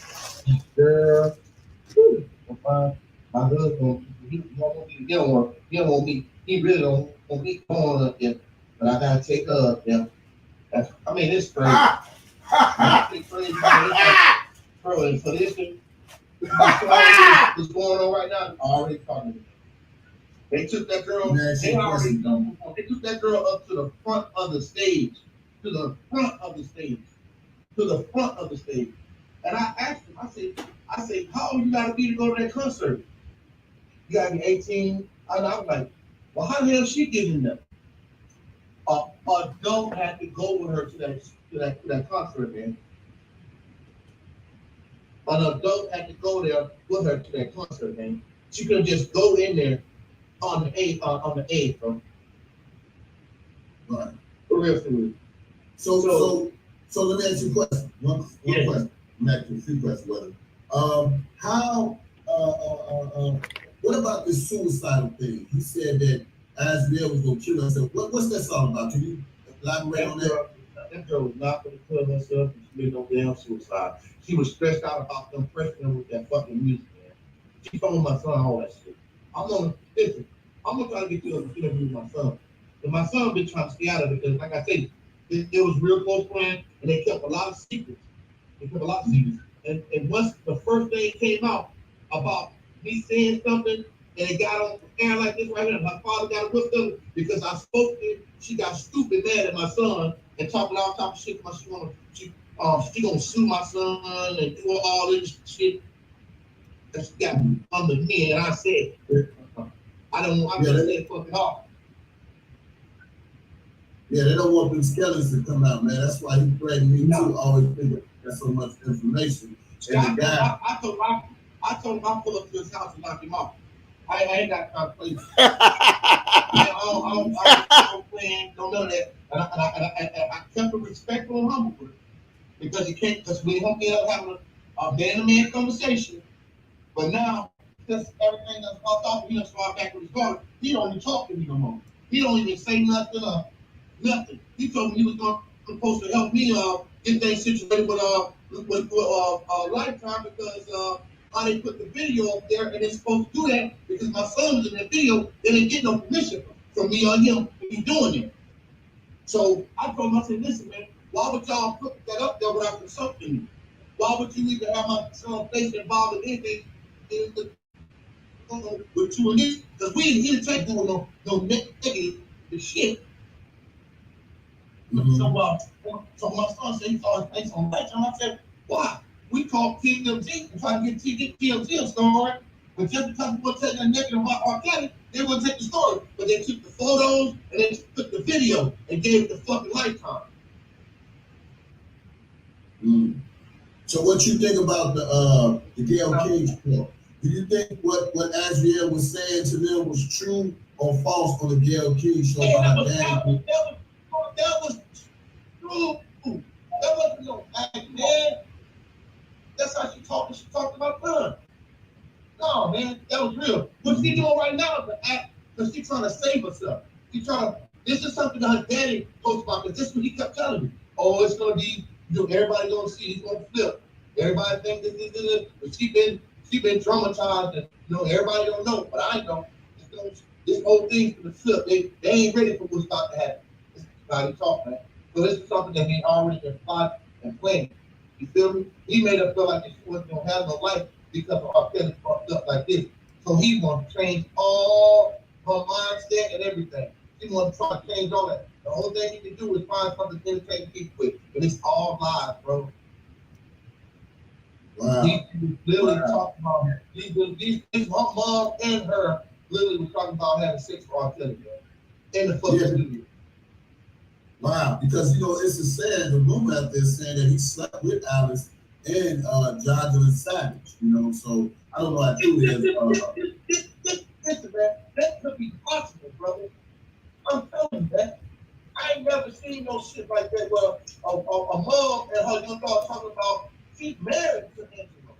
girl, my husband, he don't want me. He really don't want me going up there, but I gotta take her up there. I mean, it's crazy. It's crazy. Bro, and so this what's going on right now? Already talking to me. They took that girl. They took that girl up to the front of the stage. To the front of the stage. And I asked him. I said, how old you gotta be to go to that concert? You gotta be 18. And I was like, well, how the hell she getting there? An adult had to go with her to that concert, man. An adult had to go there with her to that concert, man. She couldn't just go in there on the age, bro. Right. For real. So let me ask you a question. One question. I'm asking you a few questions, brother. What about this suicidal thing? He said that Asriel was gonna kill herself. What's that song about? Can you elaborate on that? That girl was not gonna kill herself. She did no damn suicide. She was stressed out about them pressing her with that fucking music, man. She told my son all that shit. I'm gonna try to get you an interview with my son. But my son been trying to stay out of it because, like I said, It was real close friends, and they kept a lot of secrets. And once the first thing came out about me saying something, and it got on air like this right here, my father got whipped up because I spoke it. She got stupid mad at my son and talking all type of shit. She gonna sue my son and do all this shit. And she got under me, and I said, I'm gonna say fuck it off. Yeah, they don't want them skeletons to come out, man. That's why he threatened me too. Always thinking that's so much information. And the guy, I told him I'll pull up to his house and knock him off. I ain't got time to play. I don't plan, don't know that. And I kept it respectful and humble with it. Because we don't end up having a man-to-man conversation. But now, just everything that's fucked off, he done started back with his daughter. He don't even talk to me no more. He don't even say nothing. Nothing. He told me he was supposed to help me get things situated with Lifetime because how they put the video up there, and they're supposed to do that because my son was in that video. They didn't get no permission from me or him to be doing it. So I told him, I said, listen, man, why would y'all put that up there without consulting me? Why would you even have my son's face involved in anything with you and this? Because we didn't take no negative shit. Mm-hmm. So my son said he saw his face on Lifetime. I said, why? We called TMZ and tried to get TMZ a story. But just because we were taking a negative about R.Kelly, they wouldn't take the story. But they took the photos and they took the video and gave it to fucking Lifetime. Mm. So what you think about the Gayle King report? Do you think what Azriel was saying to them was true or false on the Gayle King show? That was true. That wasn't no act, man. That's how she talked. She talked about fun. No, man, that was real. What she doing right now is to act because she's trying to save herself. This is something that her daddy talks about, because this is what he kept telling me. Oh, it's gonna be, everybody gonna see, he's gonna flip. Everybody think this, but she been traumatized, and everybody don't know, but I know. This whole thing's gonna flip. They ain't ready for what's about to happen. This is how he talk, man. So this is something that he already been plotting and planning. You feel me? He made her feel like she wasn't gonna have no life because of R.Kelly fucked up like this. So he wants to change all her mindset and everything. He wants to try to change all that. The only thing he can do is find something to entertain people with. But it's all lies, bro. Wow. He literally talking about my mom and her literally was talking about having sex for R.Kelly, in the fucking studio. Wow, because it's a saying, the rumor out there saying that he slept with Alice and Jocelyn Savage, so I don't know how true it is. Listen, man, that could be possible, brother. I'm telling you that. I ain't never seen no shit like that where a mom and her young daughter talking about she's married to Angelo.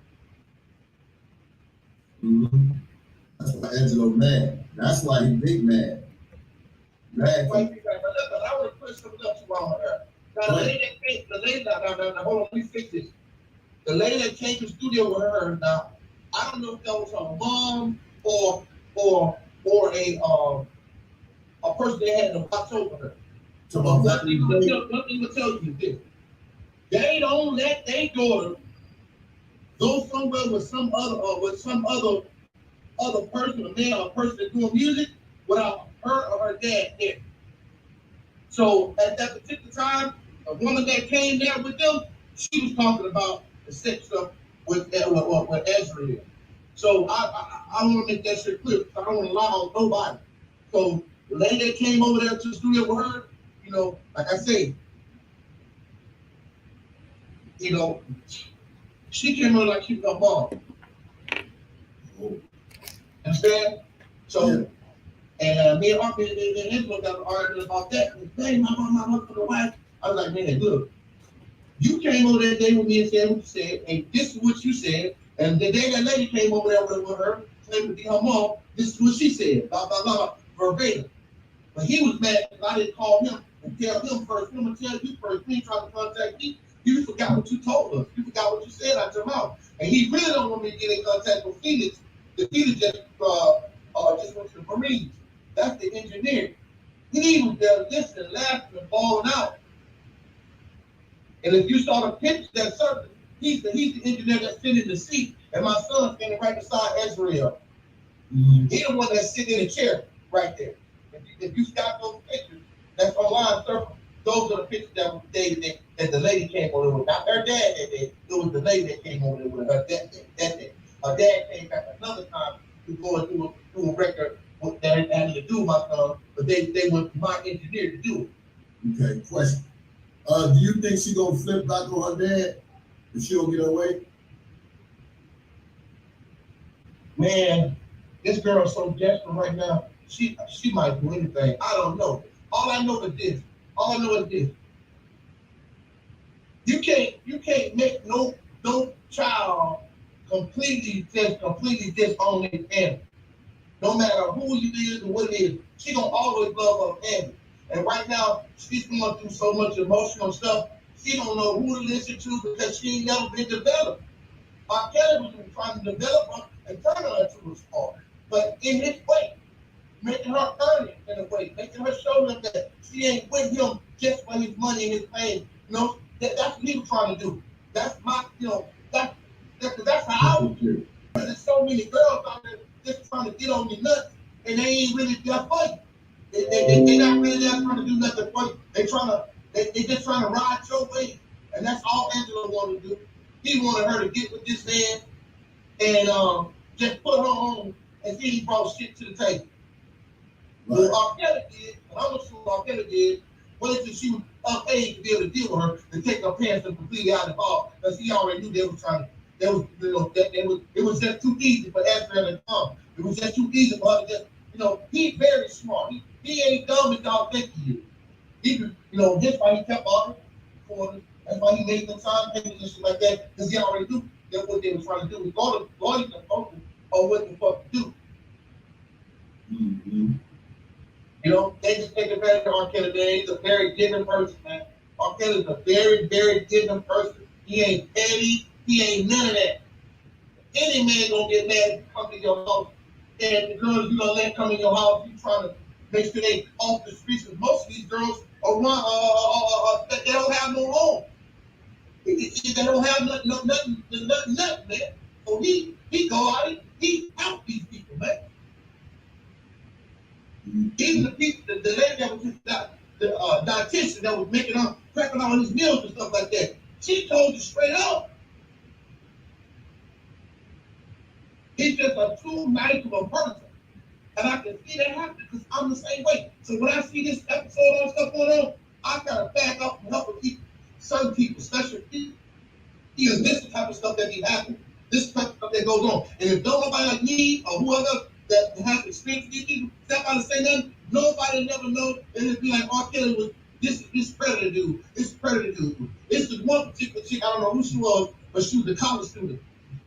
Mm-hmm. That's why Angelo mad. That's why he big mad. Mad. But I want to put something else around her. Now, the lady that hold on, let me fix this. The lady that came to the studio with her, now, I don't know if that was her mom or a person they had to watch over her. So what they will tell you this. They don't let their daughter go somewhere with some other person, a man or a person that's doing music without her or her dad there. So at that particular time, a woman that came there with them, she was talking about the sex stuff with Ezra. So I want to make that shit clear. I don't want to lie on nobody. So the lady that came over there to the studio with her, like I say, she came over like she was a mom. Understand? So, and me and Angelo got arguing about that. Hey, my mom for the wife. I was like, man, look, you came over that day with me and said what you said, and this is what you said. And the day that lady came over there with her, claimed to be her mom, this is what she said, blah, blah, blah, verbatim. But he was mad because I didn't call him and tell him first. I'm going to tell you first. When you tried to contact me, you forgot what you told us. You forgot what you said out your mouth. And he really don't want me to get in contact with Felix. The Felix just went to the Marines. That's the engineer. He was there listening, laughing, and balling out. And if you saw the picture that surfaced, he's the engineer that's sitting in the seat, and my son's standing right beside Ezreal. He's the one that's sitting in the chair right there. If you got those pictures, that's online surfing. Those are the pictures that the lady came over with. Not her dad that day. It was the lady that came over with her dad that day. Her dad came back another time to go through a record that had to do with my son, but they went to my engineer to do it. Okay, question. Do you think she gonna flip back on her dad if she don't get her way? Man, this girl's so desperate right now. She might do anything. I don't know. All I know is this. You can't make no child completely disown his family. No matter who he is or what it is, she gonna always love her family. And right now, she's going through so much emotional stuff. She don't know who to listen to because she ain't never been developed. R.Kelly was trying to develop her and turn her into a star, but in his way, making her earn it in a way, making her show them that she ain't with him just for his money and his fame. You know, that's what he was trying to do. That's my, that's how I would do it. There's so many girls out there just trying to get on your nuts, and they ain't really there for you. They not really there trying to do nothing for you. They just trying to ride your way, and that's all Angela wanted to do. He wanted her to get with this man and just put her on and see he brought shit to the table. Right. What R.Kelly did, and I'm not sure what R.Kelly did, was that she was of age to be able to deal with her and take her pants and completely out of the ball because he already knew they were trying to. It was just too easy for Ezra to come. It was just too easy for her to just, he's very smart. He ain't dumb as y'all think he is. That's why he kept on recording. That's why he made the time payments and shit like that, because he already knew that what they were trying to do was going to focus on what the fuck to do. Mm-hmm. They just take advantage of R.Kelly. He's a very giving person, man. R.Kelly's a very, very giving person. He ain't petty. He ain't none of that. Any man gonna get mad if you come to your house, and the girls you don't let come in your house, you trying to make sure they off the streets. Because most of these girls are they don't have no home. They don't have nothing, man. So he go out and he help these people, man. Even the people, the lady that was the dietitian that was making up, prepping all these meals and stuff like that, she told you straight up. He's just a too nice of a person. And I can see that happen because I'm the same way. So when I see this episode and stuff going on, I gotta back up and help people, certain people, special people. Because this is the type of stuff that be happening. This type of stuff that goes on. And if nobody like me or whoever that has experience with these people, step out and say nothing, nobody never knows. And it'd be like R.Kelly was this predator dude, this predator dude. This is one particular chick, I don't know who she was, but she was a college student.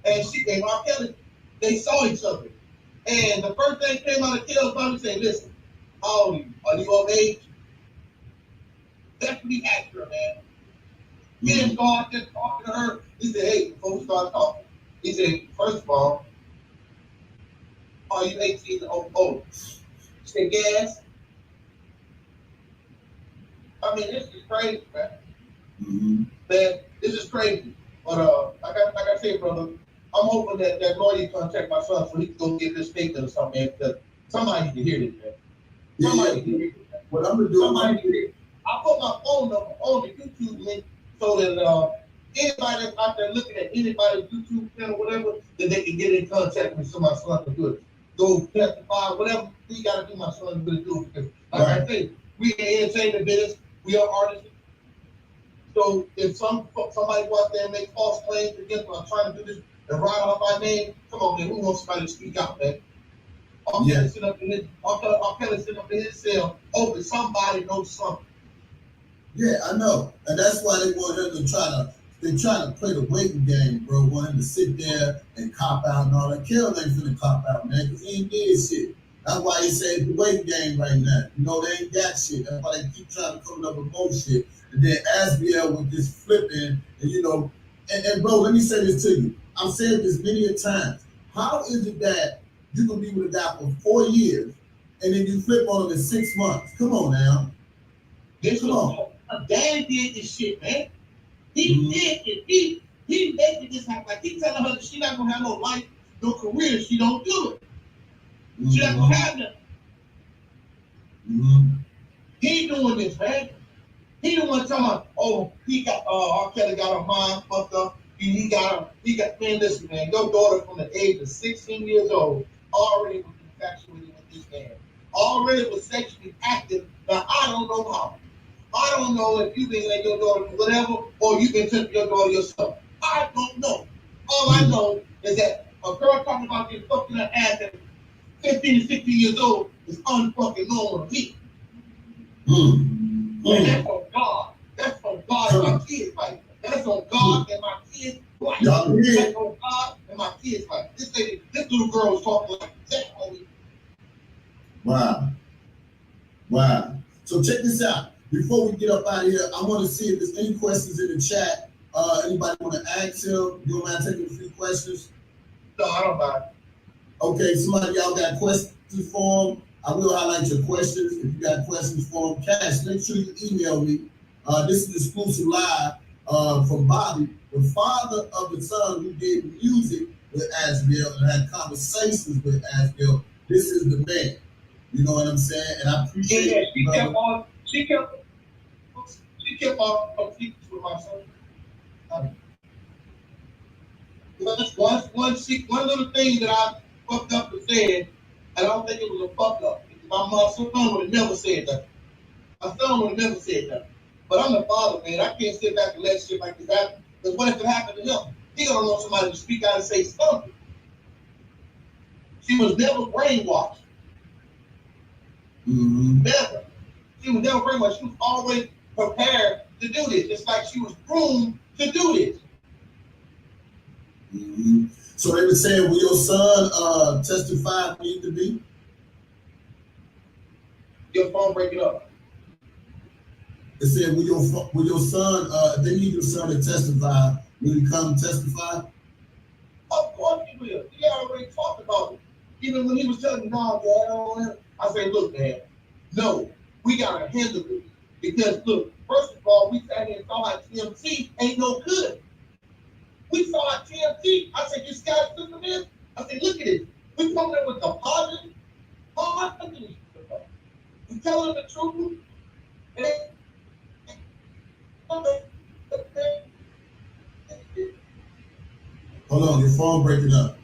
And she and R.Kelly, they saw each other. And the first thing came out of Kelly's mouth, say, listen, how old are you? Are you of age? That's what he asked her, man. He didn't go out there talking to her. He said, hey, before we start talking, he said, first of all, are you 18 or older? She said, yes. I mean, this is crazy, man. Mm-hmm. Man, this is crazy. But like I said, brother, I'm hoping that lawyer contact my son so he can go get this statement or something, man, because somebody can hear this, man. Somebody can hear this. What I'm gonna do, somebody can hear this. I'll put my phone number on the YouTube link so that anybody that's out there looking at anybody's YouTube channel or whatever, that they can get in contact with so my son can do it. Go testify, whatever we gotta do, my son will do it. Because like I say, we in entertainment business, we are artists. So if somebody go out there and make false claims against us, trying to do this and write off our name, come on, man, we want somebody to speak out, man. R.Kelly sitting up in his cell, hoping somebody knows something. Yeah, I know. And that's why they want him to try to play the waiting game, bro. Want him to sit there and cop out and all that. Kill ain't finna cop out, man, because he ain't did shit. That's why he said the waiting game right now. They ain't got shit. That's why they keep trying to come up with bullshit. And then Asbiel was just flipping, and bro, let me say this to you. I've said this many a times. How is it that you can be with a guy for 4 years and then you flip on him in 6 months? Come on now. Come on. Dad did this shit, man. He did it. He making this happen. Like he telling her that she not gonna have no life, no career. She don't do it. She not gonna have nothing. He doing this, man. He the one talking about, oh, he got R.Kelly got her mind fucked up. He got man, listen, man, your daughter from the age of 16 years old already was infatuated with this man. Already was sexually active. Now I don't know how. I don't know if you've been letting your daughter do whatever or you've been touching your daughter yourself. I don't know. All I know is that a girl talking about getting fucked in her ass at 15 to 16 years old is unfucking normal to me. And that's on God. That's on God and my kids' life. That's on God and my kids' life. That's on God and my kids' life. This little girl was talking like that. Wow. Wow. So check this out. Before we get up out of here, I want to see if there's any questions in the chat. Anybody want to ask him? You don't mind taking a few questions? No, I don't mind. Okay, somebody y'all got questions for him? I will highlight your questions. If you got questions for him, Cash, make sure you email me. This is exclusive live from Bobby, the father of the son who did music with Asriel and had conversations with Asriel. This is the man. You know what I'm saying? And I appreciate it. She kept on competing with my son. One little thing that I fucked up and said, I don't think it was a fuck up. My son would have never said that. My son would have never said that. But I'm the father, man. I can't sit back and let shit like this happen. Because what if it happened to him? He gonna want somebody to speak out and say something. She was never brainwashed. Never. She was never brainwashed. She was always prepared to do this. It's like she was groomed to do this. So they were saying, will your son testify if need to be? Your phone breaking up. They said, will your son, if they need your son to testify, will he come testify? Of course he will. He already talked about it. Even when he was telling me, no, Dad, I don't want him. I said, look, man, no, we gotta handle it. Because look, first of all, we sat here and saw how TMT ain't no good. We saw how TMT, I said, you guys listen to this? I said, look at it. We coming up with the positive. Oh, look at this. We telling them the truth. Hold on, your phone breaking up.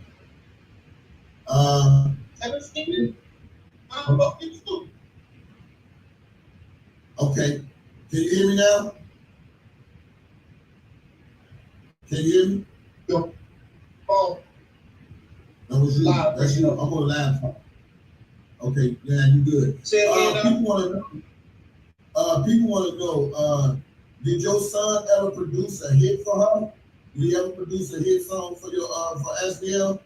Okay. Can you hear me now? Can you hear me? Yo. Oh. That was you. That's you. I'm on the laptop. Okay, yeah, you good. People want to know, did your son ever produce a hit for her? Did he ever produce a hit song for your for SDL?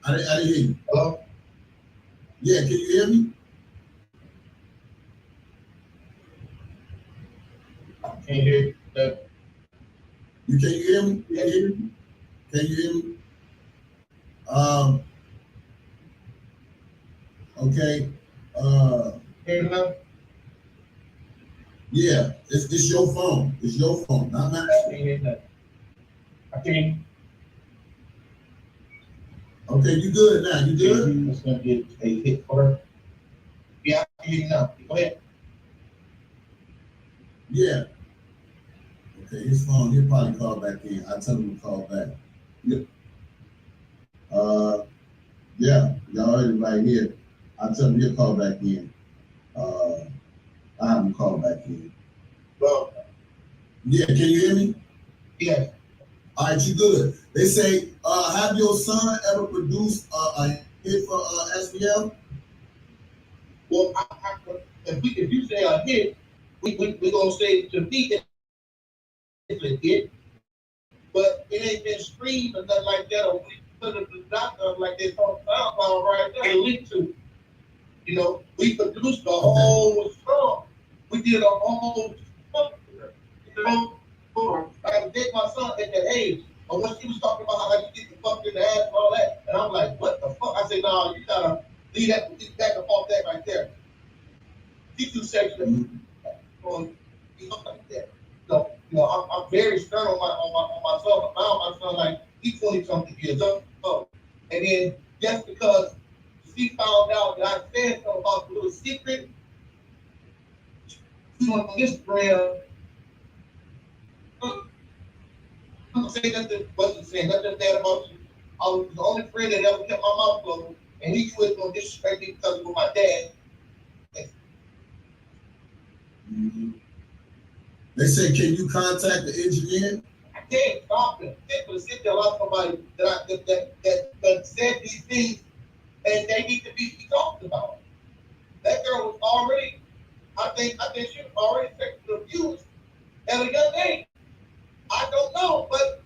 I didn't hear you. Hello? Yeah, can you hear me? I can't hear you. Can you hear me? Can you hear me? Can you hear me? Okay. Yeah, it's your phone. It's your phone, not mine. I can't. Okay, you good now? You good? It's gonna get a hit for her. Yeah, I can hear you now. Go ahead. Yeah. Okay, his phone, he'll probably call back in. I'll tell him to call back. Yeah. Yeah, y'all heard it right here. I'll tell him he'll call back in. I'll have him call back in. Well, yeah, can you hear me? Yeah. All right, you good. They say, have your son ever produced a hit for SBL? Well, if you say a hit, we gonna say to me it's a hit, but it ain't been streamed or nothing like that, or we put it to the doctor like they talk about right there and link to. You know, we produced the whole song. We did a whole song. You know, I date my son at that age. But when she was talking about how like you get the fuck in the ass and all that, and I'm like, what the fuck? I said, no, you gotta leave that back and forth She too sexual. You know, like that. So, I'm very stern on my son. Now my son, like, he's 20-something years old. And then just because she found out that I said something about the little secret, she went on Instagram. I'm gonna say nothing, wasn't saying nothing bad about you. I was the only friend that ever kept my mouth closed, and he was gonna disrespect me because of my dad. Mm-hmm. They say, can you contact the engineer? I can't stop them. But sit there like somebody that said these things, and they need to be talked about. That girl was already, I think she was already sexually abused at a young age. I don't know, but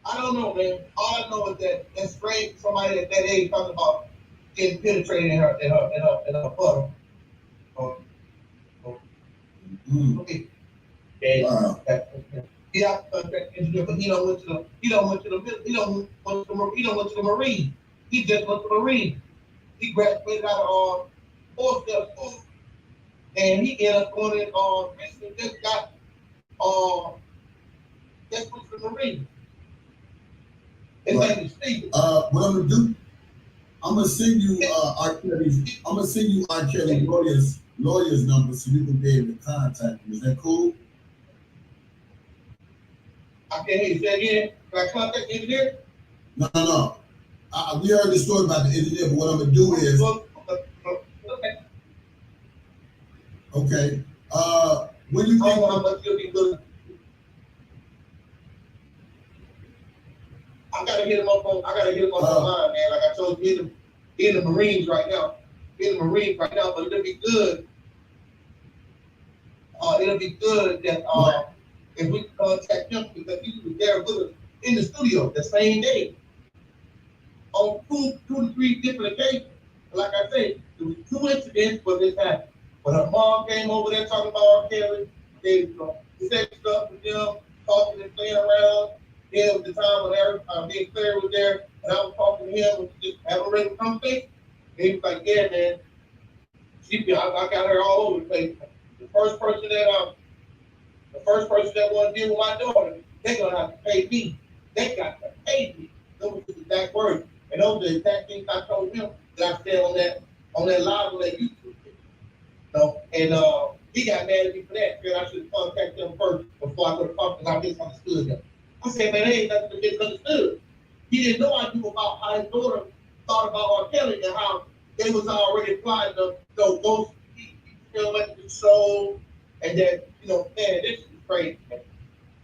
I don't know, man. All I know is that that's strange. Somebody at that age talking about getting penetrated in her butt. Okay. And wow. Yeah, engineer, but he don't went to the Marine. He just went to the Marine. He graduated out of four-step school, and he ended up going in recently just got just went to the Marine. His name is Steve. What I'm gonna do? I'm gonna send you R.Kelly's. I'm gonna send you R.Kelly lawyer's number so you can be able to contact him. Is that cool? I can't hear you. Say again. Can I contact the engineer? No. We heard the story about the engineer, but what I'm gonna do is. Okay. When you think how much you'll be good? I gotta hit him up on online, man. Like I told you, he in the Marines right now. He in the Marines right now, but it'll be good. It'll be good that if we contact him because he was there with us in the studio the same day on two to three different occasions. Like I said, there was 2 incidents where this happened. When her mom came over there talking about R.Kelly, they said stuff with them, talking and playing around. Then it was the time when me and Clary was there, and I was talking to him and just having a regular conversation. And he was like, "Yeah, man, I got her all over the place. The first person that want to deal with my daughter, they're gonna have to pay me. They got to pay me." Those were the exact words, and those are the exact things I told him that I said on that live on that YouTube video. And he got mad at me for that. Said I should have contacted him first before I could have talked, because I misunderstood him. I said, man, there ain't nothing to misunderstood. He didn't know I knew about how his daughter thought about R.Kelly and how they was already applying those electric soul, and that, man, this is crazy, man.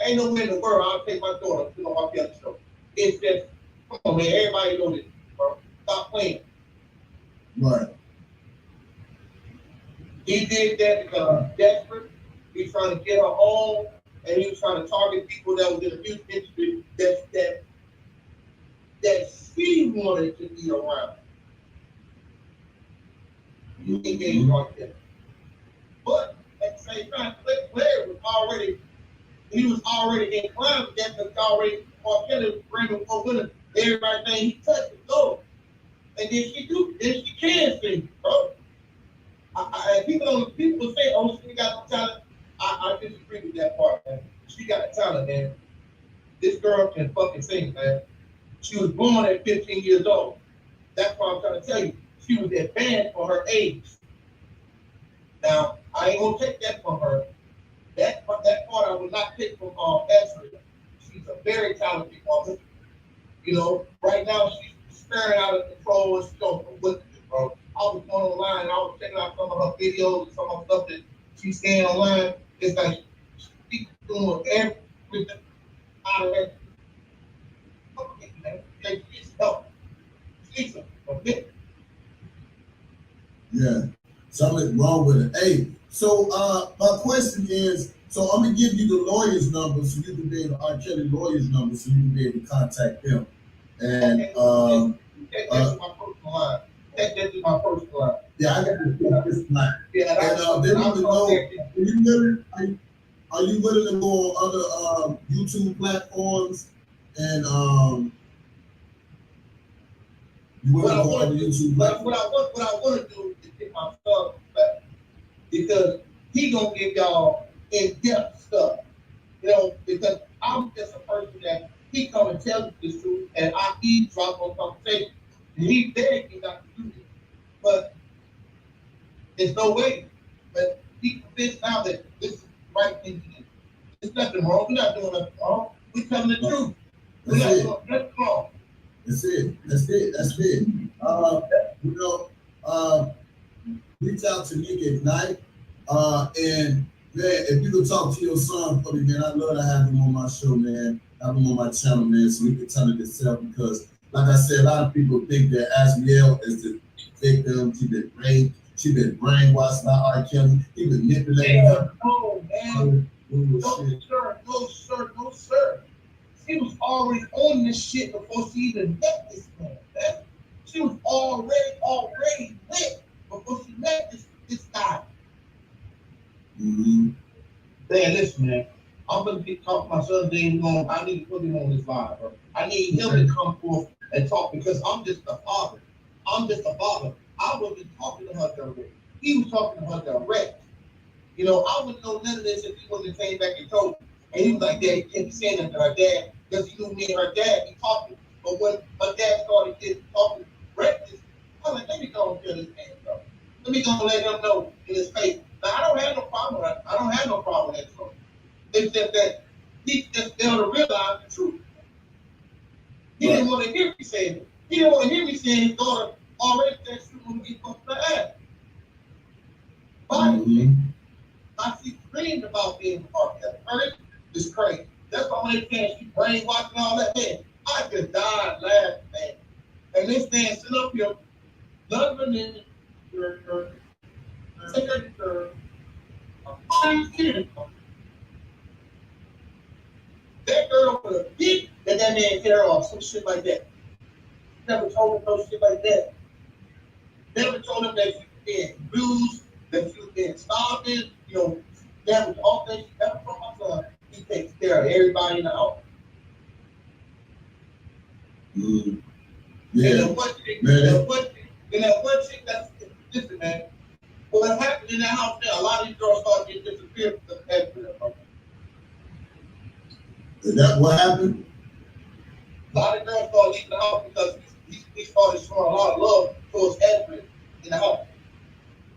Ain't no way in the world I'll take my daughter to my R.Kelly show. It's just, come on, man, everybody know this, bro. Stop playing. Right. He did that because he's desperate. He's trying to get her home, and he was trying to target people that was in the music industry that she wanted to be around. He gave R.Kelly. But at the same time, Claire was already inclined to that, because R.Kelly was bringing her with him. Everybody saying he touched the door. And then she can sing, bro. People say, "Oh, she got no talent." I disagree with that part, man. She got talent, man. This girl can fucking sing, man. She was born at 15 years old. That's what I'm trying to tell you. She was advanced for her age. Now, I ain't gonna take that from her. That part I will not take from Ezra. She's a very talented woman. Right now she's staring out of control and she's going with it, bro. I was going online and I was checking out some of her videos and some of the stuff that she's saying online. It's like she's doing everything out of that. Okay, man. She's help. She's okay. Yeah. Something wrong with it. Hey, so my question is, so I'm gonna give you the lawyer's number so you can be able to R.Kelly lawyer's number so you can be able to contact them. And that's my personal line. That's my personal line. Yeah, I got this line. Yeah, and they want to know, are you willing to go on other YouTube platforms and you willing to go on other YouTube platforms? What I want to do is get my stuff back. because he gonna give y'all in-depth stuff. You know, because I'm just a person that he come and tell you the truth, and I eavesdrop on conversation. And he begged me not to do this, but there's no way. But he convinced now that this is the right thing to do. There's nothing wrong. We're not doing nothing wrong. We're telling the truth. We're not doing nothing wrong. That's it. You know, reach out to Nick at night. And man, if you could talk to your son for me, man, I'd love to have him on my show, man. Have him on my channel, man, so he can tell it himself. Because, like I said, a lot of people think that Asriel is the victim. She been raped. She been brainwashed by R. Kelly. He manipulated her. No, man. No, sir. She was already on this shit before she even met this man. She was already lit before she met this guy. Mm-hmm. Man, listen, man. I'm gonna be talking my son's name long. I need to put him on this live, bro. I need him to come forth and talk because I'm just a father. I wasn't talking to her direct. He was talking to her direct. You know, I wouldn't know none of this if he wasn't came back and told me. And he was like, Dad, you can't be saying that to her dad because he knew me and her dad be talking. But when her dad started getting talking reckless, I was like, let me go and kill this man, bro. Let me go and let him know in his face. Now, I don't have no problem with that. I don't have no problem with that, bro. It's just that he just failed to realize the truth. He didn't want to hear me saying it. He didn't want to hear me saying his daughter already said she was going to get fucked in the ass. I see screamed about being part of that. Right? It's crazy. That's why when they saying she brainwashed and all that, man, I just died laughing, man. And this man sitting up here, loving it, that girl would have beat that man hit her off, some shit like that. Never told him no shit like that. Never told him that she was being abused, that she was being starving, you know, that was all that she ever told my son. He takes care of everybody in the house. Mm. Yeah. And that one chick, that's, listen, man, what happened in that house there, a lot of these girls started getting disappeared because of that. Is that what happened? A lot of girls started leaving the house because he started showing a lot of love towards Edwin in the house.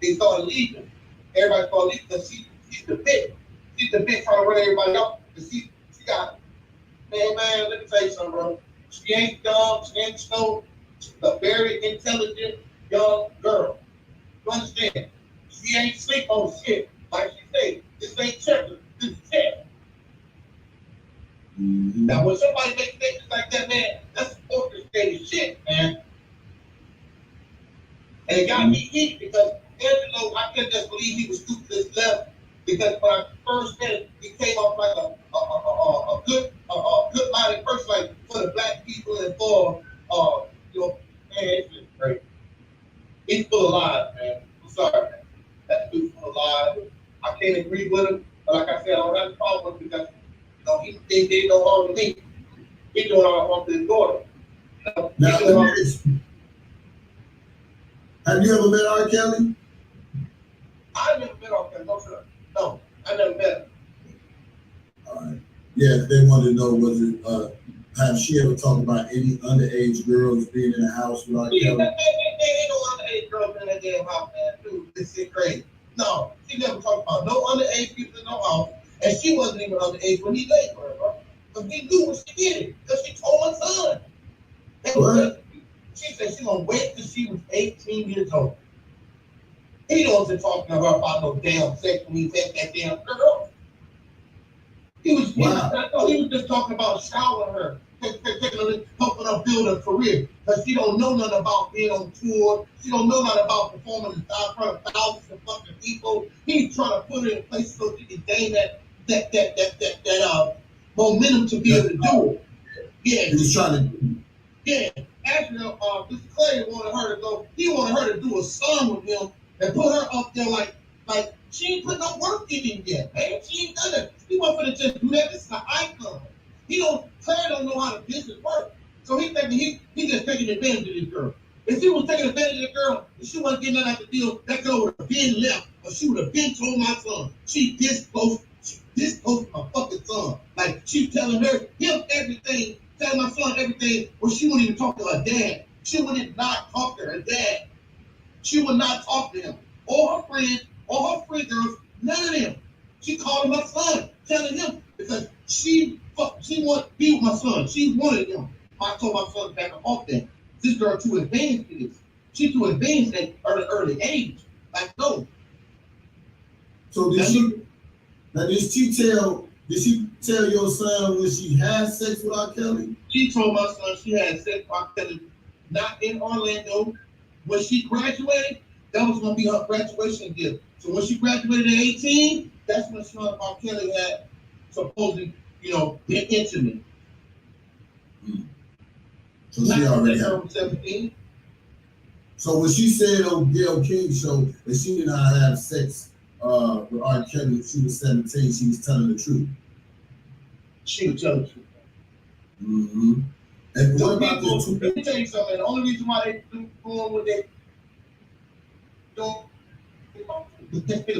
They started leaving. Everybody started leaving because she's the bitch. She's the bitch trying to run everybody off. She got, man, let me tell you something, bro. She ain't dumb, she ain't slow. She's a very intelligent young girl. You understand? She ain't sleep on shit. Like she said, this ain't checkers, this is chess. Mm-hmm. Now, when somebody makes statements like that, man, that's orchestrated shit, man. And it got me heat because Angelo, I couldn't just believe he was stupid as left. Because when I first met him, he came off like a good-minded person, like for the black people and for you know, man, it's just great. He's full of lies, man. I'm sorry, man. That dude's full of lies. I can't agree with him, but like I said, I don't have a problem with him because you know he did no harm to me. He doing all harm to his daughter. Now, have you ever met R. Kelly? I never met R. Kelly, no sir. No, I never met him. All right. Yeah, they wanted to know was it have she ever talked about any underage girls being in the house with R. Kelly? Ain't no underage girls in that damn house, man. Dude, this shit crazy. No, she never talked about no underage people in no house, and she wasn't even underage when he laid for her, bro. But he knew what she did because she told my son. She said she gonna wait till she was 18 years old. He wasn't talking to her about no damn sex when he met that damn girl. He was just talking about showering her, helping her build a career. Because she don't know nothing about being on tour. She don't know nothing about performing in front of thousands of fucking people. He's trying to put her in place so she can gain that momentum to be able to do it. Yeah. He was trying to. Yeah. Actually, Mr. Clay wanted her to go. He wanted her to do a song with him and put her up there like she ain't put no work in him yet, man. She ain't done it. He wasn't gonna just do that. This is an icon. Claire don't know how the business works. So he thinking he just taking advantage of this girl. If he was taking advantage of the girl, if she wasn't getting nothing out the deal, that girl would have been left or she would have been told my son. She this close to my fucking son. Like she telling him everything, telling my son everything, but she wouldn't even talk to her dad. She wouldn't not talk to her dad. She would not talk to him. Or her friend girls, none of them. She called him my son, telling him because she wanted to be with my son. She wanted him. I told my son back off that. This girl too advanced for this. She too advanced at early age. Like no. So did she tell your son when she had sex with R.Kelly? She told my son she had sex with R.Kelly, not in Orlando. When she graduated, that was gonna be her graduation gift. So when she graduated at 18, that's when she and R.Kelly had supposedly, been intimate. So she already had 17. So when she said on Gail King's show that she did not have sex with R.Kelly when she was 17, she was telling the truth. She was telling the truth. Mm-hmm. And what about people, the two? Let me tell you something. The only reason why they do going with they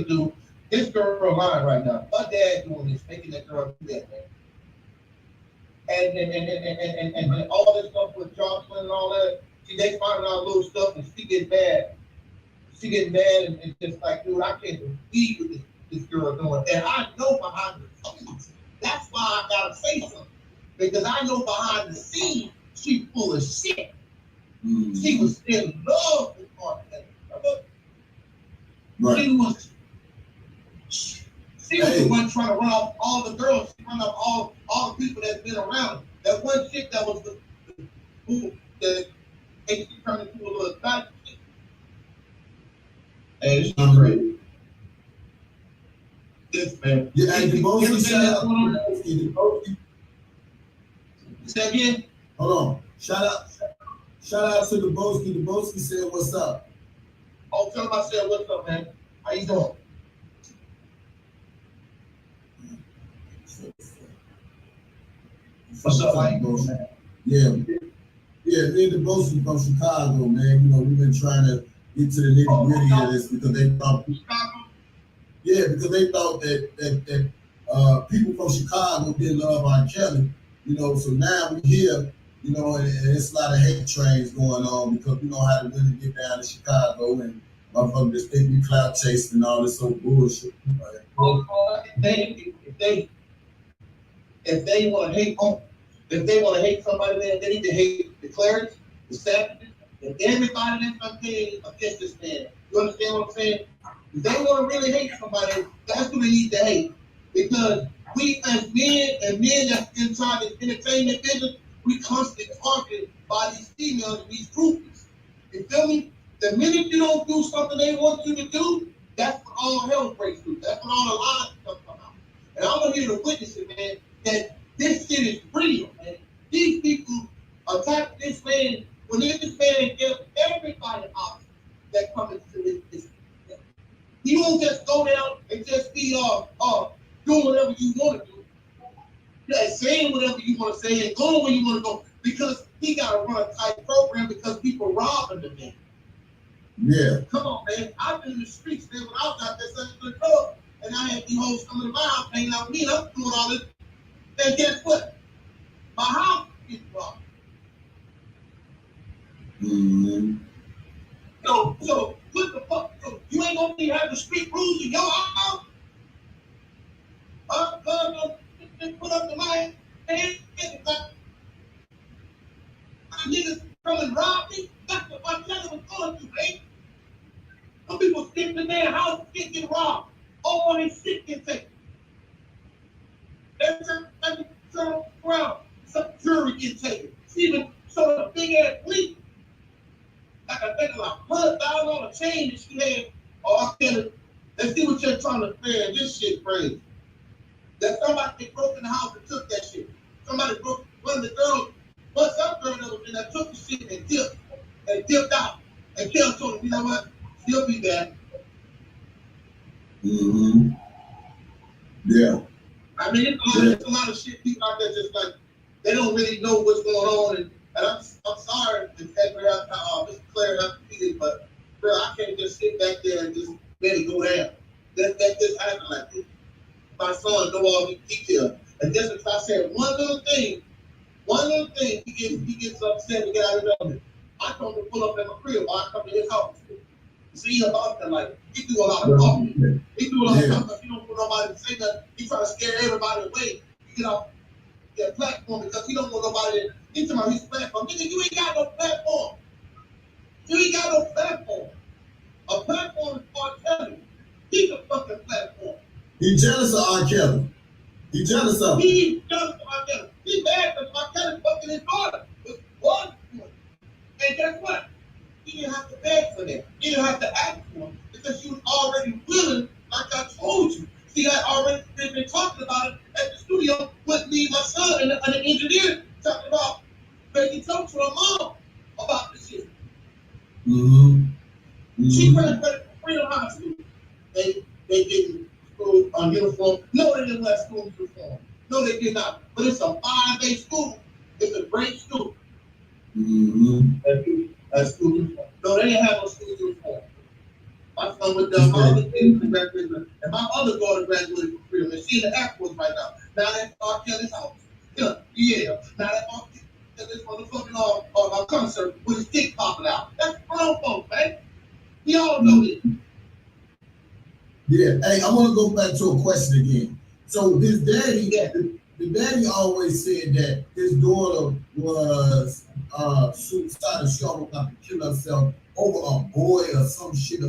do this girl lying right now. Her dad doing this, making that girl do that, man. And all this stuff with Johnson and all that, they find out little stuff and she get mad. She get mad and just like, dude, I can't believe what this girl doing. And I know behind the scenes. That's why I gotta say something. Because I know behind the scenes, she full of shit. Mm-hmm. She was in love with R.Kelly. Right. She was the one trying to run off all the girls. She run off all the people that's been around her. That one chick that was who that she turned into a little side chick. And she's crazy. This man. Yeah, and the most shout out. Say again? Hold on. Shout out to the Boski. The Boski said, "What's up?" Oh, tell him I said, "What's up, man? How you doing?" What's up, how you doing, man? Yeah, me and the Boski from Chicago, man. We've been trying to get to the nitty gritty of this because they thought. Because they thought that people from Chicago didn't love R.Kelly. So now we here. And it's a lot of hate trains going on because we know how the women get down to Chicago and motherfuckers just think we clout chasing and all this old bullshit. Right? If they want to hate somebody, they need to hate the CLARY, the Savages, and everybody that's campaigning against this man. You understand what I'm saying? If they want to really hate somebody, that's who they need to hate. Because we as men and men that's inside the entertainment business, we constantly targeted by these females and these groupies. You feel me? The minute you don't do something they want you to do, that's when all hell breaks loose. That's when all the lies come out. And I'm here to witness it, man, that this shit is real, man. These people attack this man when this man gives everybody out that comes into this. He won't just go down and just be doing whatever you want to do. Yeah, saying whatever you want to say and going where you want to go because he got to run a tight program because people robbing the man. Yeah. Come on, man. I've been in the streets, man, when I was out there selling the club and I had these hoes coming to my house hanging out with me and I'm doing all this. And guess what? My house is robbed. Mm-hmm. So what the fuck? So you ain't gonna be having street rules in your house? Just put up the line and niggas come and rob me. That's what my brother was going through, man. Some people stick to their house and get robbed. All their shit get taken. Every turn around, some jewelry get taken. Even so a big ass leak. Like I think like $100,000 chain that she had. Oh, I can't. Let's see what you're trying to say. This shit crazy. That somebody broke in the house and took that shit. Somebody broke one of the girls, but some girl that was in there took the shit and dipped out. And Kel told him, you know what? She'll be back. Mm-hmm. Yeah. I mean, it's a lot of shit people out there just like they don't really know what's going on, and I'm sorry if Mr. CLARY has to see it, but bro, I can't just sit back there and just let it go down. that just happened like this. My son know all these details. And just if I said one little thing, he gets upset and get out of it. I told him to pull up at my crib or I come to his house. See about that, like he do a lot of talking. He do a lot of talking. He don't want nobody to say nothing. He try to scare everybody away. He get off that platform because he don't want nobody. He talking about his platform. Nigga, you ain't got no platform. You ain't got no platform. A platform is R.Kelly. He's a fucking platform. He jealous of R.Kelly. He jealous of him. He's jealous of R.Kelly. He mad because R.Kelly fucking his daughter. And guess what? He didn't have to beg for that. He didn't have to ask for him because she was already willing, like I told you. See, I already been talking about it at the studio with me, my son, and the engineer talking about making talk to her mom about this shit. She graduated from Freedom High School. They didn't school uniform. No, they didn't wear school uniform. No, they did not. But it's a 5-day school. It's a great school. That's school uniform. No, they didn't have no school uniform. My son went down, my other kids graduated, and my other daughter graduated from Freedom, and she's in the Air Force right now. Now that's R.Kelly's house. Yeah. Now that's this motherfucking concert with his dick popping out. That's grown folks, man. We all know this. Yeah. Hey, I want to go back to a question again. So his daddy, the daddy always said that his daughter was suicidal. She almost got to kill herself over a boy or some shit.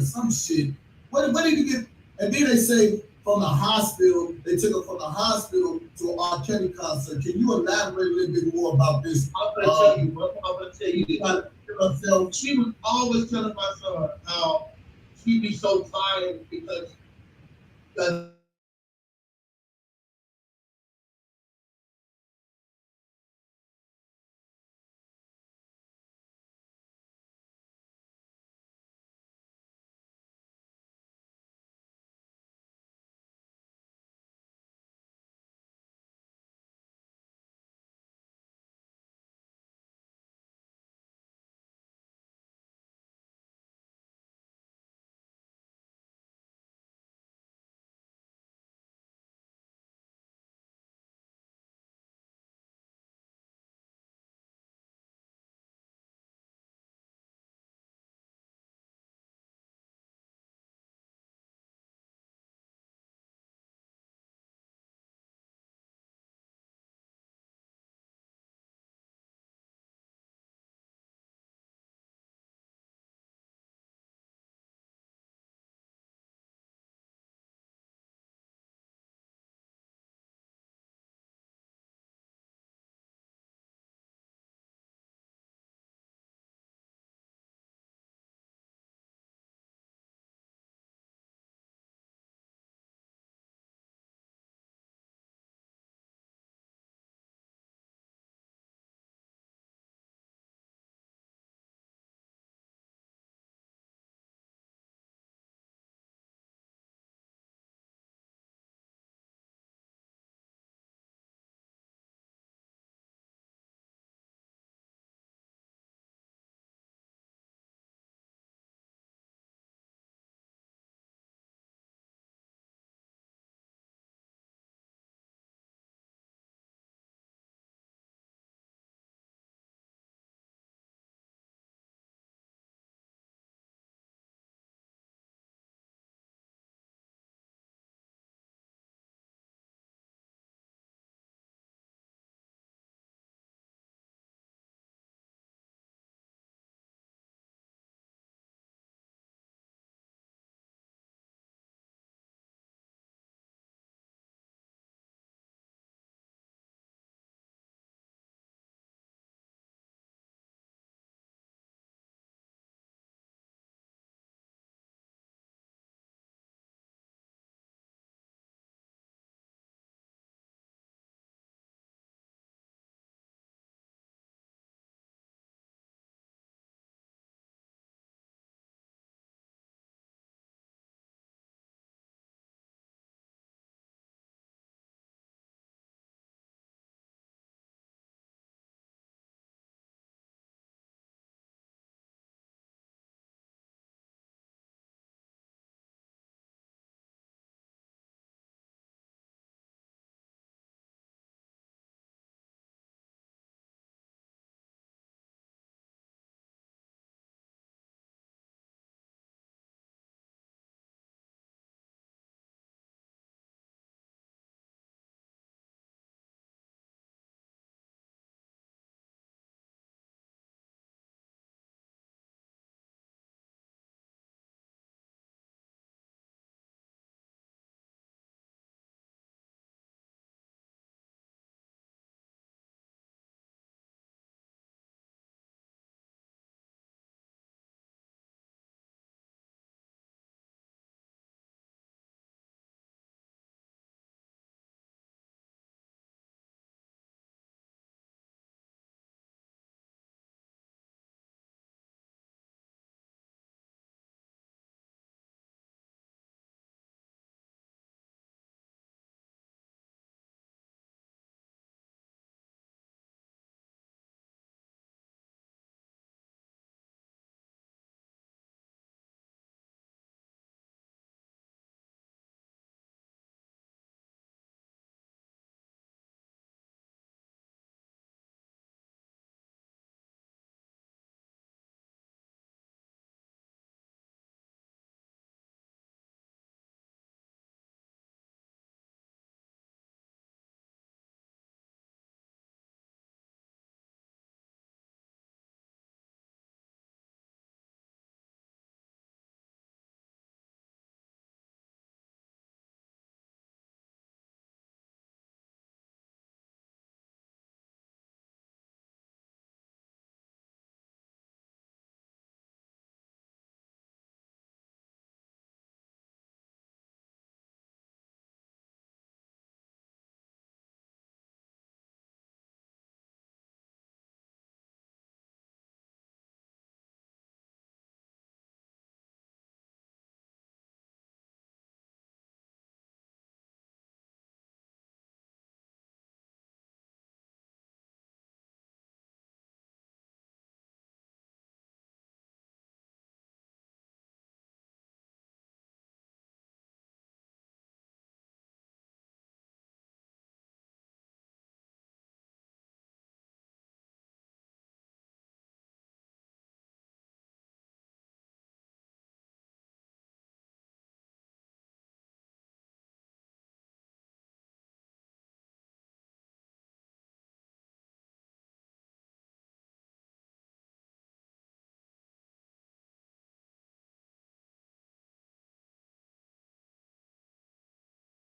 What did he get? And then they say from the hospital, they took her from the hospital to an R.Kelly concert. Can you elaborate a little bit more about this? I'm gonna tell you, she got to kill herself. She was always telling my son how she'd be so tired because